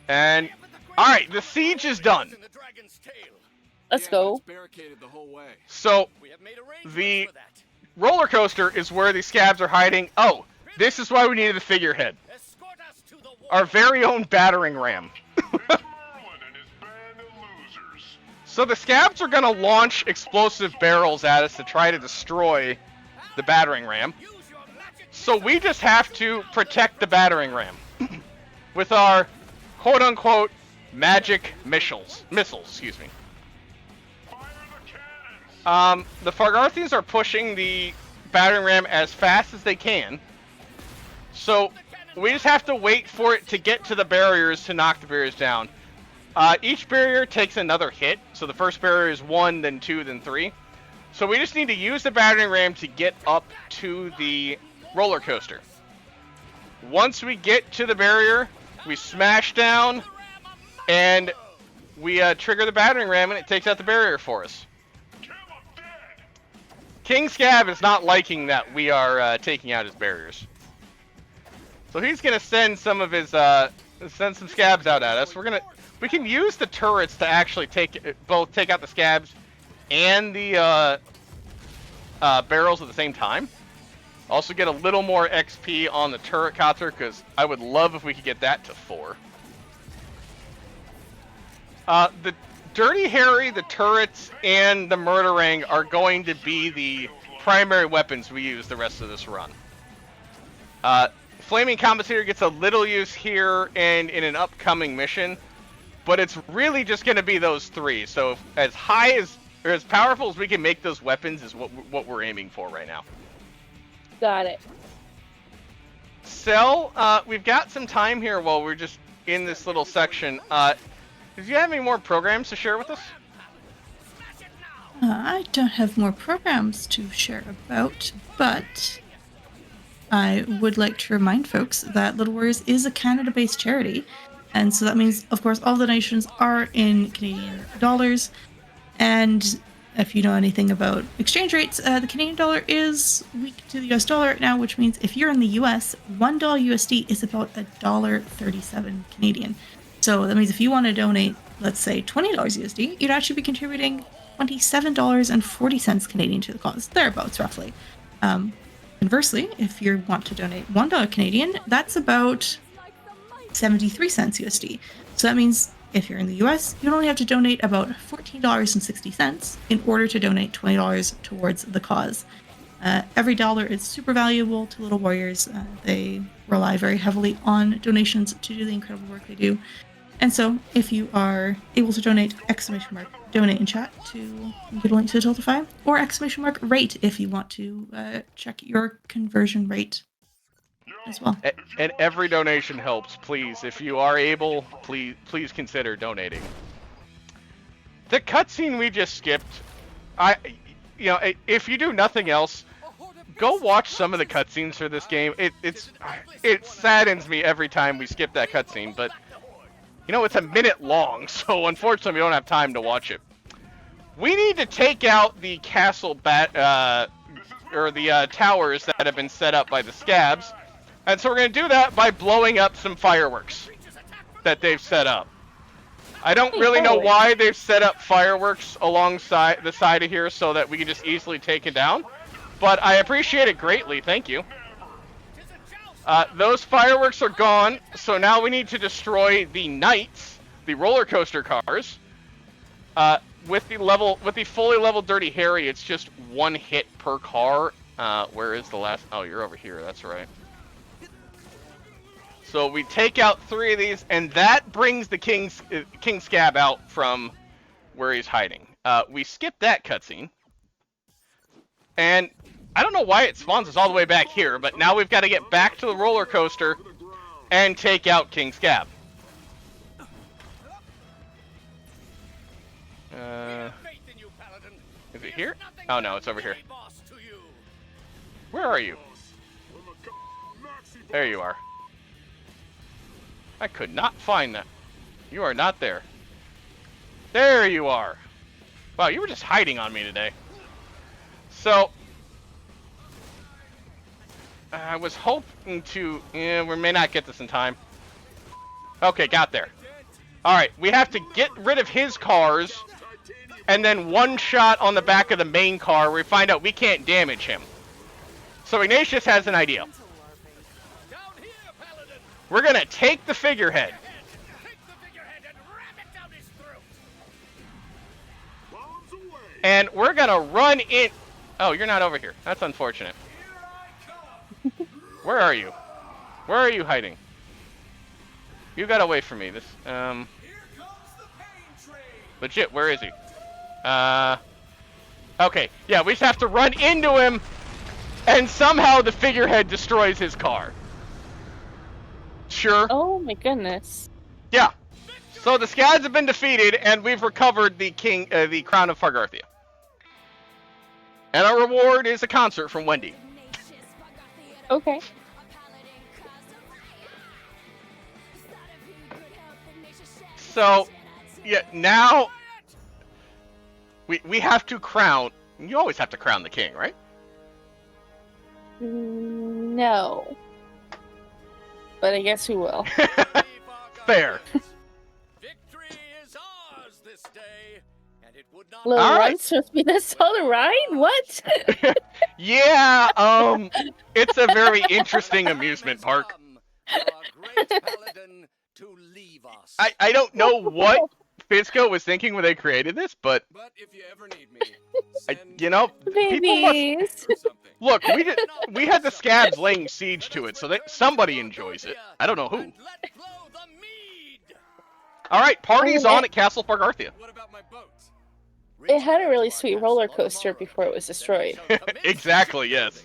And all right, the siege is done. Let's go. So the roller coaster is where the scabs are hiding. Oh, this is why we needed the figurehead. Our very own battering ram. So the scabs are gonna launch explosive barrels at us to try to destroy the battering ram. So we just have to protect the battering ram with our quote-unquote magic missiles. Excuse me. The Fargarthians are pushing the battering ram as fast as they can. So we just have to wait for it to get to the barriers to knock the barriers down. Each barrier takes another hit. So the first barrier is 1, then 2, then 3. So we just need to use the battering ram to get up to the roller coaster. Once we get to the barrier, we smash down, and we trigger the battering ram, and it takes out the barrier for us. King Scab is not liking that we are taking out his barriers, so he's gonna send some of his send some scabs out at us. We can use the turrets to actually take out the scabs and the barrels at the same time. Also get a little more XP on the turret counter, because I would love if we could get that to 4. The Dirty Harry, the turrets, and the Murderang are going to be the primary weapons we use the rest of this run. Flaming Compensator gets a little use here and in an upcoming mission, but it's really just going to be those 3. So as high as, or as powerful as we can make those weapons is what we're aiming for right now. Got it. Cell, we've got some time here while we're just in this little section. Do you have any more programs to share with us? I don't have more programs to share about, but I would like to remind folks that Little Warriors is a Canada-based charity, and so that means, of course, all donations are in Canadian dollars, and if you know anything about exchange rates, the Canadian dollar is weak to the US dollar right now, which means if you're in the US, $1 USD is about $1.37 Canadian. So that means if you want to donate, let's say $20 USD, you'd actually be contributing $27.40 Canadian to the cause, thereabouts roughly. Conversely, if you want to donate $1 Canadian, that's about 73 cents USD. So that means if you're in the US, you'd only have to donate about $14.60 in order to donate $20 towards the cause. Every dollar is super valuable to Little Warriors. They rely very heavily on donations to do the incredible work they do. And so, if you are able to donate, donate in chat to get a link to the Tiltify, or rate if you want to check your conversion rate as well. And every donation helps, please. If you are able, please consider donating. The cutscene we just skipped, if you do nothing else, go watch some of the cutscenes for this game. It saddens me every time we skip that cutscene, but it's a minute long, so unfortunately we don't have time to watch it. We need to take out the castle or the towers that have been set up by the scabs, and so we're going to do that by blowing up some fireworks that they've set up. I don't really know why they've set up fireworks alongside the side of here so that we can just easily take it down, but I appreciate it greatly, thank you. Those fireworks are gone, so now we need to destroy the knights, the roller coaster cars. With the fully leveled Dirty Harry, it's just 1 hit per car. Where is the last? Oh, you're over here. That's right. So we take out 3 of these, and that brings the King Scab out from where he's hiding. We skip that cutscene, and I don't know why it spawns us all the way back here, but now we've got to get back to the roller coaster and take out King Scab. Is it here? Oh no, it's over here. Where are you? There you are. I could not find that. You are not there. There you are. Wow, you were just hiding on me today. So I was hoping to... we may not get this in time. Okay, got there. Alright, we have to get rid of his cars, and then 1 shot on the back of the main car where we find out we can't damage him. So Ignatius has an idea. We're going to take the figurehead. And we're going to run in... Oh, you're not over here. That's unfortunate. Where are you? Where are you hiding? You got away from me. This, legit, where is he? Okay, yeah, we just have to run into him, and somehow the figurehead destroys his car. Sure. Oh my goodness. Yeah. So the Scads have been defeated, and we've recovered the the crown of Fargarthia. And our reward is a concert from Wendy. Okay. So, yeah, now we have to crown. You always have to crown the king, right? No. But I guess we will. Fair. Victory is ours this day, and it Little All right. Run's supposed to be this solid ride? What? Yeah, it's a very interesting amusement park. I don't know what Fisco was thinking when they created this, but if you ever need me, you know, people Babies. must look. We had the scabs laying siege to it, so that somebody enjoys it. I don't know who. All right, party's on at Castle Park Arthea. It had a really sweet roller coaster before it was destroyed. Exactly, yes.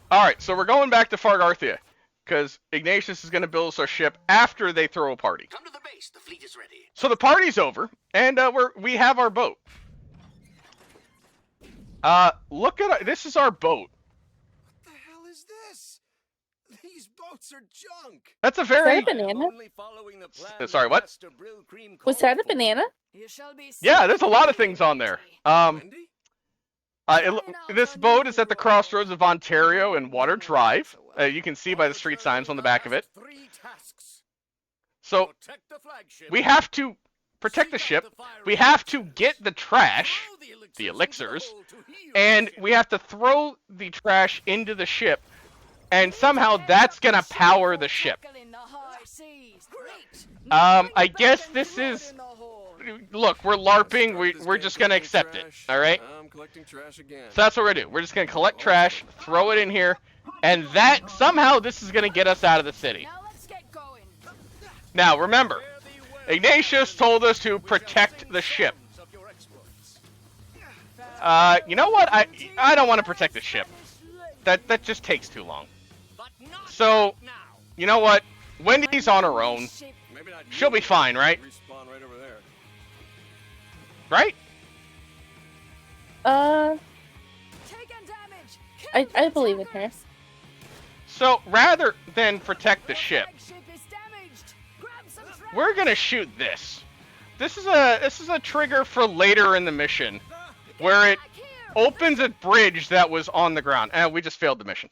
Alright, so we're going back to Fargarthia, because Ignatius is going to build us our ship after they throw a party. Come to the base, the fleet is ready. So the party's over, and we have our boat. Look at this is our boat. What the hell is this? These boats are junk. That's a very... Was that a banana? Sorry, what? Was that a banana? Yeah, there's a lot of things on there. This boat is at the crossroads of Ontario and Water Drive. You can see by the street signs on the back of it. So, we have to protect the ship, we have to get the trash, the elixirs, and we have to throw the trash into the ship, and somehow that's gonna power the ship. I guess this is... Look, we're LARPing, we're just gonna accept it, alright? I'm collecting trash again. So that's what we're gonna do. We're just gonna collect trash, throw it in here, and that, somehow this is gonna get us out of the city. Now, remember, Ignatius told us to protect the ship. You know what? I don't want to protect the ship. That just takes too long. So, you know what? Wendy's on her own. She'll be fine, right? Right? I believe in her. So, rather than protect the ship, we're gonna shoot this. This is a trigger for later in the mission, where it opens a bridge that was on the ground. And we just failed the mission.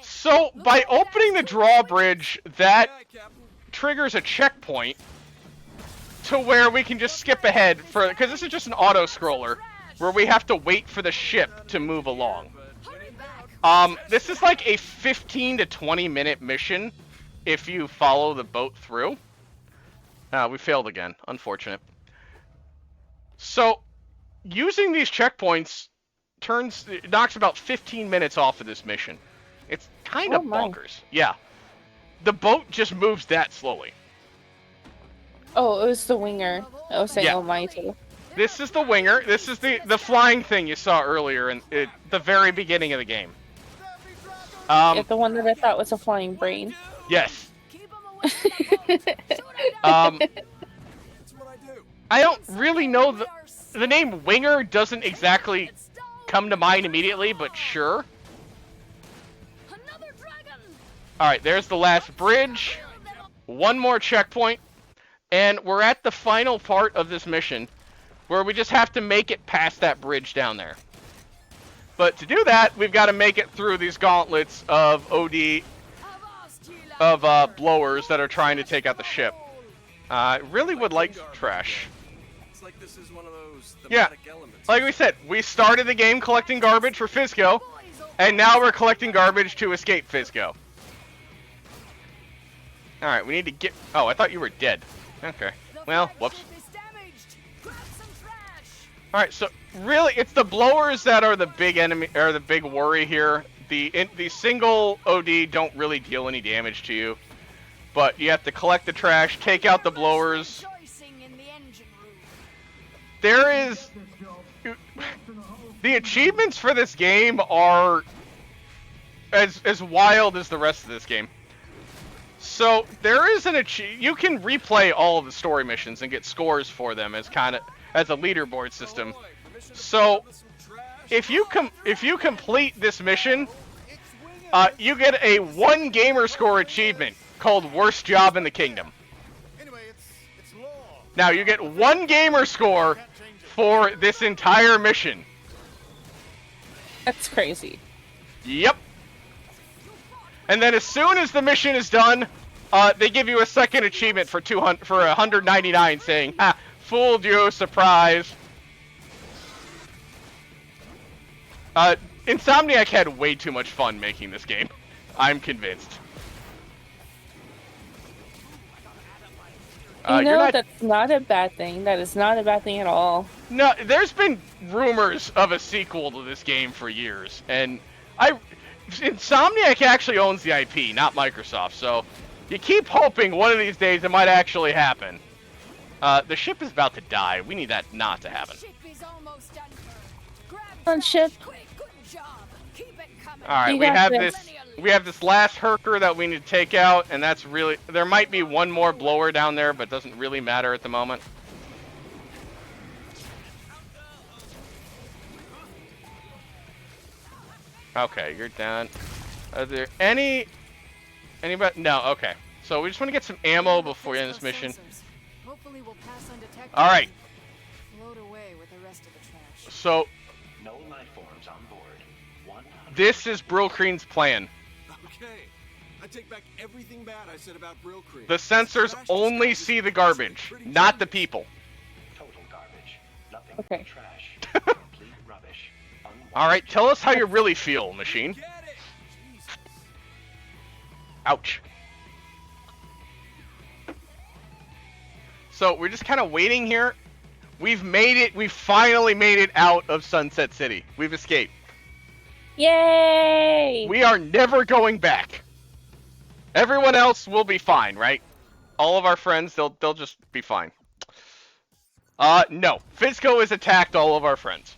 So, by opening the drawbridge, that triggers a checkpoint to where we can just skip ahead for, because this is just an auto scroller where we have to wait for the ship to move along. This is like a 15 to 20 minute mission if you follow the boat through. We failed again, unfortunate. So using these checkpoints knocks about 15 minutes off of this mission. It's kind of bonkers. Yeah. The boat just moves that slowly. Oh, it was the winger. I was saying, yeah. Oh my too. This is the winger. This is the flying thing you saw earlier in the very beginning of the game. Yeah, the one that I thought was a flying brain. Yes. I don't really know the name Winger doesn't exactly come to mind immediately, but sure. Alright, there's the last bridge. One more checkpoint. And we're at the final part of this mission, where we just have to make it past that bridge down there. But to do that, we've got to make it through these gauntlets of blowers that are trying to take out the ship. I really would like trash. It's like this is one of those elements. Like we said, we started the game collecting garbage for Fisco, and now we're collecting garbage to escape Fisco. Alright, we need to get... Oh, I thought you were dead. Okay. Well, whoops. Alright, so really, it's the blowers that are the big enemy, or the big worry here. The single OD don't really deal any damage to you. But you have to collect the trash, take out the blowers. There is... The achievements for this game are as wild as the rest of this game. So there is you can replay all of the story missions and get scores for them as a leaderboard system. So if you complete this mission, you get a 1 gamer score achievement called Worst Job in the Kingdom. Now you get 1 gamer score for this entire mission. That's crazy. Yep. And then as soon as the mission is done, they give you a second achievement for 199, saying, "Ha, fooled you, surprise." Insomniac had way too much fun making this game. I'm convinced. That's not a bad thing. That is not a bad thing at all. No, there's been rumors of a sequel to this game for years, and Insomniac actually owns the IP, not Microsoft, so you keep hoping one of these days it might actually happen. The ship is about to die. We need that not to happen. On ship. Alright, we have this last Herker that we need to take out, and that's really... There might be one more blower down there, but it doesn't really matter at the moment. Okay, you're done. Are there anybody? No, okay. So we just want to get some ammo before we end this mission. Alright. So... No life forms on board. This is Brillcrean's plan. Okay. I take back everything bad I said about Brillcrean. The sensors only see the garbage, not the people. Total garbage. Nothing okay. Trash. Complete rubbish. Alright, tell us how you really feel, machine. Ouch. So, we're just kind of waiting here. We've finally made it out of Sunset City. We've escaped. Yay! We are never going back. Everyone else will be fine, right? All of our friends, they'll just be fine. No. Fizco has attacked all of our friends.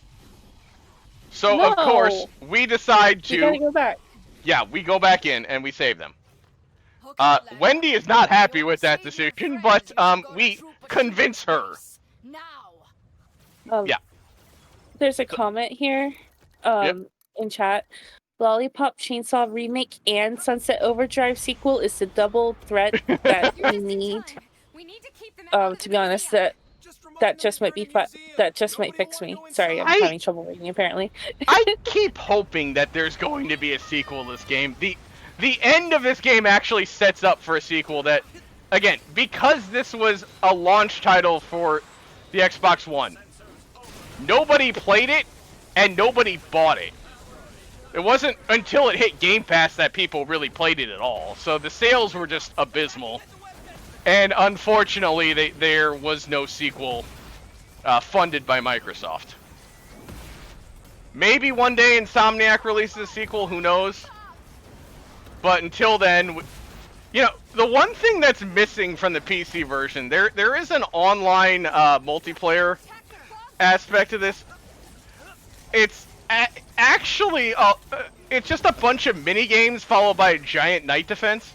So, of course, we decide to... We gotta go back. Yeah, we go back in and we save them. Wendy is not happy with that decision, but we convince her. Yeah. There's a comment here in chat. Lollipop Chainsaw Remake and Sunset Overdrive sequel is the double threat that we need. To be honest, that just might fix me. Sorry, I'm having trouble reading apparently. I keep hoping that there's going to be a sequel to this game. The end of this game actually sets up for a sequel that, again, because this was a launch title for the Xbox One, nobody played it and nobody bought it. It wasn't until it hit Game Pass that people really played it at all. So the sales were just abysmal. And unfortunately, there was no sequel funded by Microsoft. Maybe one day Insomniac releases a sequel, who knows? But until then, you know, the one thing that's missing from the PC version, there is an online multiplayer aspect to this. It's actually it's just a bunch of mini games followed by a giant night defense.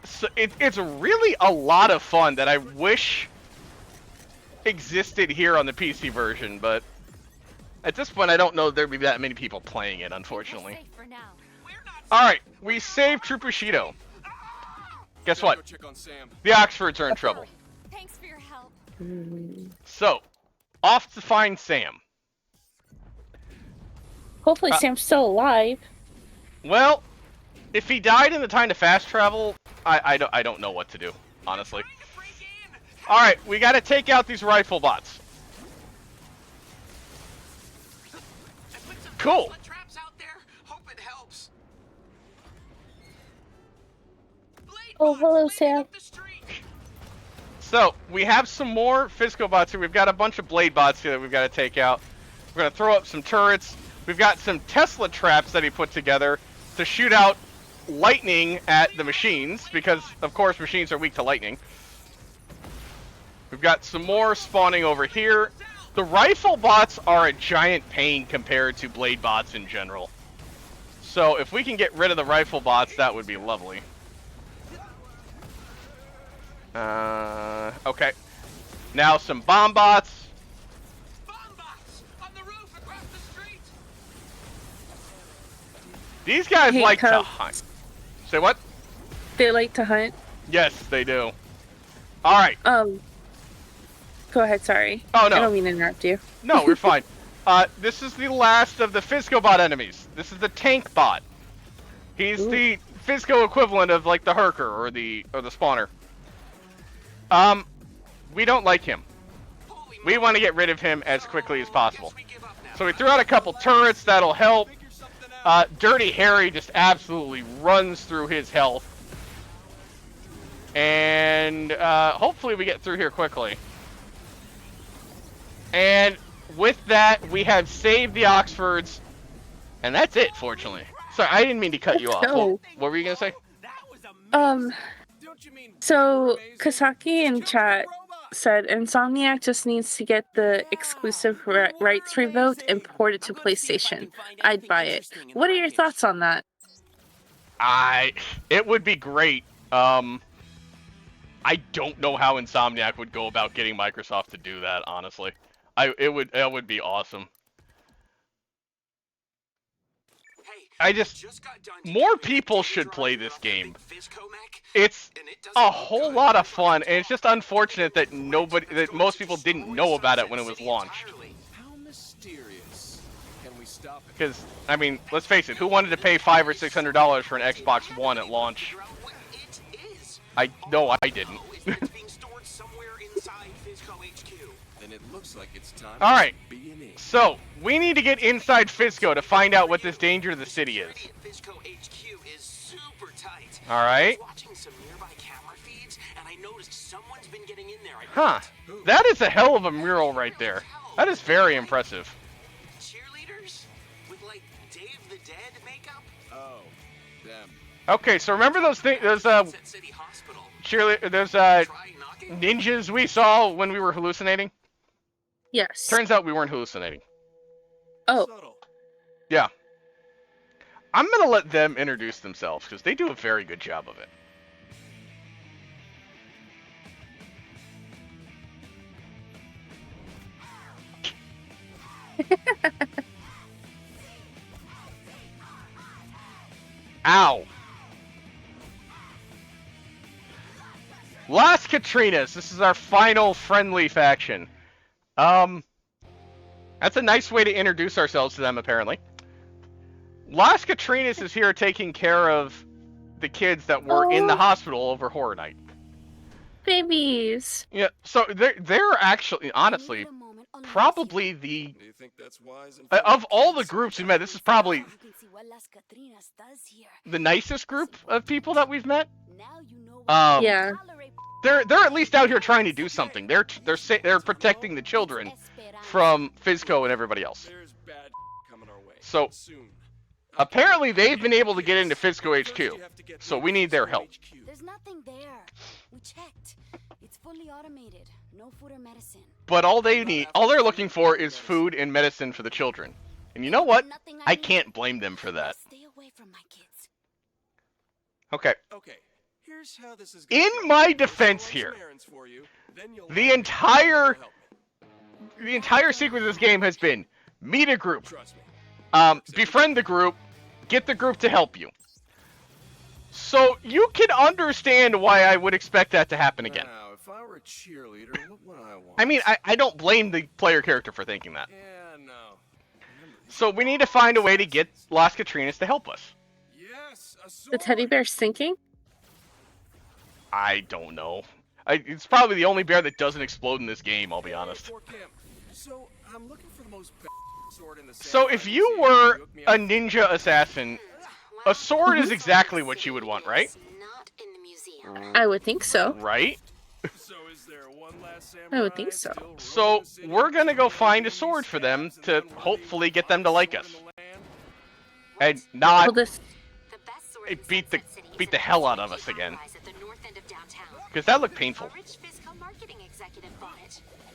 So it's really a lot of fun that I wish existed here on the PC version, but at this point I don't know there'd be that many people playing it, unfortunately. Alright, we saved True Bushido. Guess what? The Oxfords are in trouble. Thanks for your help. So, off to find Sam. Hopefully Sam's still alive. Well, if he died in the time to fast travel, I don't know what to do, honestly. Alright, we gotta take out these rifle bots. Cool. Oh, hello, Sam. So, we have some more Fisco bots here. We've got a bunch of blade bots here that we've got to take out. We're going to throw up some turrets. We've got some Tesla traps that he put together to shoot out lightning at the machines, because, of course, machines are weak to lightning. We've got some more spawning over here. The rifle bots are a giant pain compared to blade bots in general. So, if we can get rid of the rifle bots, that would be lovely. Okay. Now some bomb bots. On the roof across the street. These guys like to hunt. Say what? They like to hunt? Yes, they do. Alright. Go ahead, sorry. Oh, no. I don't mean to interrupt you. No, we're fine. This is the last of the Fisco bot enemies. This is the tank bot. He's the Fizco equivalent of like the Herker or the spawner. We don't like him. We want to get rid of him as quickly as possible. So we threw out a couple turrets that'll help. Dirty Harry just absolutely runs through his health. And hopefully we get through here quickly. And with that, we have saved the Oxfords. And that's it, fortunately. Sorry, I didn't mean to cut you off. What were you going to say? So Kasaki in chat said Insomniac just needs to get the exclusive rights revoked and port it to PlayStation. I'd buy it. What are your thoughts on that? It would be great. I don't know how Insomniac would go about getting Microsoft to do that, honestly. It would be awesome. More people should play this game. It's a whole lot of fun, and it's just unfortunate that most people didn't know about it when it was launched. How mysterious. Can we stop it? Because, I mean, let's face it, who wanted to pay $500 or $600 for an Xbox One at launch? I didn't. Then it looks like it's time. All right. So we need to get inside Fizco to find out what this danger to the city is. All right. Huh. That is a hell of a mural right there. That is very impressive. Cheerleaders with like Dave the Dead makeup. Oh, them. Okay, so remember those things? Those ninjas we saw when we were hallucinating? Yes. Turns out we weren't hallucinating. Oh. Yeah. I'm gonna let them introduce themselves because they do a very good job of it. Ow. Las Katrinas. This is our final friendly faction. That's a nice way to introduce ourselves to them, apparently. Las Katrinas is here taking care of the kids that were in the hospital over Horror Night. Babies. Yeah, so they're actually, honestly, probably the... Do you think that's wise? Of all the groups we met, this is probably the nicest group of people that we've met. Yeah. They're at least out here trying to do something. They're protecting the children from Fizco and everybody else. So apparently they've been able to get into Fizco HQ. So we need their help. There's nothing there. We checked. It's fully automated. No food or medicine. But all they're looking for is food and medicine for the children. And you know what? I can't blame them for that. Stay away from my kids. Okay. Here's how this is In my defense here, the entire sequence of this game has been meet a group, befriend the group, get the group to help you. So you can understand why I would expect that to happen again. Now, if I were a cheerleader, what would I want? I mean, I don't blame the player character for thinking that. Yeah, no. So we need to find a way to get Las Katrinas to help us. Yes, a sword. The teddy bear's sinking? I don't know. It's probably the only bear that doesn't explode in this game, I'll be honest. So I'm looking for the most sword in the So if you were a ninja assassin, a sword is exactly what you would want, right? I would think so. Right? I would think so. So we're gonna go find a sword for them to hopefully get them to like us. And not beat the hell out of us again. Because that looked painful.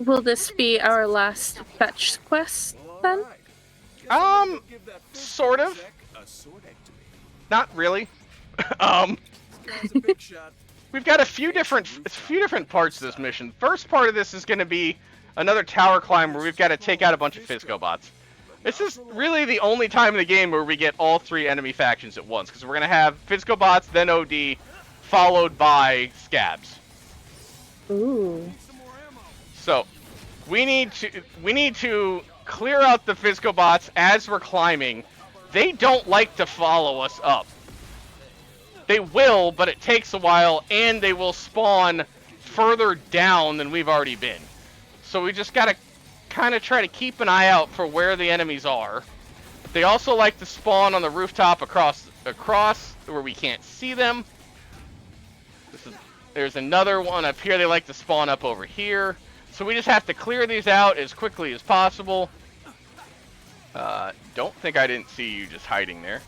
Will this be our last fetch quest, then? Sort of. Not really. We've got a few different parts of this mission. First part of this is going to be another tower climb where we've got to take out a bunch of Fizco bots. This is really the only time in the game where we get all three enemy factions at once, because we're going to have Fizco bots, then OD, followed by Scabs. Ooh. So, we need to clear out the Fizco bots as we're climbing. They don't like to follow us up. They will, but it takes a while, and they will spawn further down than we've already been. So we just gotta kind of try to keep an eye out for where the enemies are. They also like to spawn on the rooftop across where we can't see them. There's another one up here. They like to spawn up over here. So we just have to clear these out as quickly as possible. Don't think I didn't see you just hiding there.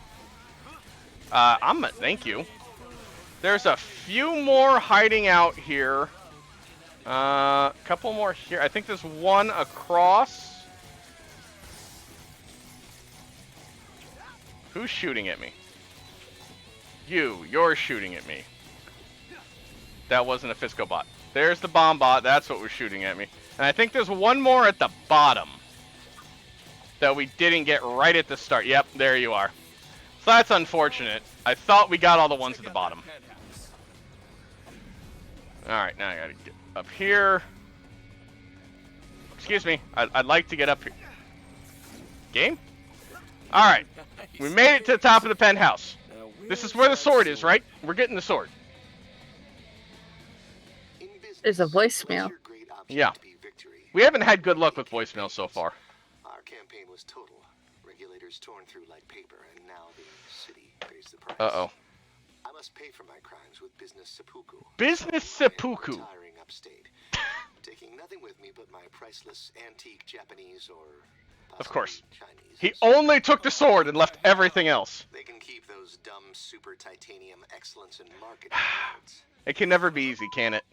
Thank you. There's a few more hiding out here. Couple more here. I think there's one across. Who's shooting at me? You're shooting at me. That wasn't a Fisco bot. There's the bomb bot. That's what was shooting at me. And I think there's one more at the bottom that we didn't get right at the start. Yep, there you are. So that's unfortunate. I thought we got all the ones at the bottom. Alright, now I gotta get up here. Excuse me. I'd like to get up here. Game? Alright. We made it to the top of the penthouse. This is where the sword is, right? We're getting the sword. There's a voicemail. Yeah. We haven't had good luck with voicemail so far. Our campaign was total. Regulators torn through like paper, and now the city pays the price. Uh-oh. I must pay for my crimes with business seppuku. Business seppuku. Retiring upstate. Taking nothing with me but my priceless antique Japanese or of course. Chinese. He only took the sword and left everything else. They can keep those dumb super titanium excellence in marketing awards. It can never be easy, can it?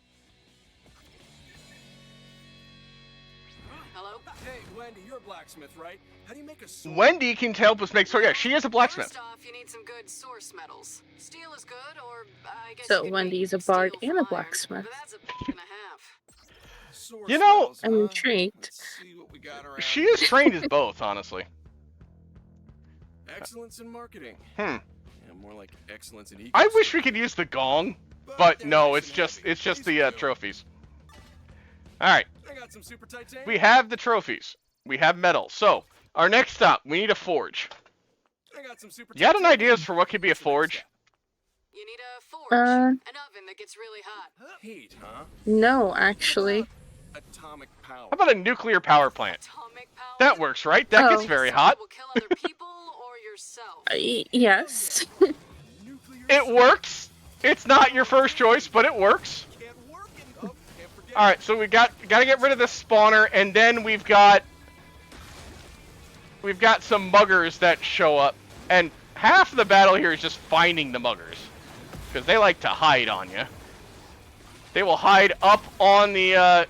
Hello? Hey, Wendy, you're a blacksmith, right? How do you make a sword? Wendy can help us make sword. Yeah, she is a blacksmith. First off, you need some good source metals. Steel is good, or I guess So you could Wendy's a make bard steel and a from iron, blacksmith. but that's a and a half. You know, I'm intrigued. She is trained as both, honestly. Excellence in marketing. Yeah, more like excellence in ecosystem. I wish we could use the gong, but no, it's just the trophies. All right. I got some super titanium. We have the trophies. We have metal. So our next stop, we need a forge. I got some super You got any ideas for what could be a forge? You need a forge, an oven that gets really hot. Heat, huh? No, actually. Atomic power. How about a nuclear power plant? Atomic power? That works, right? That gets very hot. Will kill other people or yourself. Yes. It works. It's not your first choice, but it works. All right, so we gotta get rid of this spawner, and then we've got some muggers that show up, and half of the battle here is just finding the muggers, because they like to hide on you. They will hide up on the.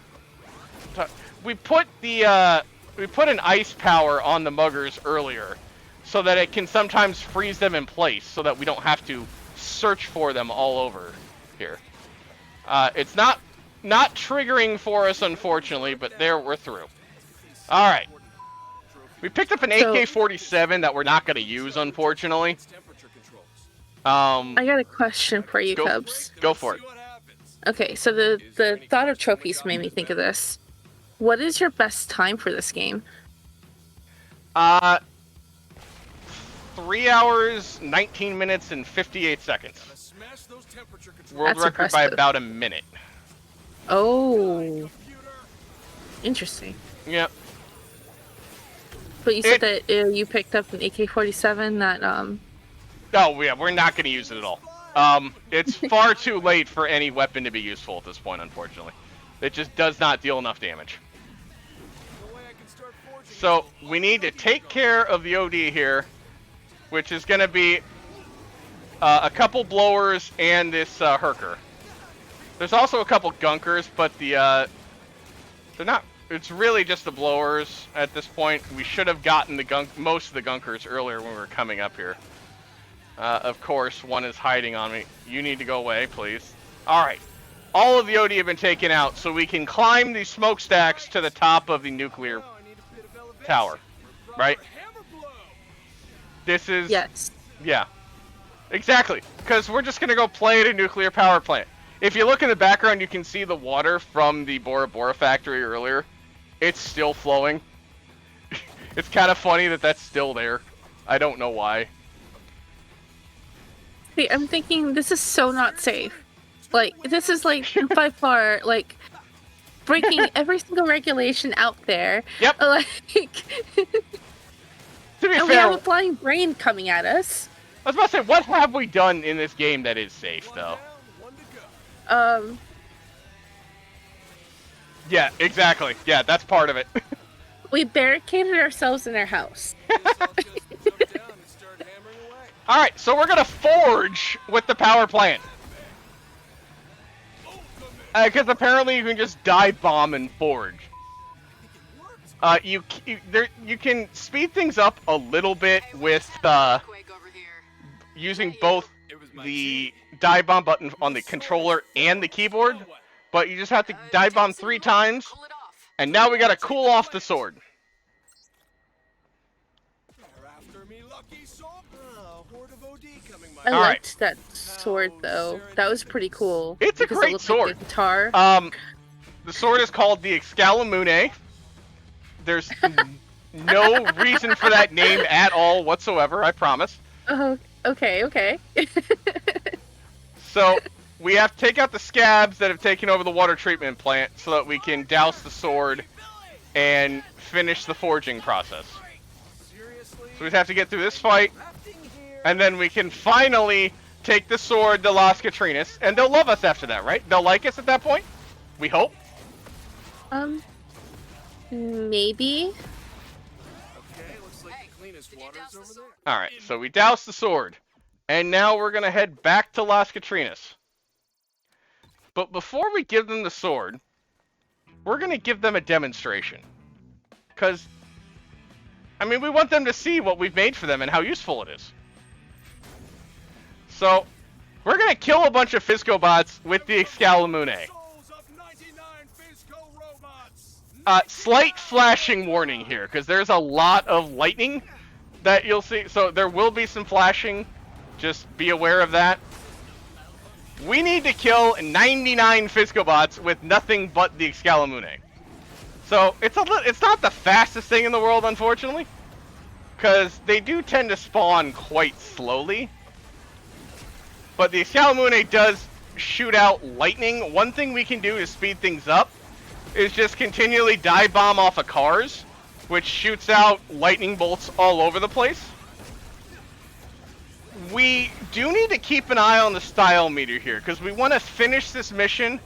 We put an ice power on the muggers earlier, so that it can sometimes freeze them in place, so that we don't have to search for them all over here. It's not triggering for us, unfortunately, but there we're through. All right. We picked up an AK-47 that we're not going to use, unfortunately. I got a question for you, Cubs. Go for it. Okay, so the thought of trophies made me think of this. What is your best time for this game? 3 hours, 19 minutes, and 58 seconds. World record by about a minute. Oh. Interesting. Yep. But you said that you picked up an AK-47 that, Oh, yeah, we're not going to use it at all. It's far too late for any weapon to be useful at this point, unfortunately. It just does not deal enough damage. So, we need to take care of the OD here, which is going to be a couple blowers and this Herker. There's also a couple gunkers, but they're not. It's really just the blowers at this point. We should have gotten most of the gunkers earlier when we were coming up here. Of course, one is hiding on me. You need to go away, please. All right. All of the OD have been taken out, so we can climb the smokestacks to the top of the nuclear tower, right? This is... Yes. Yeah. Exactly. Because we're just going to go play at a nuclear power plant. If you look in the background, you can see the water from the Bora Bora factory earlier. It's still flowing. It's kind of funny that that's still there. I don't know why. See, I'm thinking this is so not safe. Like, this is like by far like breaking every single regulation out there. Yep. Like, To be and we fair, have a flying brain coming at us. I was about to say, what have we done in this game that is safe, though? Yeah, exactly. Yeah, that's part of it. We barricaded ourselves in our house. Alright, so we're gonna forge with the power plant. Because apparently you can just dive bomb and forge. You can speed things up a little bit with using both the dive bomb button on the controller and the keyboard, but you just have to dive bomb 3 times, and now we gotta cool off the sword. I liked that sword though. That was pretty cool. It's a great sword. Like the guitar. The sword is called the Excalimune. There's no reason for that name at all whatsoever, I promise. Oh, okay. So, we have to take out the scabs that have taken over the water treatment plant so that we can douse the sword and finish the forging process. So we have to get through this fight, and then we can finally take the sword to Las Catrinas, and they'll love us after that, right? They'll like us at that point? We hope? Maybe. Alright, so we douse the sword, and now we're gonna head back to Las Catrinas. But before we give them the sword, we're gonna give them a demonstration. Because, I mean, we want them to see what we've made for them and how useful it is. So, we're gonna kill a bunch of Fiscobots with the Excalimune. Slight flashing warning here, because there's a lot of lightning that you'll see. So there will be some flashing. Just be aware of that. We need to kill 99 Fiscobots with nothing but the Excalimune. So it's not the fastest thing in the world, unfortunately, because they do tend to spawn quite slowly. But the Excalimune does shoot out lightning. One thing we can do to speed things up is just continually dive bomb off of cars, which shoots out lightning bolts all over the place. We do need to keep an eye on the style meter here, because we want to finish this mission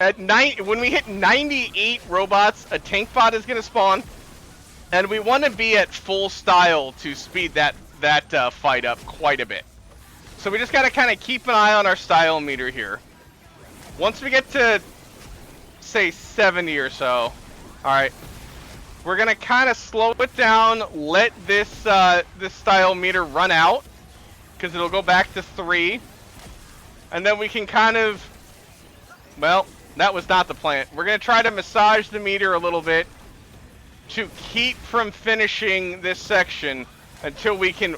at when we hit 98 robots, a tank bot is going to spawn, and we want to be at full style to speed that fight up quite a bit. So we just got to kind of keep an eye on our style meter here. Once we get to, say, 70 or so, alright, we're going to kind of slow it down, let this style meter run out, because it'll go back to 3, and then we can kind of, well, that was not the plan. We're going to try to massage the meter a little bit to keep from finishing this section until we can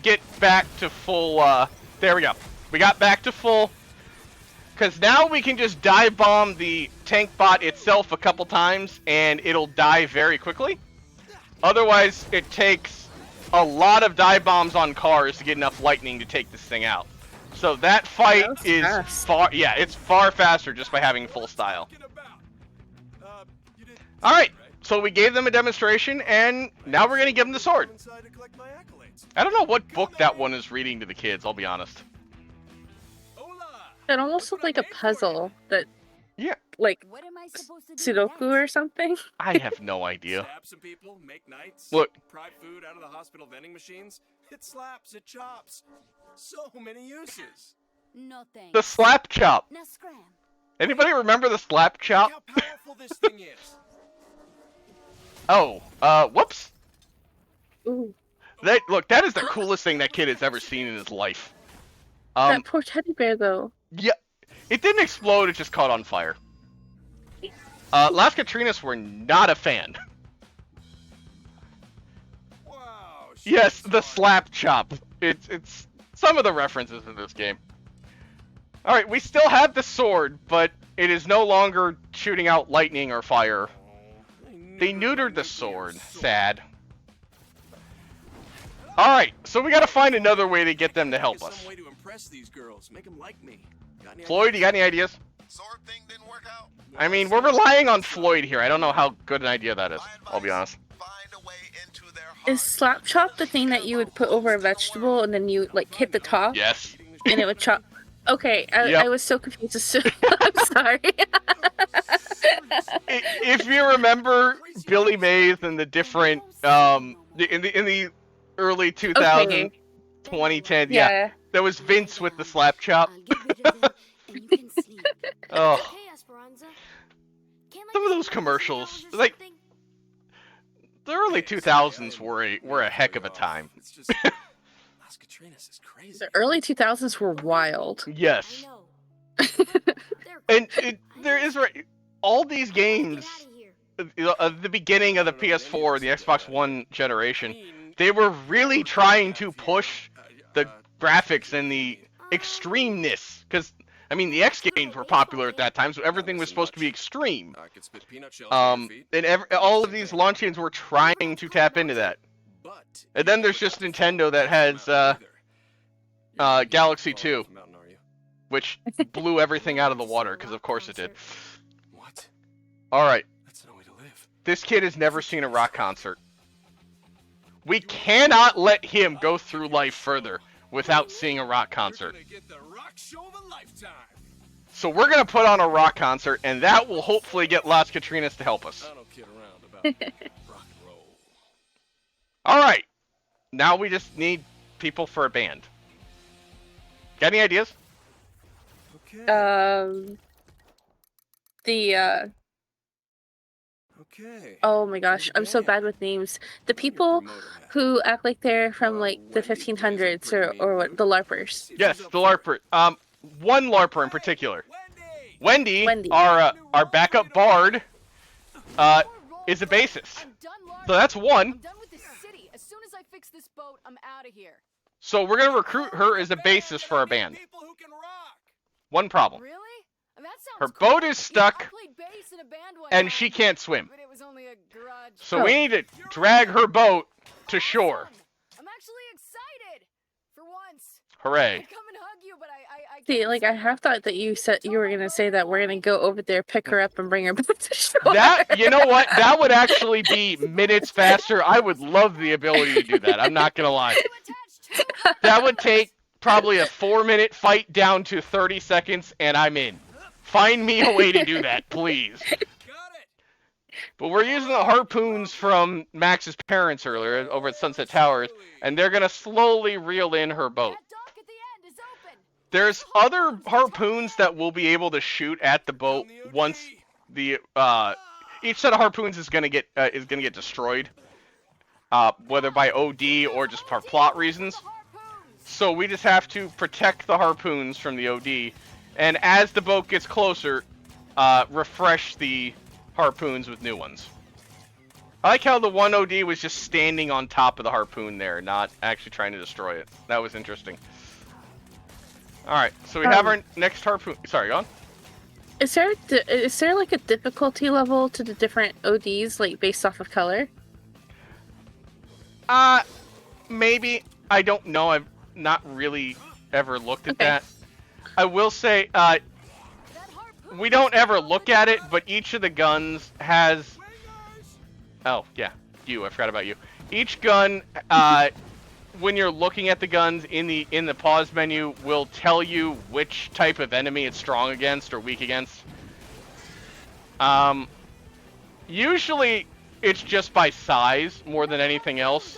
get back to full, there we go. We got back to full, because now we can just dive bomb the tank bot itself a couple times and it'll die very quickly. Otherwise, it takes a lot of dive bombs on cars to get enough lightning to take this thing out. So that fight is far, yeah, it's far faster just by having full style. Alright, so we gave them a demonstration, and now we're going to give them the sword. I don't know what book that one is reading to the kids, I'll be honest. It almost looked like a puzzle that, yeah, like Sudoku or something. I have no idea. Stab some people, make nights, look, pry food out of the hospital vending machines. It slaps, it chops. So many uses. No thanks. The slap chop. Now scram. Anybody remember the slap chop? How powerful this thing is. Oh, whoops. Ooh. That is the coolest thing that kid has ever seen in his life. That poor teddy bear, though. Yeah, it didn't explode, it just caught on fire. Las Catrinas were not a fan. Wow, yes, the slap chop. It's some of the references in this game. Alright, we still have the sword, but it is no longer shooting out lightning or fire. They neutered the sword. Sad. Alright, so we gotta find another way to get them to help us. Some way to impress these girls, make them like me. Floyd, you got any ideas? Sword thing didn't work out. I mean, we're relying on Floyd here. I don't know how good an idea that is, I'll be honest. Find a way into their Is slap chop the thing that you would put over a vegetable and then you like hit the top? Yes. And it would chop. Okay, Yep. I was so confused. I'm sorry. If you remember Billy Mays and the different in the early 2000s, Okay. 2010, Yeah. that was Vince with the slap chop. Oh, some of those commercials, like the early 2000s, were a heck of a time. It's just Las Catrinas is crazy. The early 2000s were wild. Yes, and there is all these games. The beginning of the PS4, the Xbox One generation, they were really trying to push the graphics and the extremeness, because I mean the X games were popular at that time, so everything was supposed to be extreme. I could spit peanut shells at your feet. And all of these launch games were trying to tap into that. But And then there's just Nintendo that has Galaxy 2, Mountain, are you? which blew everything out of the water, because of course it did. What? All right. That's no way to live. This kid has never seen a rock concert. We cannot let him go through life further without seeing a rock concert. You're gonna get the rock show of a lifetime. So we're going to put on a rock concert, and that will hopefully get Las Catrinas to help us. I don't kid around about rock and roll. All right. Now we just need people for a band. Got any ideas? Okay. Okay. Oh my gosh, I'm so bad with names. The people who act like they're from like the 1500s or what, the LARPers. Yes, the LARPer. One LARPer in particular. Wendy. Our backup bard, is a bassist. So that's one. I'm done with this city. As soon as I fix this boat, I'm out of here. So we're gonna recruit her as a bassist for our band. People who can rock. One problem. Really? That sounds Her cool. boat is stuck, I played bass in a band one and time, she can't swim. but it was only a garage. So we need to drag her boat to shore. I'm actually excited for once. Hooray. I'd come and hug you, but I See, can't like I swim. half thought that you said you were gonna say that we're gonna go over there, pick her up, and bring her back to shore. That, you know what? That would actually be minutes faster. I would love the ability to do that. I'm not gonna lie. That would take probably a 4-minute fight down to 30 seconds, and I'm in. Find me a way to do that, please. Got it. But we're using the harpoons from Max's parents earlier over at Sunset Towers, and they're gonna slowly reel in her boat. That dock at the end is open. There's other harpoons that we'll be able to shoot at the boat once the each set of harpoons is gonna get destroyed, whether by OD or just for plot reasons. So we just have to protect the harpoons from the OD, and as the boat gets closer, refresh the harpoons with new ones. I like how the one OD was just standing on top of the harpoon there, not actually trying to destroy it. That was interesting. Alright, so we have our next harpoon. Sorry, go on. Is there like a difficulty level to the different ODs, like based off of color? Maybe. I don't know. I've not really ever looked at that. I will say, we don't ever look at it, but each of the guns has... Oh, yeah. I forgot about you. Each gun, when you're looking at the guns in the pause menu, will tell you which type of enemy it's strong against or weak against. Usually, it's just by size more than anything else.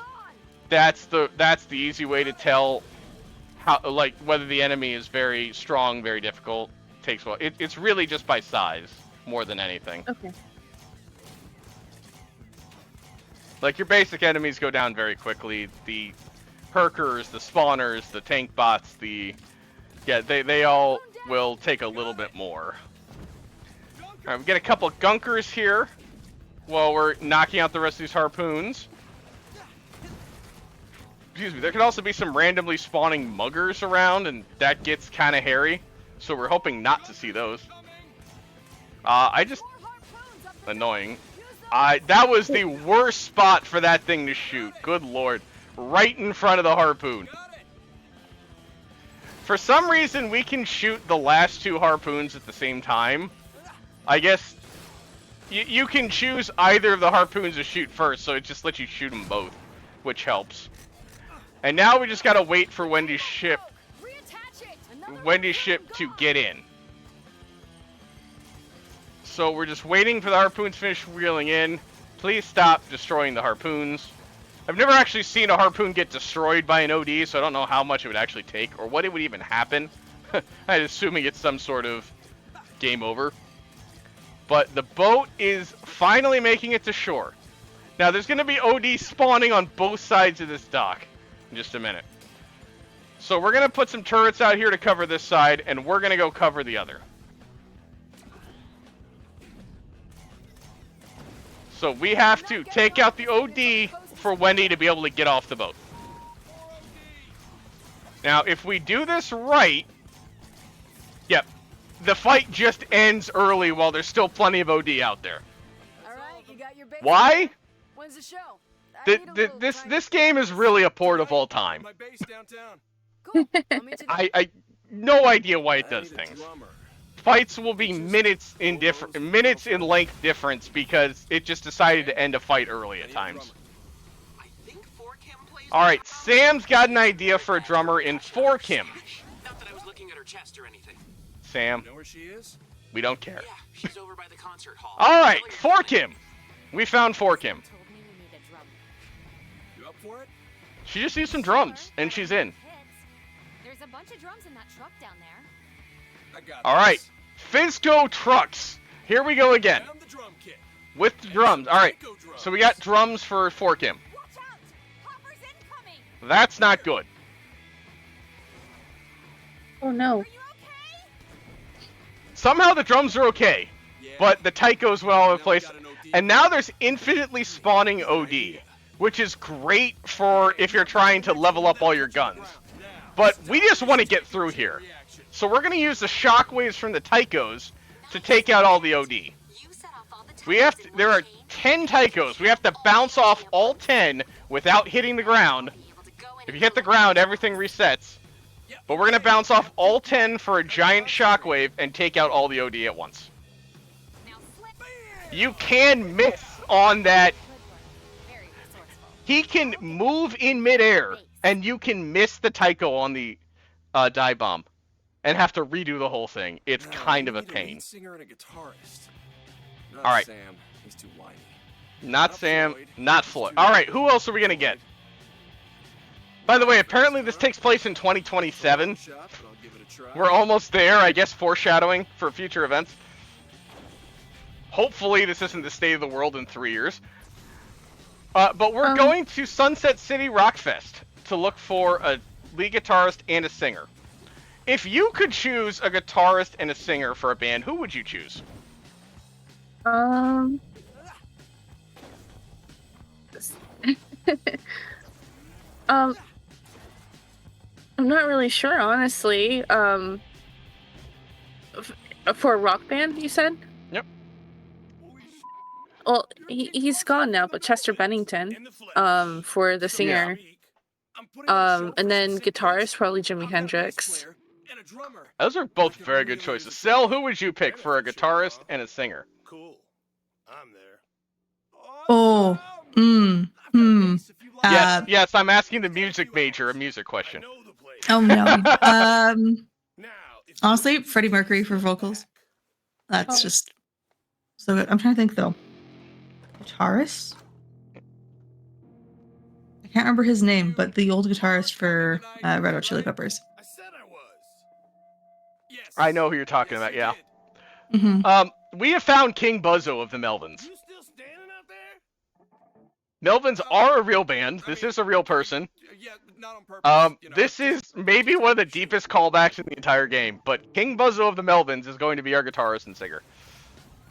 That's the easy way to tell how, like, whether the enemy is very strong, very difficult, takes well. It's really just by size more than anything. Okay. Like, your basic enemies go down very quickly. The Herkers, the Spawners, the Tank Bots, they all will take a little bit more. Alright, we get a couple Gunkers here while we're knocking out the rest of these harpoons. Excuse me, there can also be some randomly spawning muggers around, and that gets kind of hairy. So we're hoping not to see those. Annoying. That was the worst spot for that thing to shoot. Good lord. right in front of the harpoon. For some reason, we can shoot the last 2 harpoons at the same time. I guess you can choose either of the harpoons to shoot first, so it just lets you shoot them both, which helps. And now we just gotta wait for Wendy's ship to get in. So we're just waiting for the harpoons to finish wheeling in. Please stop destroying the harpoons. I've never actually seen a harpoon get destroyed by an OD, so I don't know how much it would actually take, or what it would even happen. I'm assuming it's some sort of game over. But the boat is finally making it to shore. Now, there's going to be OD spawning on both sides of this dock in just a minute. So we're going to put some turrets out here to cover this side, and we're going to go cover the other. So we have to take out the OD for Wendy to be able to get off the boat. Now, if we do this right, yep, the fight just ends early while there's still plenty of OD out there. Why? When's the show? This game is really a port of all time. Cool. I no idea why it does things. Fights will be minutes in length difference because it just decided to end a fight early at times. Alright, Sam's got an idea for a drummer in Forkim. Not that I was looking at her chest or anything. Sam, Know where she is? we don't care. Yeah, she's over by the concert hall. Alright, Forkim! We found Forkim. You up for it? She just needs some drums, and she's in. There's a bunch of drums in that truck down there. I got Alright, Fizco Trucks. Here we go again. the drum kit. With the drums. Alright, so we got drums for Forkim. Watch out! Hopper's incoming! That's not good. Oh no. Are you okay? Somehow the drums are okay, but the tight goes well all over the place. And now there's infinitely spawning OD, which is great for if you're trying to level up all your guns. But we just want to get through here. So we're going to use the shockwaves from the Tychos to take out all the OD. There are 10 Tychos. We have to bounce off all 10 without hitting the ground. If you hit the ground, everything resets. But we're going to bounce off all 10 for a giant shockwave and take out all the OD at once. You can miss on that. He can move in midair, and you can miss the Tycho on the dive bomb and have to redo the whole thing. It's kind of a pain. Singer and a guitarist. Not All right. Sam. He's too whiny. Not Sam, not Floyd. All right, who else are we going to get? By the way, apparently this takes place in 2027. We're almost there, I guess, foreshadowing for future events. Hopefully this isn't the state of the world in 3 years. But we're going to Sunset City Rockfest to look for a lead guitarist and a singer. If you could choose a guitarist and a singer for a band, who would you choose? I'm not really sure, honestly. For a rock band, you said? Yep. Well, he's gone now, but Chester Bennington, for the singer. And then guitarist, probably Jimi Hendrix. Those are both very good choices. Sel, who would you pick for a guitarist and a singer? Cool. I'm there. Oh. Yes, I'm asking the music major a music question. Oh no. Honestly, Freddie Mercury for vocals. That's just so good. I'm trying to think though. Guitarist? I can't remember his name, but the old guitarist for Red Hot Chili Peppers. I said I was. Yes. I know who you're talking about, yeah. Mm-hmm. We have found King Buzzo of the Melvins. You still standing out there? Melvins are a real band. This is a real person. Yeah, not on purpose. This is maybe one of the deepest callbacks in the entire game, but King Buzzo of the Melvins is going to be our guitarist and singer.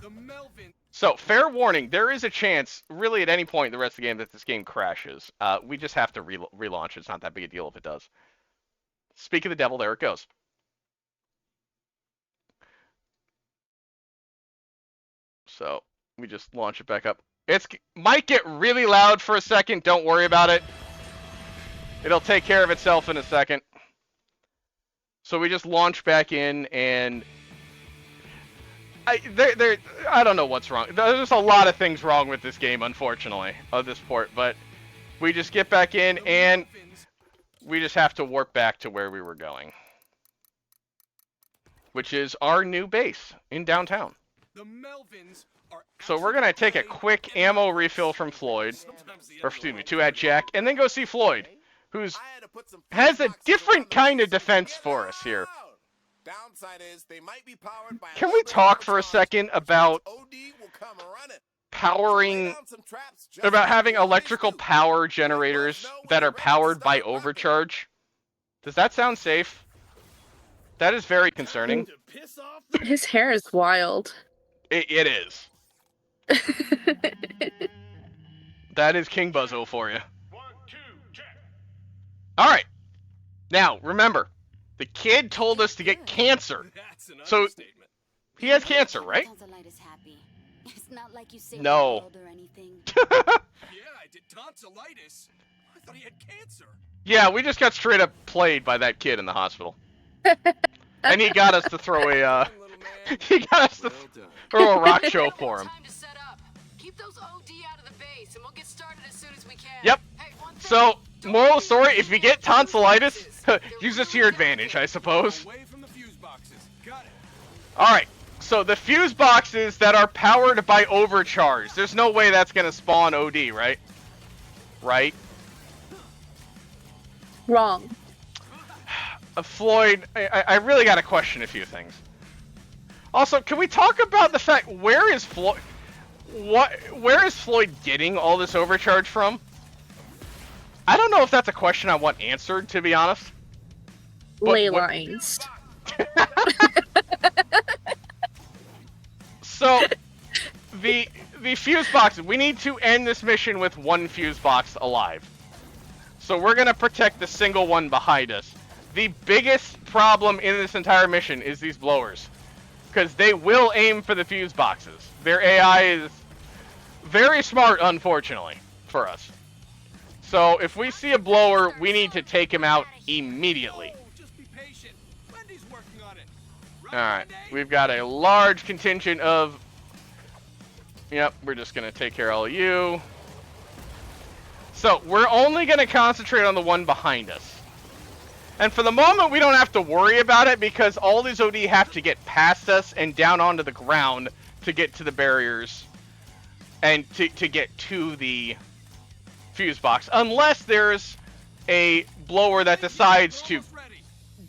The Melvin. So, fair warning, there is a chance, really at any point in the rest of the game, that this game crashes. We just have to relaunch. It's not that big a deal if it does. Speak of the devil, there it goes. So, we just launch it back up. It might get really loud for a second, don't worry about it. It'll take care of itself in a second. So we just launch back in, and I don't know what's wrong. There's a lot of things wrong with this game, unfortunately, of this port. But we just get back in, and we just have to warp back to where we were going, which is our new base in downtown. So we're going to take a quick ammo refill from Floyd, or excuse me, to add Jack, and then go see Floyd, who's has a different kind of defense for us here. Can we talk for a second about having electrical power generators that are powered by overcharge? Does that sound safe? That is very concerning. His hair is wild. It is. That is King Buzzo for you. Alright. Now, remember, the kid told us to get cancer. So, he has cancer, right? It's not like you saved No. the world or anything. Yeah, I did tonsillitis. I thought he had cancer. Yeah, we just got straight up played by that kid in the hospital. And he got us to throw a, throw a rock show for him. Keep those OD out of the base, and we'll get started as soon as we can. Yep. So, moral of the story, if you get tonsillitis, use this to your advantage, I suppose. Alright, so the fuse boxes that are powered by overcharge, there's no way that's going to spawn OD, right? Right? Wrong. Floyd, I really got to question a few things. Also, can we talk about the fact, where is Floyd getting all this overcharge from? I don't know if that's a question I want answered, to be honest. Ley lines. So, the fuse boxes, we need to end this mission with one fuse box alive. So we're going to protect the single one behind us. The biggest problem in this entire mission is these blowers, because they will aim for the fuse boxes. Their AI is very smart, unfortunately, for us. So if we see a blower, we need to take him out immediately. Alright, we've got a large contingent of... Yep, we're just going to take care of all of you. So, we're only going to concentrate on the one behind us. And for the moment, we don't have to worry about it, because all these OD have to get past us and down onto the ground to get to the barriers and to get to the fuse box. Unless there's a blower that decides to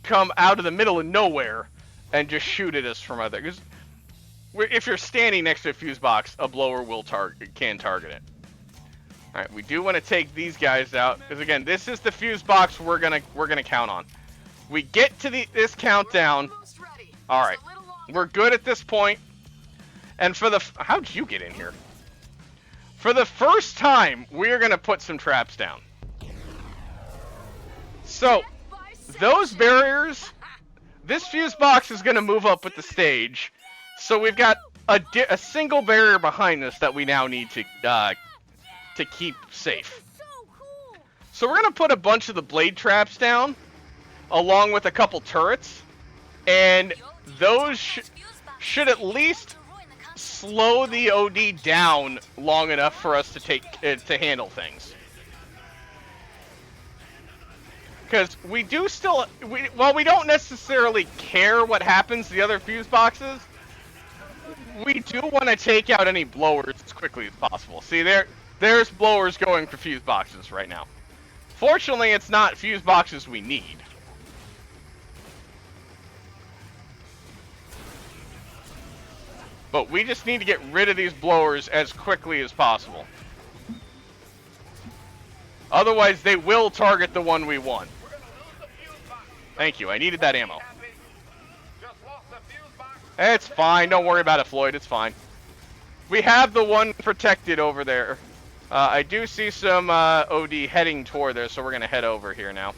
come out of the middle of nowhere and just shoot at us from other. Because if you're standing next to a fuse box, a blower can target it. All right, we do want to take these guys out, because again, this is the fuse box we're gonna count on. We get to this countdown. All right, we're good at this point. And for the how'd you get in here? For the first time, we are gonna put some traps down. So those barriers, this fuse box is gonna move up with the stage. So we've got a single barrier behind us that we now need to keep safe. So we're gonna put a bunch of the blade traps down, along with a couple turrets, and those should at least slow the OD down long enough for us to handle things. Because we do still, while we don't necessarily care what happens to the other fuse boxes, we do want to take out any blowers as quickly as possible. See, there's blowers going for fuse boxes right now. Fortunately, it's not fuse boxes we need. But we just need to get rid of these blowers as quickly as possible. Otherwise, they will target the one we want. Thank you, I needed that ammo. It's fine, don't worry about it, Floyd, it's fine. We have the one protected over there. I do see some OD heading toward there, so we're going to head over here now.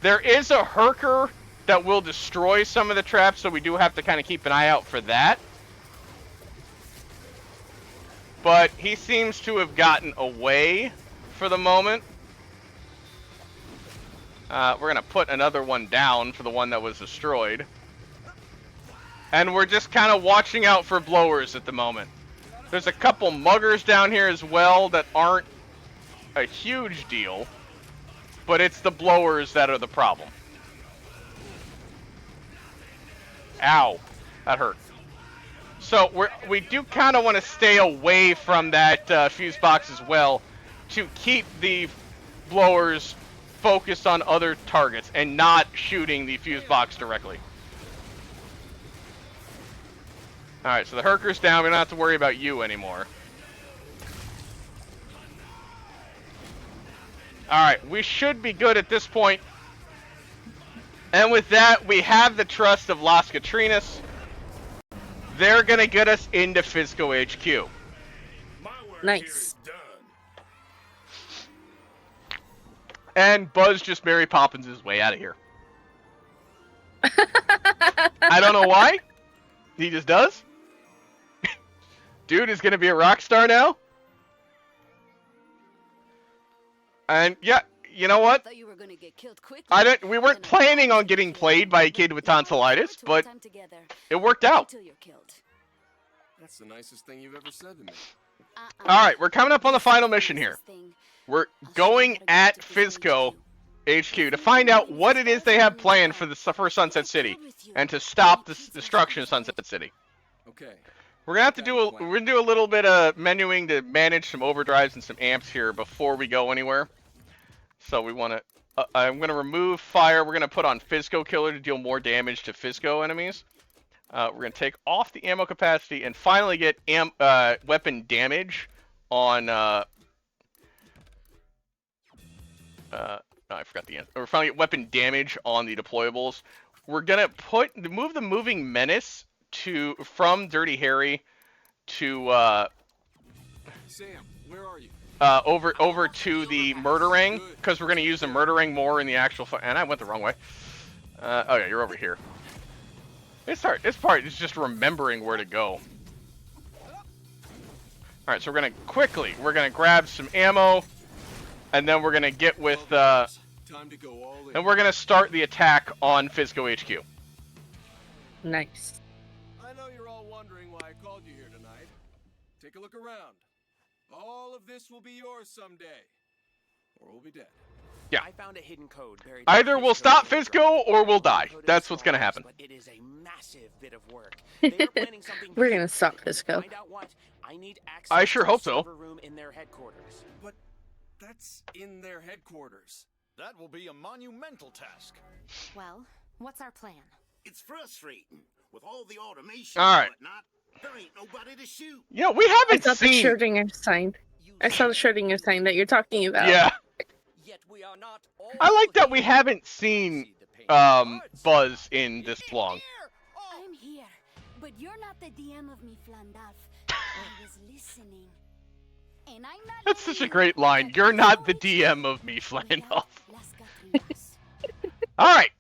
There is a Herker that will destroy some of the traps, so we do have to kind of keep an eye out for that. But he seems to have gotten away for the moment. We're going to put another one down for the one that was destroyed. And we're just kind of watching out for blowers at the moment. There's a couple muggers down here as well that aren't a huge deal. But it's the blowers that are the problem. Ow. That hurt. So we do kind of want to stay away from that fuse box as well to keep the blowers focused on other targets and not shooting the fuse box directly. Alright, so the Herker's down. We don't have to worry about you anymore. Alright, we should be good at this point. And with that, we have the trust of Las Catrinas. They're going to get us into Fisco HQ. Nice. And Buzz just Mary Poppins his way out of here. I don't know why. He just does. Dude is going to be a rock star now. And yeah, you know what? We weren't planning on getting played by a kid with tonsillitis, but it worked out. That's the nicest thing you've ever said to me. Alright, we're coming up on the final mission here. We're going at Fisco HQ to find out what it is they have planned for Sunset City and to stop the destruction of Sunset City. Okay. We're gonna have to do a little bit of menuing to manage some overdrives and some amps here before we go anywhere. So we want to. I'm gonna remove fire. We're gonna put on Fisco Killer to deal more damage to Fisco enemies. We're gonna take off the ammo capacity and finally get weapon damage on. I forgot the answer. We're finally get weapon damage on the deployables. We're gonna move the moving menace from Dirty Harry to Sam, where are you? over to the murdering, because we're gonna use the murdering more in the actual and I went the wrong way. Oh yeah, you're over here. This part is just remembering where to go. Alright, so we're gonna grab some ammo, and then we're gonna get with and we're gonna start the attack on Fisco HQ. Nice. I know you're all wondering why I called you here tonight. Take a look around. All of this will be yours someday, or we'll be dead. Yeah. I found a hidden code buried. Either we'll stop Fisco or we'll die. That's what's gonna happen. But it is a massive bit of work. They are planning something. We're gonna stop Fisco. Find out what. I need access I sure to hope a so. server room in their headquarters. But that's in their headquarters. That will be a monumental task. Well, what's our plan? It's frustrating with all the automation All right. and whatnot. There ain't nobody to shoot. You know, we haven't the seen. Schrodinger sign. I saw the Schrodinger sign that you're talking about. Yeah. Yet we are not all I like that we haven't seen Buzz in this long. I'm here, but you're not the DM of me, Flandalf. I was listening. And I'm not. That's such a great line. You're not the DM of me, Flandolf. Alright.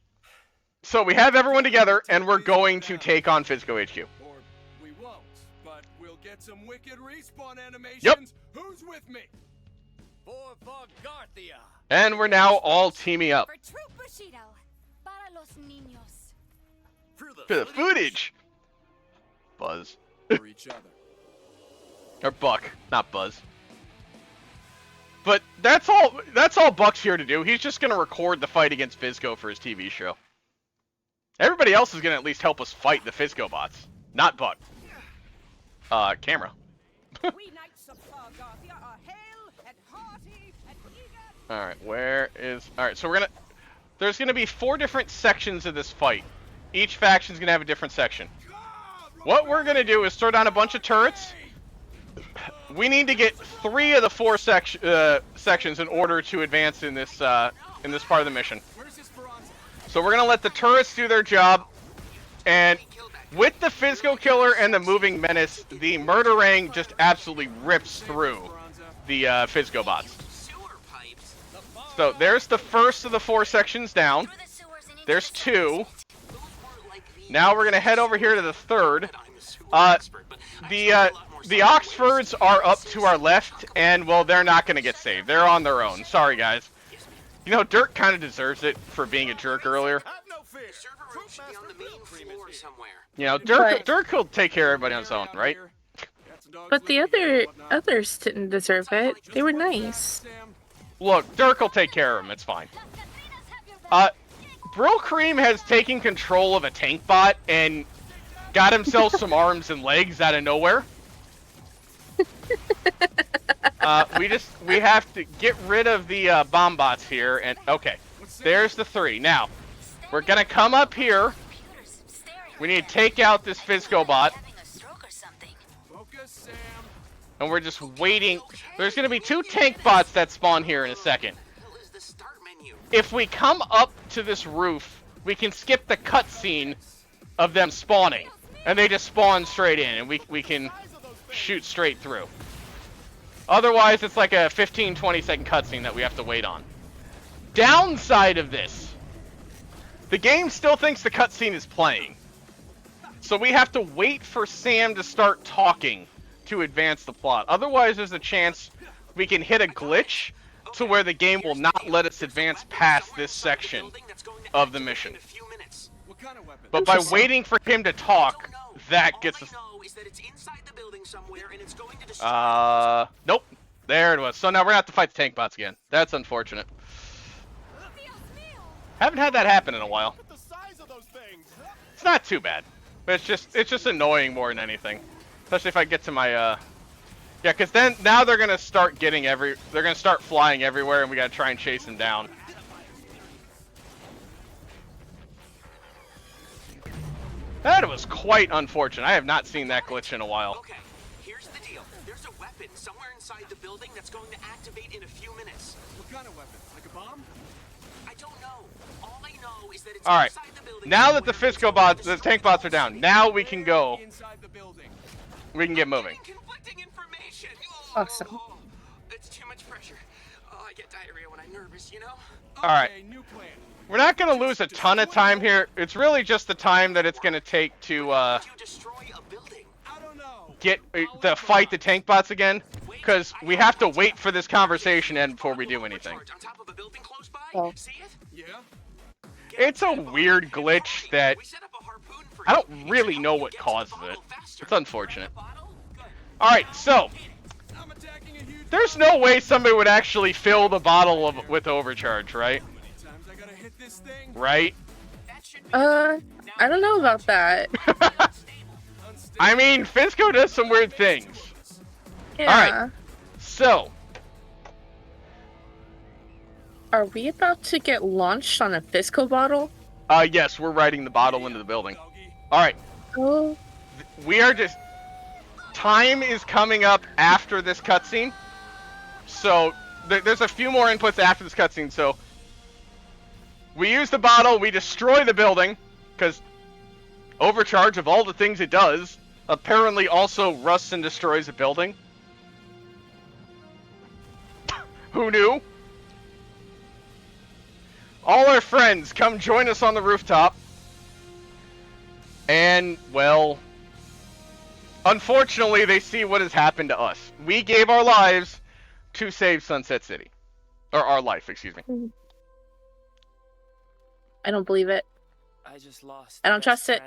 So we have everyone together, and we're going to take on Fisco HQ. Or we won't, but we'll get some wicked respawn animations. Yep. Who's with me? For Garthia. And we're now all teaming up. For Troop Bushido, para los niños. For the footage! Buzz. For each other. Or Buck, not Buzz. But that's all Buck's here to do. He's just gonna record the fight against Fisco for his TV show. Everybody else is gonna at least help us fight the Fisco bots. Not Buck. Camera. We knights of Garthia are hale and hearty and eager. Alright, so there's gonna be 4 different sections of this fight. Each faction's gonna have a different section. What we're gonna do is throw down a bunch of turrets. We need to get 3 of the 4 sections in order to advance in this part of the mission. So we're gonna let the turrets do their job, and with the Fisco Killer and the Moving Menace, the Murderang just absolutely rips through the Fisco bots. So there's the first of the 4 sections down. There's 2. Now we're gonna head over here to the 3rd. The Oxfords are up to our left, and well, they're not gonna get saved. They're on their own. Sorry, guys. You know, Dirk kind of deserves it for being a jerk earlier. You know, Dirk will take care of everybody on his own, right? But the others didn't deserve it. They were nice. Look, Dirk will take care of him. It's fine. Brill Cream has taken control of a tank bot and got himself some arms and legs out of nowhere. We have to get rid of the bomb bots here, and okay, there's the 3. Now, we're gonna come up here. We need to take out this Fizco bot. And we're just waiting. There's gonna be 2 tank bots that spawn here in a second. If we come up to this roof, we can skip the cutscene of them spawning. And they just spawn straight in, and we can shoot straight through. Otherwise, it's like a 15-20 second cutscene that we have to wait on. Downside of this, the game still thinks the cutscene is playing. So we have to wait for Sam to start talking to advance the plot. Otherwise, there's a chance we can hit a glitch to where the game will not let us advance past this section of the mission. But by waiting for him to talk, that gets us... Nope. There it was. So now we're gonna have to fight the tank bots again. That's unfortunate. Haven't had that happen in a while. It's not too bad. But it's just annoying more than anything. Especially if I get to my yeah, because then now they're gonna start they're gonna start flying everywhere, and we gotta try and chase them down. That was quite unfortunate. I have not seen that glitch in a while. Okay, here's the deal. There's a weapon somewhere inside the building that's going to activate in a few minutes. What kind of weapon? Like a bomb? I don't know. All I know is that it's All right. inside the building. Now that the Fizco bots, the tank bots are down, now we can go. We can get moving. Conflicting information. Awesome. It's too much pressure. Oh, I get diarrhea when I'm nervous, you know? All right. We're not going to lose a ton of time here. It's really just the time that it's going to take to get fight the tank bots again, because we have to wait for this conversation to end before we do anything. Oh. It's a weird glitch that I don't really know what causes it. It's unfortunate. All right, so there's no way somebody would actually fill the bottle with overcharge, right? Right? I don't know about that. I mean, Fizco does some weird things. Yeah. Alright, so. Are we about to get launched on a Fizco bottle? Yes, we're riding the bottle into the building. Alright. Oh. We are just... Time is coming up after this cutscene. So, there's a few more inputs after this cutscene, so... We use the bottle, we destroy the building, because overcharge of all the things it does, apparently also rusts and destroys a building. Who knew? All our friends come join us on the rooftop. And, well, unfortunately they see what has happened to us. We gave our lives to save Sunset City. Or our life, excuse me. I don't believe it. I just lost. I don't trust it.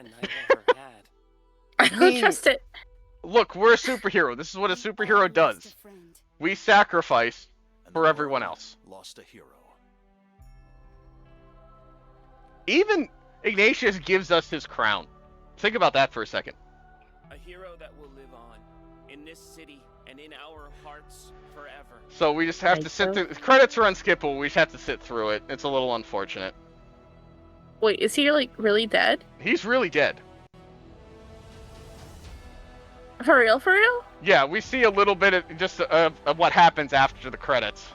I don't trust it. Look, we're a superhero. This is what a superhero does. We sacrifice for everyone else. Lost a hero. Even Ignatius gives us his crown. Think about that for a second. A hero that will live on in this city and in our hearts forever. So we just have to sit through. Credits are unskippable. We just have to sit through it. It's a little unfortunate. Wait, is he like really dead? He's really dead. For real? For real? Yeah, we see a little bit of just of what happens after the credits.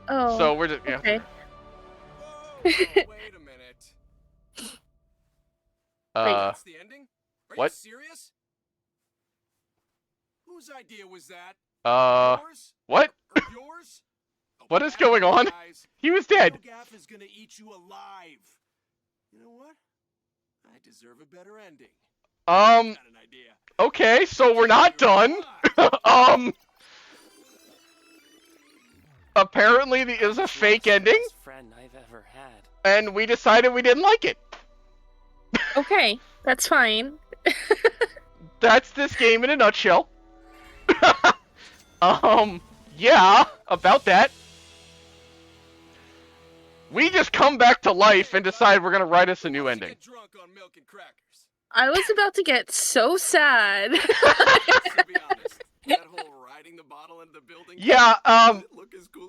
Oh. So we're just okay. Whoa, wait a minute. That's the ending? Are what? you serious? Whose idea was that? Yours? What? Yours? What is going on? He was dead. Gaff is gonna eat you alive. You know what? I deserve a better ending. Okay, so we're not done. apparently it was a fake ending, Friend I've ever had. and we decided we didn't like it. Okay, that's fine. That's this game in a nutshell. Yeah, about that. We just come back to life and decide we're gonna write us a new ending. I was about to get so sad. Yeah,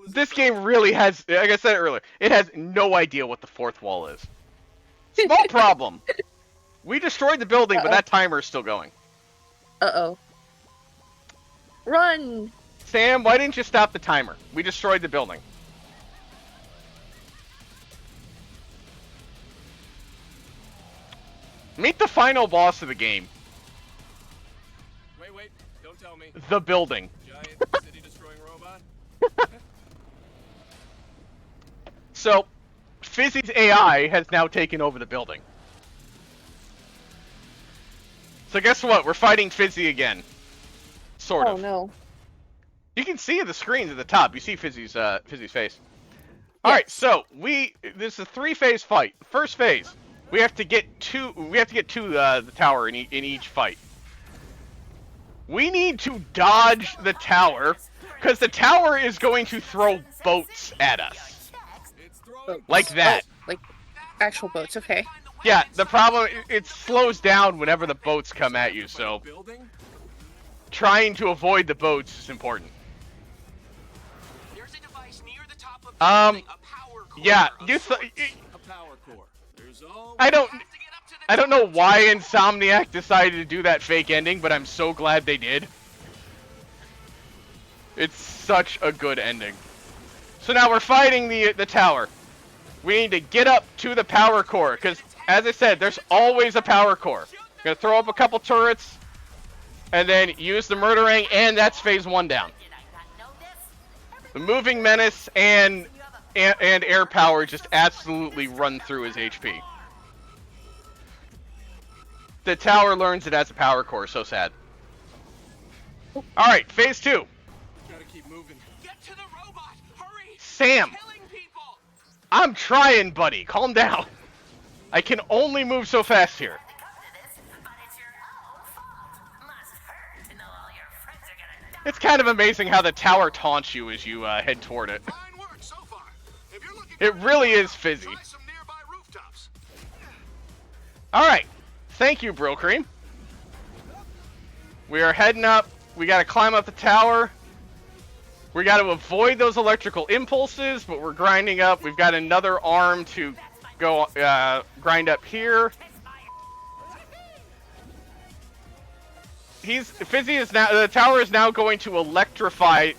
this game really has, like I said earlier, it has no idea what the fourth wall is. Small problem. We destroyed the building, but that timer is still going. Uh-oh. Run! Sam, why didn't you stop the timer? We destroyed the building. Meet the final boss of the game. Wait, don't tell me. The building. Giant city-destroying robot? So, Fizzy's AI has now taken over the building. So guess what? We're fighting Fizzy again. Sort of. Oh no. You can see the screens at the top. You see Fizzy's face. Alright, so this is a 3-phase fight. First phase. We have to get to the tower in each fight. We need to dodge the tower, because the tower is going to throw boats at us. Like that. Oh, like actual boats, okay. Yeah, the problem, it slows down whenever the boats come at you, so trying to avoid the boats is important. Yeah, I don't know why Insomniac decided to do that fake ending, but I'm so glad they did. It's such a good ending. So now we're fighting the tower. We need to get up to the power core, because, as I said, there's always a power core. Gonna throw up a couple turrets, and then use the murdering, and that's phase 1 down. The moving menace and air power just absolutely run through his HP. The tower learns it has a power core, so sad. Alright, phase 2. Gotta keep moving. Get to the robot! Hurry! Sam! I'm trying, buddy. Calm down. I can only move so fast here. It's kind of amazing how the tower taunts you as you head toward it. It really is Fizzy. Alright. Thank you, Brill Cream. We are heading up. We gotta climb up the tower. We gotta avoid those electrical impulses, but we're grinding up. We've got another arm to go grind up here. Fizzy is now, the tower is now going to electrify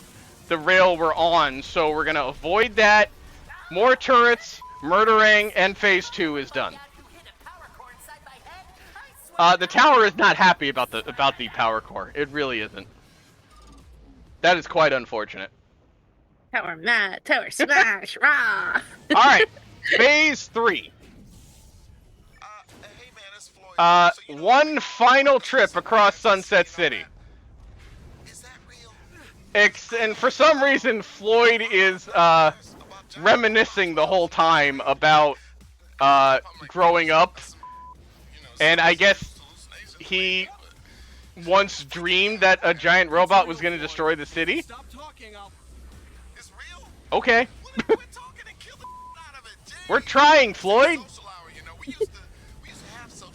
the rail we're on, so we're gonna avoid that. More turrets, murdering, and phase 2 is done. The tower is not happy about the power core. It really isn't. That is quite unfortunate. Tower mad, tower smash, rah! Alright, phase 3. One final trip across Sunset City. And for some reason, Floyd is reminiscing the whole time about growing up. And I guess he once dreamed that a giant robot was going to destroy the city. Okay. We're trying, Floyd.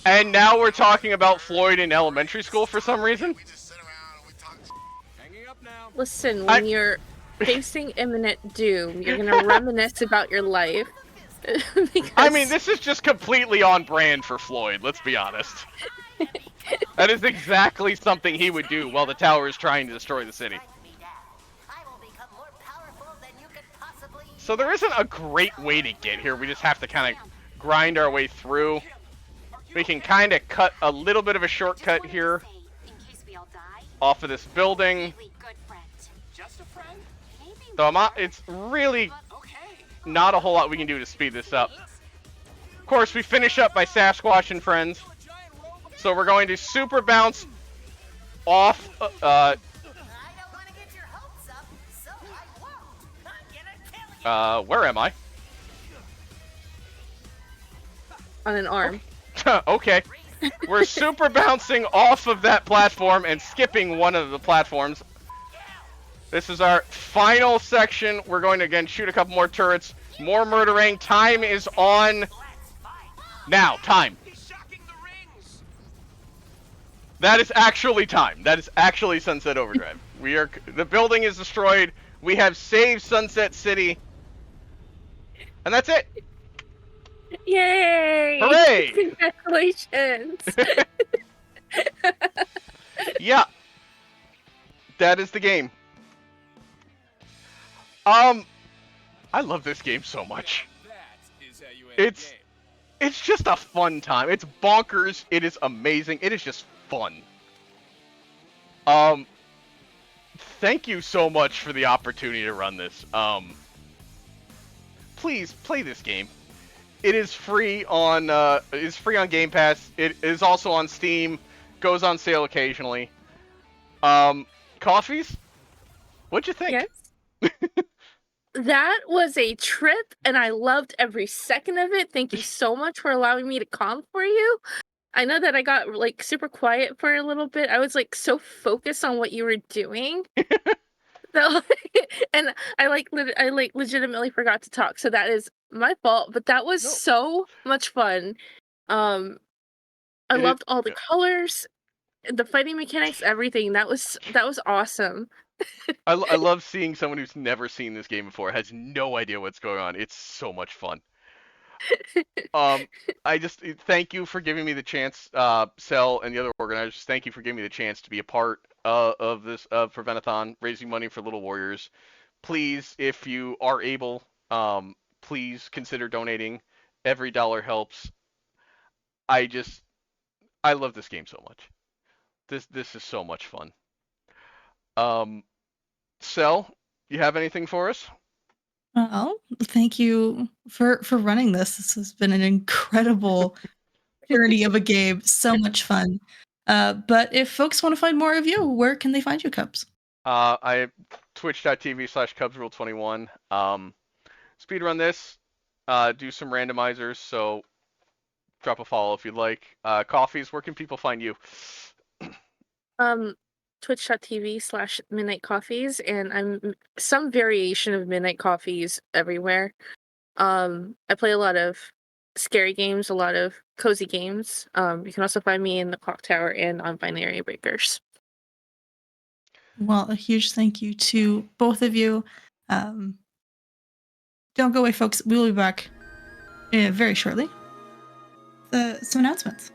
And now we're talking about Floyd in elementary school for some reason. Listen, when you're facing imminent doom, you're gonna reminisce about your life. I mean, this is just completely on brand for Floyd, let's be honest. That is exactly something he would do while the tower is trying to destroy the city. So there isn't a great way to get here, we just have to kind of grind our way through. We can kind of cut a little bit of a shortcut here off of this building. So it's really not a whole lot we can do to speed this up. Of course, we finish up by Sasquatch and friends. So we're going to super bounce off. Where am I? On an arm. Okay. We're super bouncing off of that platform and skipping one of the platforms. This is our final section. We're going to again shoot a couple more turrets. More murdering. Time is on. Now, time. That is actually time. That is actually Sunset Overdrive. The building is destroyed. We have saved Sunset City. And that's it. Yay! Hooray! Congratulations! Yeah. That is the game. I love this game so much. It's just a fun time. It's bonkers. It is amazing. It is just fun. Thank you so much for the opportunity to run this. Please play this game. It is free on Game Pass. It is also on Steam. Goes on sale occasionally. Coffees? What'd you think? Yes. That was a trip, and I loved every second of it. Thank you so much for allowing me to come for you. I know that I got like super quiet for a little bit. I was like so focused on what you were doing. And I legitimately forgot to talk, so that is my fault. But that was so much fun. I loved all the colors, the fighting mechanics, everything. That was awesome. I love seeing someone who's never seen this game before, has no idea what's going on. It's so much fun. I just thank you for giving me the chance, Cell and the other organizers. Thank you for giving me the chance to be a part of this Prevent-A-Thon, raising money for Little Warriors. Please, if you are able, please consider donating. Every dollar helps. I love this game so much. This is so much fun. Cell, you have anything for us? Well, thank you for running this. This has been an incredible journey of a game. So much fun. But if folks want to find more of you, where can they find you, Cubs? I twitch.tv/Cubsrule21. Speedrun this. Do some randomizers. So drop a follow if you'd like. Coffees, where can people find you? Twitch.tv/Midnight Coffees, and I'm some variation of Midnight Coffees everywhere. I play a lot of scary games, a lot of cozy games. You can also find me in the Clock Tower and on Binary Breakers. Well, a huge thank you to both of you. Don't go away, folks. We will be back very shortly. Some announcements.